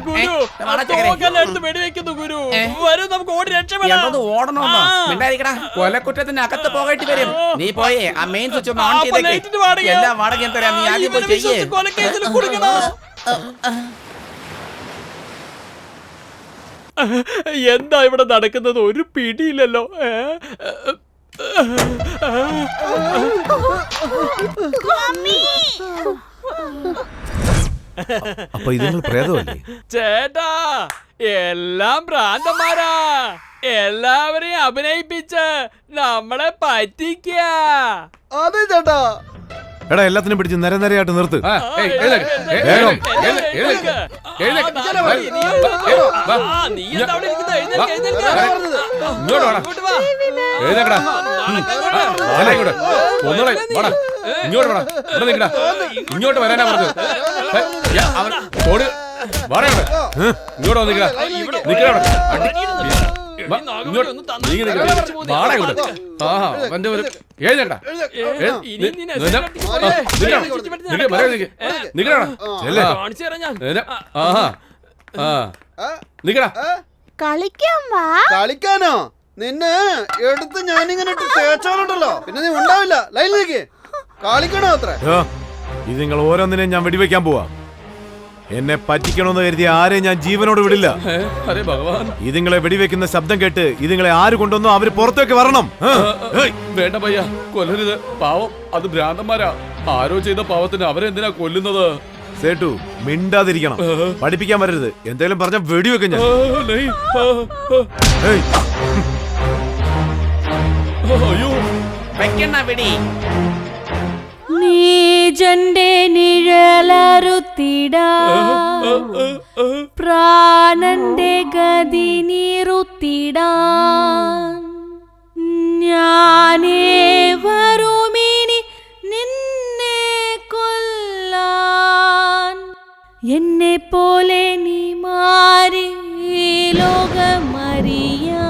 ഗുരു വാടാ ചക്കരെ. തോക്കെല്ലാം വെടിവെക്കുന്നു ഗുരു. വരൂ നമുക്ക് ഓടി രക്ഷപ്പെടാം. എന്തത് ഓടണോന്നോ? മിണ്ടാതിരിക്കടാ. കൊലക്കുറ്റത്തിന് അകത്ത് പോകേണ്ടി വരും. നീ പോയേ ആ മെയിൻ സ്വിച്ച് ഒന്ന് ഓൺ ചെയ്തേക്ക്. എല്ലാ വാടകയും തരാം. നീ ആദ്യം പോയി ചെയ്യേ. കൊലക്കേസിൽ കുടുങ്ങണം. എന്താ ഇവിടെ നടക്കുന്നത്? ഒരു പിടിയില്ലല്ലോ. അപ്പൊ ഇത് നിങ്ങൾ പ്രേതമല്ലേ? ചേട്ടാ എല്ലാം ഭ്രാന്തന്മാരാ. എല്ലാവരെയും അഭിനയിപ്പിച്ച് നമ്മളെ പറ്റിക്ക. അതെ ചേട്ടാ. എടാ എല്ലാത്തിനും പിടിച്ച് നിരനിരയായിട്ട് നിർത്ത്. വേഗം. ഇങ്ങോട്ട് വരാനാ പറഞ്ഞത്. ഇങ്ങോട്ട് വന്നിക്കടാ. കളിക്കാനോ? നിന്നെ എടുത്ത് ഞാനിങ്ങനെ ഇട്ട് തേച്ചാലുണ്ടല്ലോ പിന്നെ നീ ഉണ്ടാവില്ല. ലൈനിലേക്ക് കളിക്കണോ അത്ര? ഇത് നിങ്ങൾ ഓരോന്നിനെയും ഞാൻ വെടിവെക്കാൻ പോവാ. എന്നെ പറ്റിക്കണമെന്ന് കരുതി ആരെയും ഞാൻ ജീവനോട് വിടില്ല. ഇതിങ്ങളെ വെടിവെക്കുന്ന ശബ്ദം കേട്ട് ഇതിങ്ങളെ ആര് കൊണ്ടുവന്നോ അവര് പുറത്തേക്ക് വരണം. വേണ്ട പയ്യ, കൊല്ലരുത്. പാവം, അത് ഭ്രാന്തന്മാരാ. ആരോ ചെയ്ത പാവത്തിന് അവരെന്തിനാ കൊല്ലുന്നത്? സേട്ടു മിണ്ടാതിരിക്കണം. പഠിപ്പിക്കാൻ വരരുത്. എന്തെങ്കിലും പറഞ്ഞ വെടിവെക്കും ഞാൻ. അയ്യോ വെക്കണ്ണ വെടി. നീജന്റെ നിഴലറുത്തിടാ പ്രാണന്റെ ഗതി നിറുത്തിടാ ഞാനേ വരുമിനി നിന്നെ കൊല്ലാൻ എന്നെ പോലെ നീ മാറി ലോകമറിയാൻ.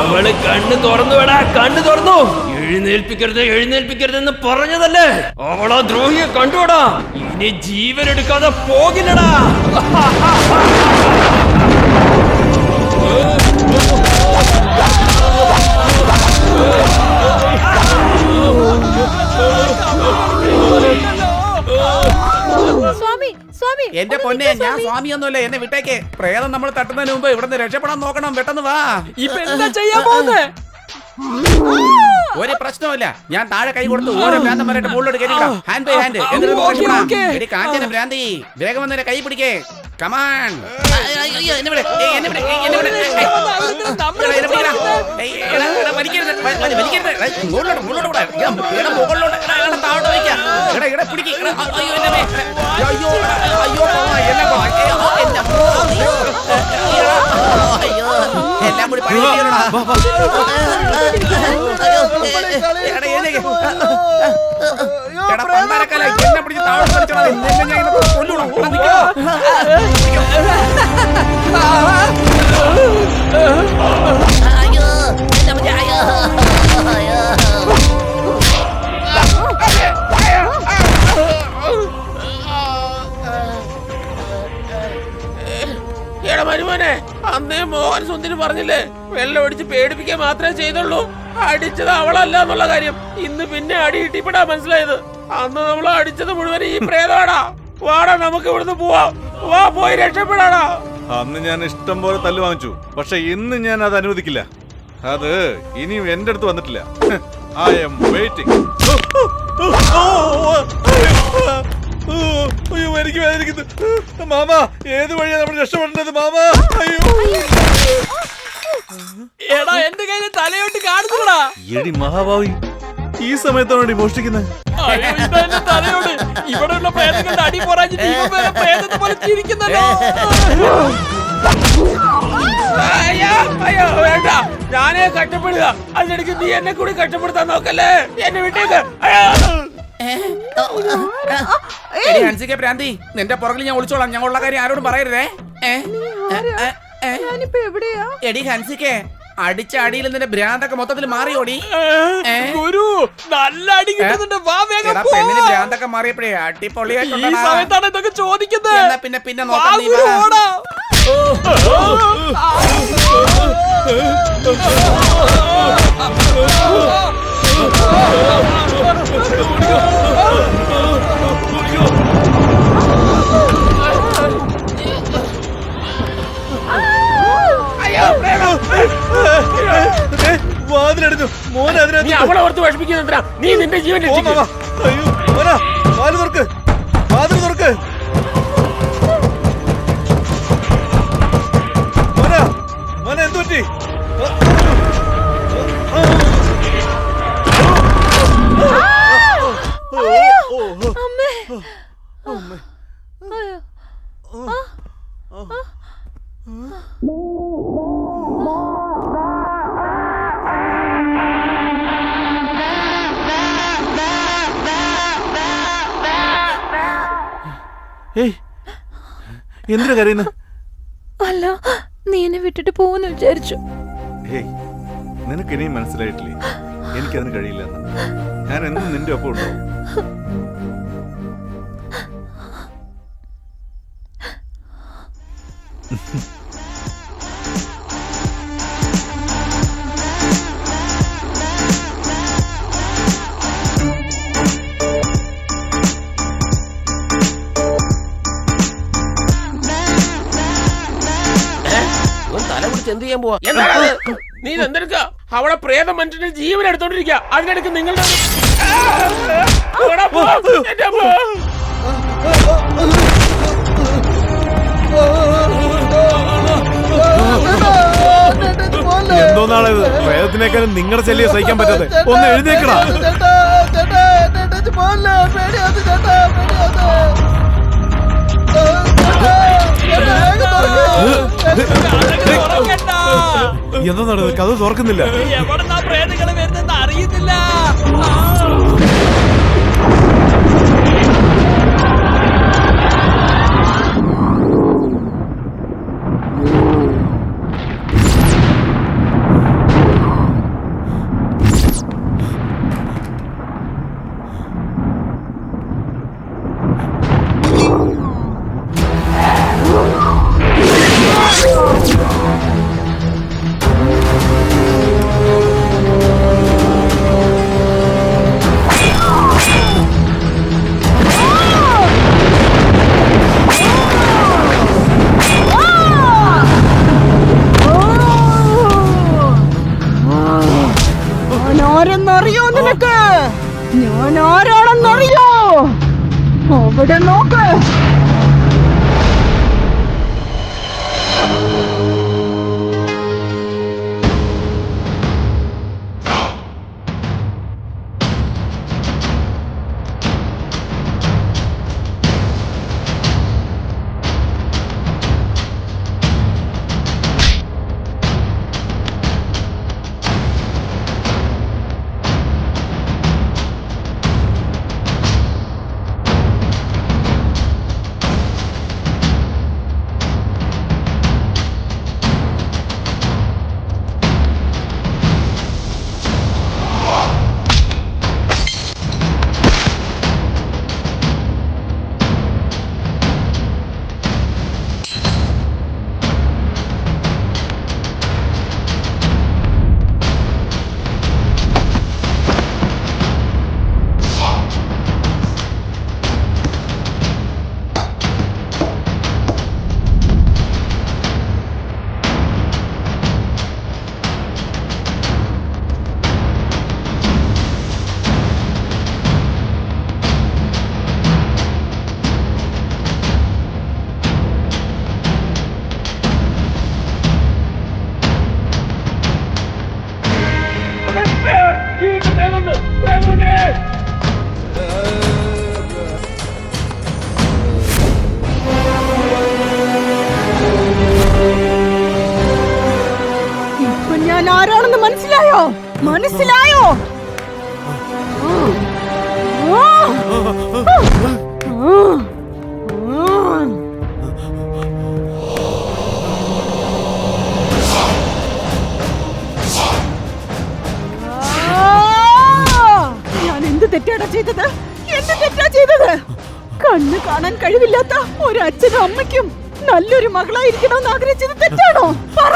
അവള് കണ്ണ് തുറന്നു വേടാ, കണ്ണ് തുറന്നു. എഴുന്നേൽപ്പിക്കരുത് എഴുന്നേൽപ്പിക്കരുതെന്ന് പറഞ്ഞതല്ലേ? അവളാ ദ്രോഹിയെ കണ്ടുവിടാ. ഇനി ജീവൻ എടുക്കാതെ പോകില്ലടാ. സ്വാമി സ്വാമി എന്റെ പൊന്നെ, ഞാൻ സ്വാമിയൊന്നുമല്ല. എന്നെ വിട്ടേക്ക്. പ്രേതം നമ്മൾ തട്ടുന്നതിന് മുമ്പ് ഇവിടുന്ന് രക്ഷപ്പെടാൻ നോക്കണം. പെട്ടെന്ന് വാ. ഇപ്പൊ എന്താ ചെയ്യാൻ പോകുന്നേ? ഒരു പ്രശ്നമില്ല. ഞാൻ താഴെ കൈ കൊടുത്ത് ഓരോ ഭ്രാന്തന്മാരുടെ മുകളിലോട്ട് കയറ്റിടാം. Hand by hand. എന്നിട്ട് കാഞ്ചന ഭ്രാന്തി വേഗം വന്നെ കൈ പിടിക്കേ. കമാൺ. എല്ലാം കൂടി എന്നെ പിടിച്ച് താഴെ മരുമോനെ, അന്നേ മോഹൻ സുന്ദരി പറഞ്ഞില്ലേ വെള്ളം അടിച്ച് പേടിപ്പിക്കാൻ മാത്രമേ ചെയ്തുള്ളൂ. അടിച്ചത് അവളല്ല എന്നുള്ള കാര്യം ഇന്ന് പിന്നെ അടി കിട്ടിപ്പെടാ മനസ്സിലായത്. അന്ന് നമ്മൾ അടിച്ചത് മുഴുവൻ ഈ പ്രേതമാടാ. വാടാ നമുക്ക് ഇവിടുന്ന് പോവാം. വാ, പോയി രക്ഷപ്പെടാടാ. അന്ന് ഞാൻ ഇഷ്ടം പോലെ തല്ല് വാങ്ങിച്ചു. പക്ഷെ ഇന്ന് ഞാൻ അത് അനുവദിക്കില്ല. അത് ഇനിയും എന്റെ അടുത്ത് വന്നിട്ടില്ല. I M waiting. അയ്യോ, എനിക്ക് വേദനിക്കുന്നു. മാമ, ഏത് വഴിയാ നമ്മൾ രക്ഷപ്പെടേണ്ടത് മാമ? അയ്യോ, എടാ എന്റെ കയ്യില് തലയോട്ട് കാണുന്നുടാ. എടി മഹാഭാവി, ഈ സമയത്താണ് മോഷ്ടിക്കുന്നത്. തലയോട് ഇവിടെയുള്ള പ്രേതങ്ങളുടെ അടി പോരാഞ്ഞിട്ട് പ്രേതത്തെ പോലെ ചിരിക്കുന്നല്ലോ. അയ്യോ വേണ്ട, ഞാനേ കഷ്ടപ്പെടുക. അതിനിടയ്ക്ക് നീ എന്നെ കൂടി കഷ്ടപ്പെടുത്താൻ നോക്കല്ലേ. എന്നെ വിട്ടേക്ക്. ഹൻസിക പ്രാന്തി, നിന്റെ പുറകിൽ ഞാൻ ഒളിച്ചോളാം. ഞാൻ ഉള്ള കാര്യം ആരോടും പറയരുതേ. ഞാനിപ്പോ എവിടെയാ? എടി ഹൻസിക്കേ, അടിച്ച അടിയിൽ നിന്റെ ഭ്രാന്തൊക്കെ മൊത്തത്തിൽ മാറിയോടി. ഗുരു നല്ല അടി കിട്ടുന്നുണ്ട്. വാ വേഗം പോ. പെണ്ണിന് ഭ്രാന്തൊക്കെ മാറിയപ്പോഴേ അടിപൊളിയായിട്ടുള്ള ഈ സമയത്താണ് ഇതൊക്കെ ചോദിക്കുന്നത്. പിന്നെ വാ നോക്കാം. നീ ഗുരു, വാ. ഓടാ. വാതിലടിച്ചു. മോനെ നീ അതിനകത്ത് അവളെ ഓർത്ത് വിഷമിക്കുന്നെന്തിനാ? നീ നിന്റെ ജീവൻ രക്ഷിക്ക്. അയ്യോ മോനാ, വാതിൽ തുറക്ക്, വാതിൽ തുറക്ക്. മോനാ, മോനെ എന്ത് പറ്റി? അമ്മേ. ഏയ്, എന്തിനാ കരയുന്നത്? അല്ല, നീ എന്നെ വിട്ടിട്ട് പോകുന്നു വിചാരിച്ചു. ഹേയ്, നിനക്ക് ഇനിയും മനസ്സിലായിട്ടില്ലേ എനിക്കതിന് കഴിയില്ല. ഞാൻ എന്നും നിന്റെ ഒപ്പം ഉണ്ടോ? തല പിടിച്ച് എന്ത് ചെയ്യാൻ പോവാ? എന്താണ് നീ എന്തെടുക്ക? അവിടെ പ്രേത മനുഷ്യന്റെ ജീവൻ എടുത്തോണ്ടിരിക്കുക. അതിനിടയ്ക്ക് നിങ്ങളുടെ എന്തോന്നാളത്? പ്രേതത്തിനേക്കാളും നിങ്ങളുടെ ശല്യം സഹിക്കാൻ പറ്റാതെ. ഒന്ന് എഴുന്നേക്കടാ. എന്താ നടന്നത്? കഥ തുറക്കുന്നില്ല. എവിടെന്നാ പ്രേതങ്ങള് വരുന്നെന്ന് അറിയുന്നില്ല. ആരെന്നറിയോ നിനക്ക്? ഞാൻ ആരാണെന്നറിയോ? അവിടെ നോക്ക്. ചെയ്തത്? എന്ത് തെറ്റാ ചെയ്തത്? കണ്ണ് കാണാൻ കഴിവില്ലാത്ത ഒരു അച്ഛനും അമ്മയ്ക്കും നല്ലൊരു മകളായിരിക്കണമെന്ന് ആഗ്രഹിച്ചത് തെറ്റാണോ? പറ.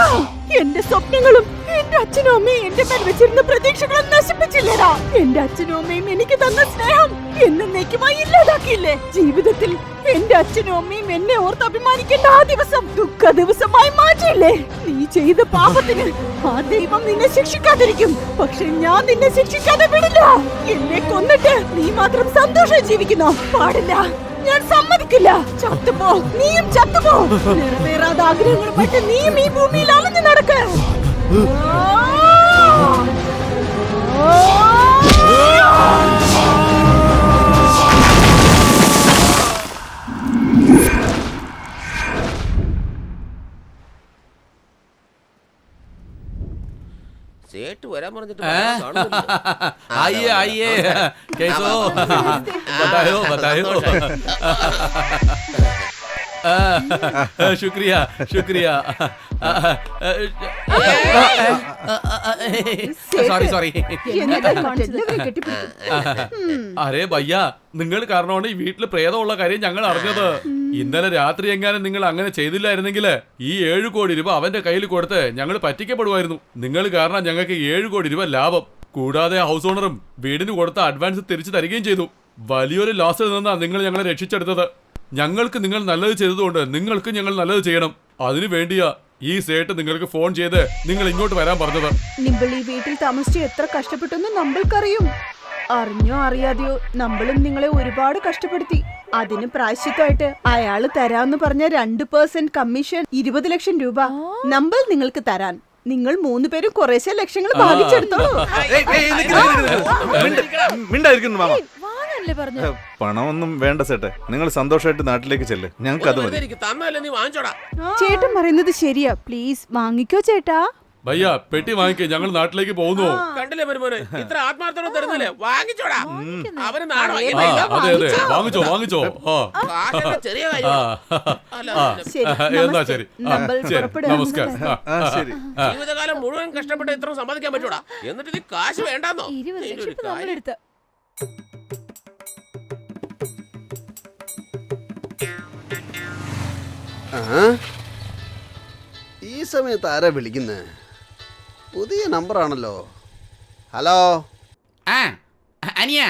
എന്റെ സ്വപ്നങ്ങളും എന്റെ അച്ഛനും അമ്മയും എന്റെ മേൽ വെച്ചിരുന്ന പ്രതീക്ഷകളും നശിപ്പിച്ചില്ലേടാ? എന്റെ അച്ഛനും അമ്മയും എനിക്ക് തന്ന സ്നേഹം എന്നേക്കുമായി ഇല്ലാതാക്കിയില്ലേ? ജീവിതത്തിൽ എന്റെ അച്ഛനും അമ്മയും എന്നെ ഓർത്ത് അഭിമാനിക്കേണ്ട ആ ദിവസം ദുഃഖ ദിവസമായി മാറ്റിയില്ലേ? നീ ചെയ്ത പാപത്തിന് ആ ദൈവം നിന്നെ ശിക്ഷിക്കാതിരിക്കും. പക്ഷെ ഞാൻ നിന്നെ ശിക്ഷിക്കാതെ വിടില്ല. എന്നെ കൊന്നിട്ട് നീ മാത്രം സന്തോഷം ജീവിക്കുന്നോ? പാടില്ല, ഞാൻ സമ്മതിക്കില്ല. ചത്തുപോ, നീയും ചത്തുപോ. നിറവേറാതെ ആഗ്രഹങ്ങളുമായിട്ട് നീയും ഈ ഭൂമിയിൽ അലഞ്ഞു നടക്ക. സേട്ട് വരാൻ പറഞ്ഞിട്ട് आइए आइए कैसे हो बताओ बताओ शुक्रिया शुक्रिया സോറി സോറി അരേ ഭയ്യ, നിങ്ങൾ കാരണമാണ് ഈ വീട്ടില് പ്രേതമുള്ള കാര്യം ഞങ്ങൾ അറിഞ്ഞത്. ഇന്നലെ രാത്രി എങ്ങാനും നിങ്ങൾ അങ്ങനെ ചെയ്തില്ലായിരുന്നെങ്കിൽ ഈ 7 കോടി രൂപ അവന്റെ കയ്യിൽ കൊടുത്ത് ഞങ്ങൾ പറ്റിക്കപ്പെടുമായിരുന്നു. നിങ്ങൾ കാരണം ഞങ്ങൾക്ക് 7 കോടി രൂപ ലാഭം. കൂടാതെ ഹൗസ് ഓണറും വീടിന് കൊടുത്ത അഡ്വാൻസ് തിരിച്ചു തരികയും ചെയ്തു. വലിയൊരു ലോസിൽ നിന്നാണ് നിങ്ങൾ ഞങ്ങളെ രക്ഷിച്ചെടുത്തത്. ഞങ്ങൾക്ക് നിങ്ങൾ നല്ലത് ചെയ്തതുകൊണ്ട് നിങ്ങൾക്ക് ഞങ്ങൾ നല്ലത് ചെയ്യണം. അതിനു വേണ്ടിയാ ഈ സേട്ട് നിങ്ങൾക്ക് ഫോൺ ചെയ്ത് നിങ്ങൾ ഇങ്ങോട്ട് വരാൻ പറഞ്ഞത്. നിമ്പിൾ ഈ വീട്ടിൽ താമസിച്ച് എത്ര കഷ്ടപ്പെട്ടെന്ന് നമ്മൾക്കറിയും. അറിഞ്ഞോ അറിയാതെയോ നമ്മളും നിങ്ങളെ ഒരുപാട് കഷ്ടപ്പെടുത്തി. അതിന് പ്രായശ്ചിത്തമായിട്ട് അയാള് തരാന്ന് പറഞ്ഞ 2% കമ്മീഷൻ 20 ലക്ഷം രൂപ നമ്മൾ നിങ്ങൾക്ക് തരാൻ. നിങ്ങൾ 3 പേരും കുറേശ്ശെ ലക്ഷങ്ങൾ ഭാഗിച്ചെടുത്തോളൂ. പണമൊന്നും വേണ്ട സേട്ടെ, നിങ്ങൾ സന്തോഷമായിട്ട് നാട്ടിലേക്ക് ചെല്ല്. ഞങ്ങൾക്ക് അത് മതി. ചേട്ടൻ പറയുന്നത് ശരിയാ. പ്ലീസ് വാങ്ങിക്കോ ചേട്ടാ. ഭയ്യ പെട്ടി വാങ്ങിക്കേ, ഞങ്ങൾ നാട്ടിലേക്ക് പോകുന്നു. കണ്ടില്ലേ മരുമോനെ, ഇത്ര ആത്മാർത്ഥത തരുന്നില്ലേ? വാങ്ങിച്ചോടാ. അവന് നാണോ? അതെ അതെ വാങ്ങിച്ചോ വാങ്ങിച്ചോ. ചെറിയ എന്നാ ശരി നമസ്കാരം. ജീവിതകാലം മുഴുവൻ കഷ്ടപ്പെട്ട് ഇത്ര സമ്മതിക്കാൻ പറ്റൂടാ? എന്നിട്ട് ഇത് കാശ് വേണ്ടാന്നോ? 20 ലക്ഷം നമ്മളെടുത്ത്. ഈ സമയത്ത് ആരാ വിളിക്കുന്നത്? പുതിയ നമ്പറാണല്ലോ. ഹലോ അനിയ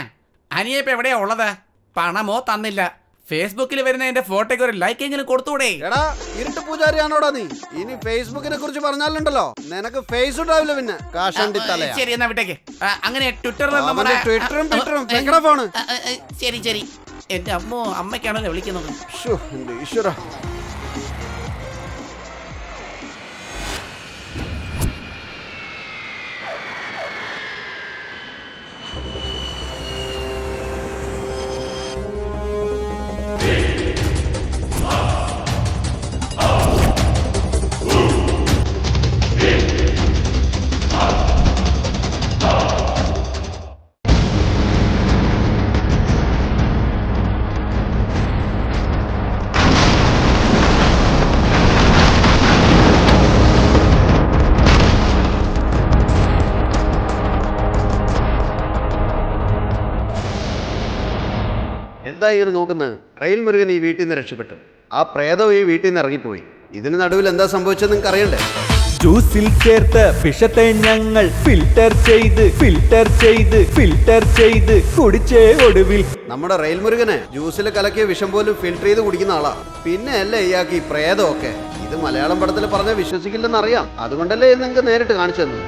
അനിയ ഇപ്പൊ എവിടെയാ ഉള്ളത്? പണമോ തന്നില്ല. ഫേസ്ബുക്കിൽ വരുന്ന എന്റെ ഫോട്ടോയ്ക്ക് ഒരു ലൈക്ക് എങ്കിലും കൊടുത്തൂടെ? എടാ ഇരുട്ട് പൂജാരിയാണോടാ നീ? ഇനി ഫേസ്ബുക്കിനെ കുറിച്ച് പറഞ്ഞാലുണ്ടല്ലോ നിനക്ക് ഫേസ് ഉണ്ടാവില്ല. പിന്നെ ശരി എന്നാ വിട്ടേക്ക്. അങ്ങനെ ട്വിറ്ററും ഫോണ്. ശരി ശരി. എന്റെ അമ്മയ്ക്കാണല്ലോ വിളിക്കുന്നത്. ഈശ്വര. എന്താ ഈ നോക്കുന്നത്? റെയിൽ മുരുകൻ ഈ വീട്ടിൽ നിന്ന് രക്ഷപ്പെട്ടു. ആ പ്രേതവും ഈ വീട്ടിൽ നിന്ന് ഇറങ്ങിപ്പോയി. ഇതിന് നടുവിൽ എന്താ സംഭവിച്ചത് നിങ്ങൾക്ക് അറിയണ്ടേ? ജ്യൂസിൽ ചേർത്ത് വിഷത്തെ ഞങ്ങൾ ഫിൽറ്റർ ചെയ്ത് കുടിച്ചേ ഒടുവിൽ. നമ്മുടെ റെയിൽ മുരുകനെ ജ്യൂസിൽ കലക്കിയ വിഷം പോലും ഫിൽറ്റർ ചെയ്ത് കുടിക്കുന്ന ആളാ. പിന്നെ അല്ലേ ഇയാൾക്ക് ഈ പ്രേതമൊക്കെ? ഇത് മലയാളം പടത്തിൽ പറഞ്ഞാൽ വിശ്വസിക്കില്ലെന്ന് അറിയാം. അതുകൊണ്ടല്ലേ നിങ്ങൾക്ക് നേരിട്ട് കാണിച്ചു തന്നത്.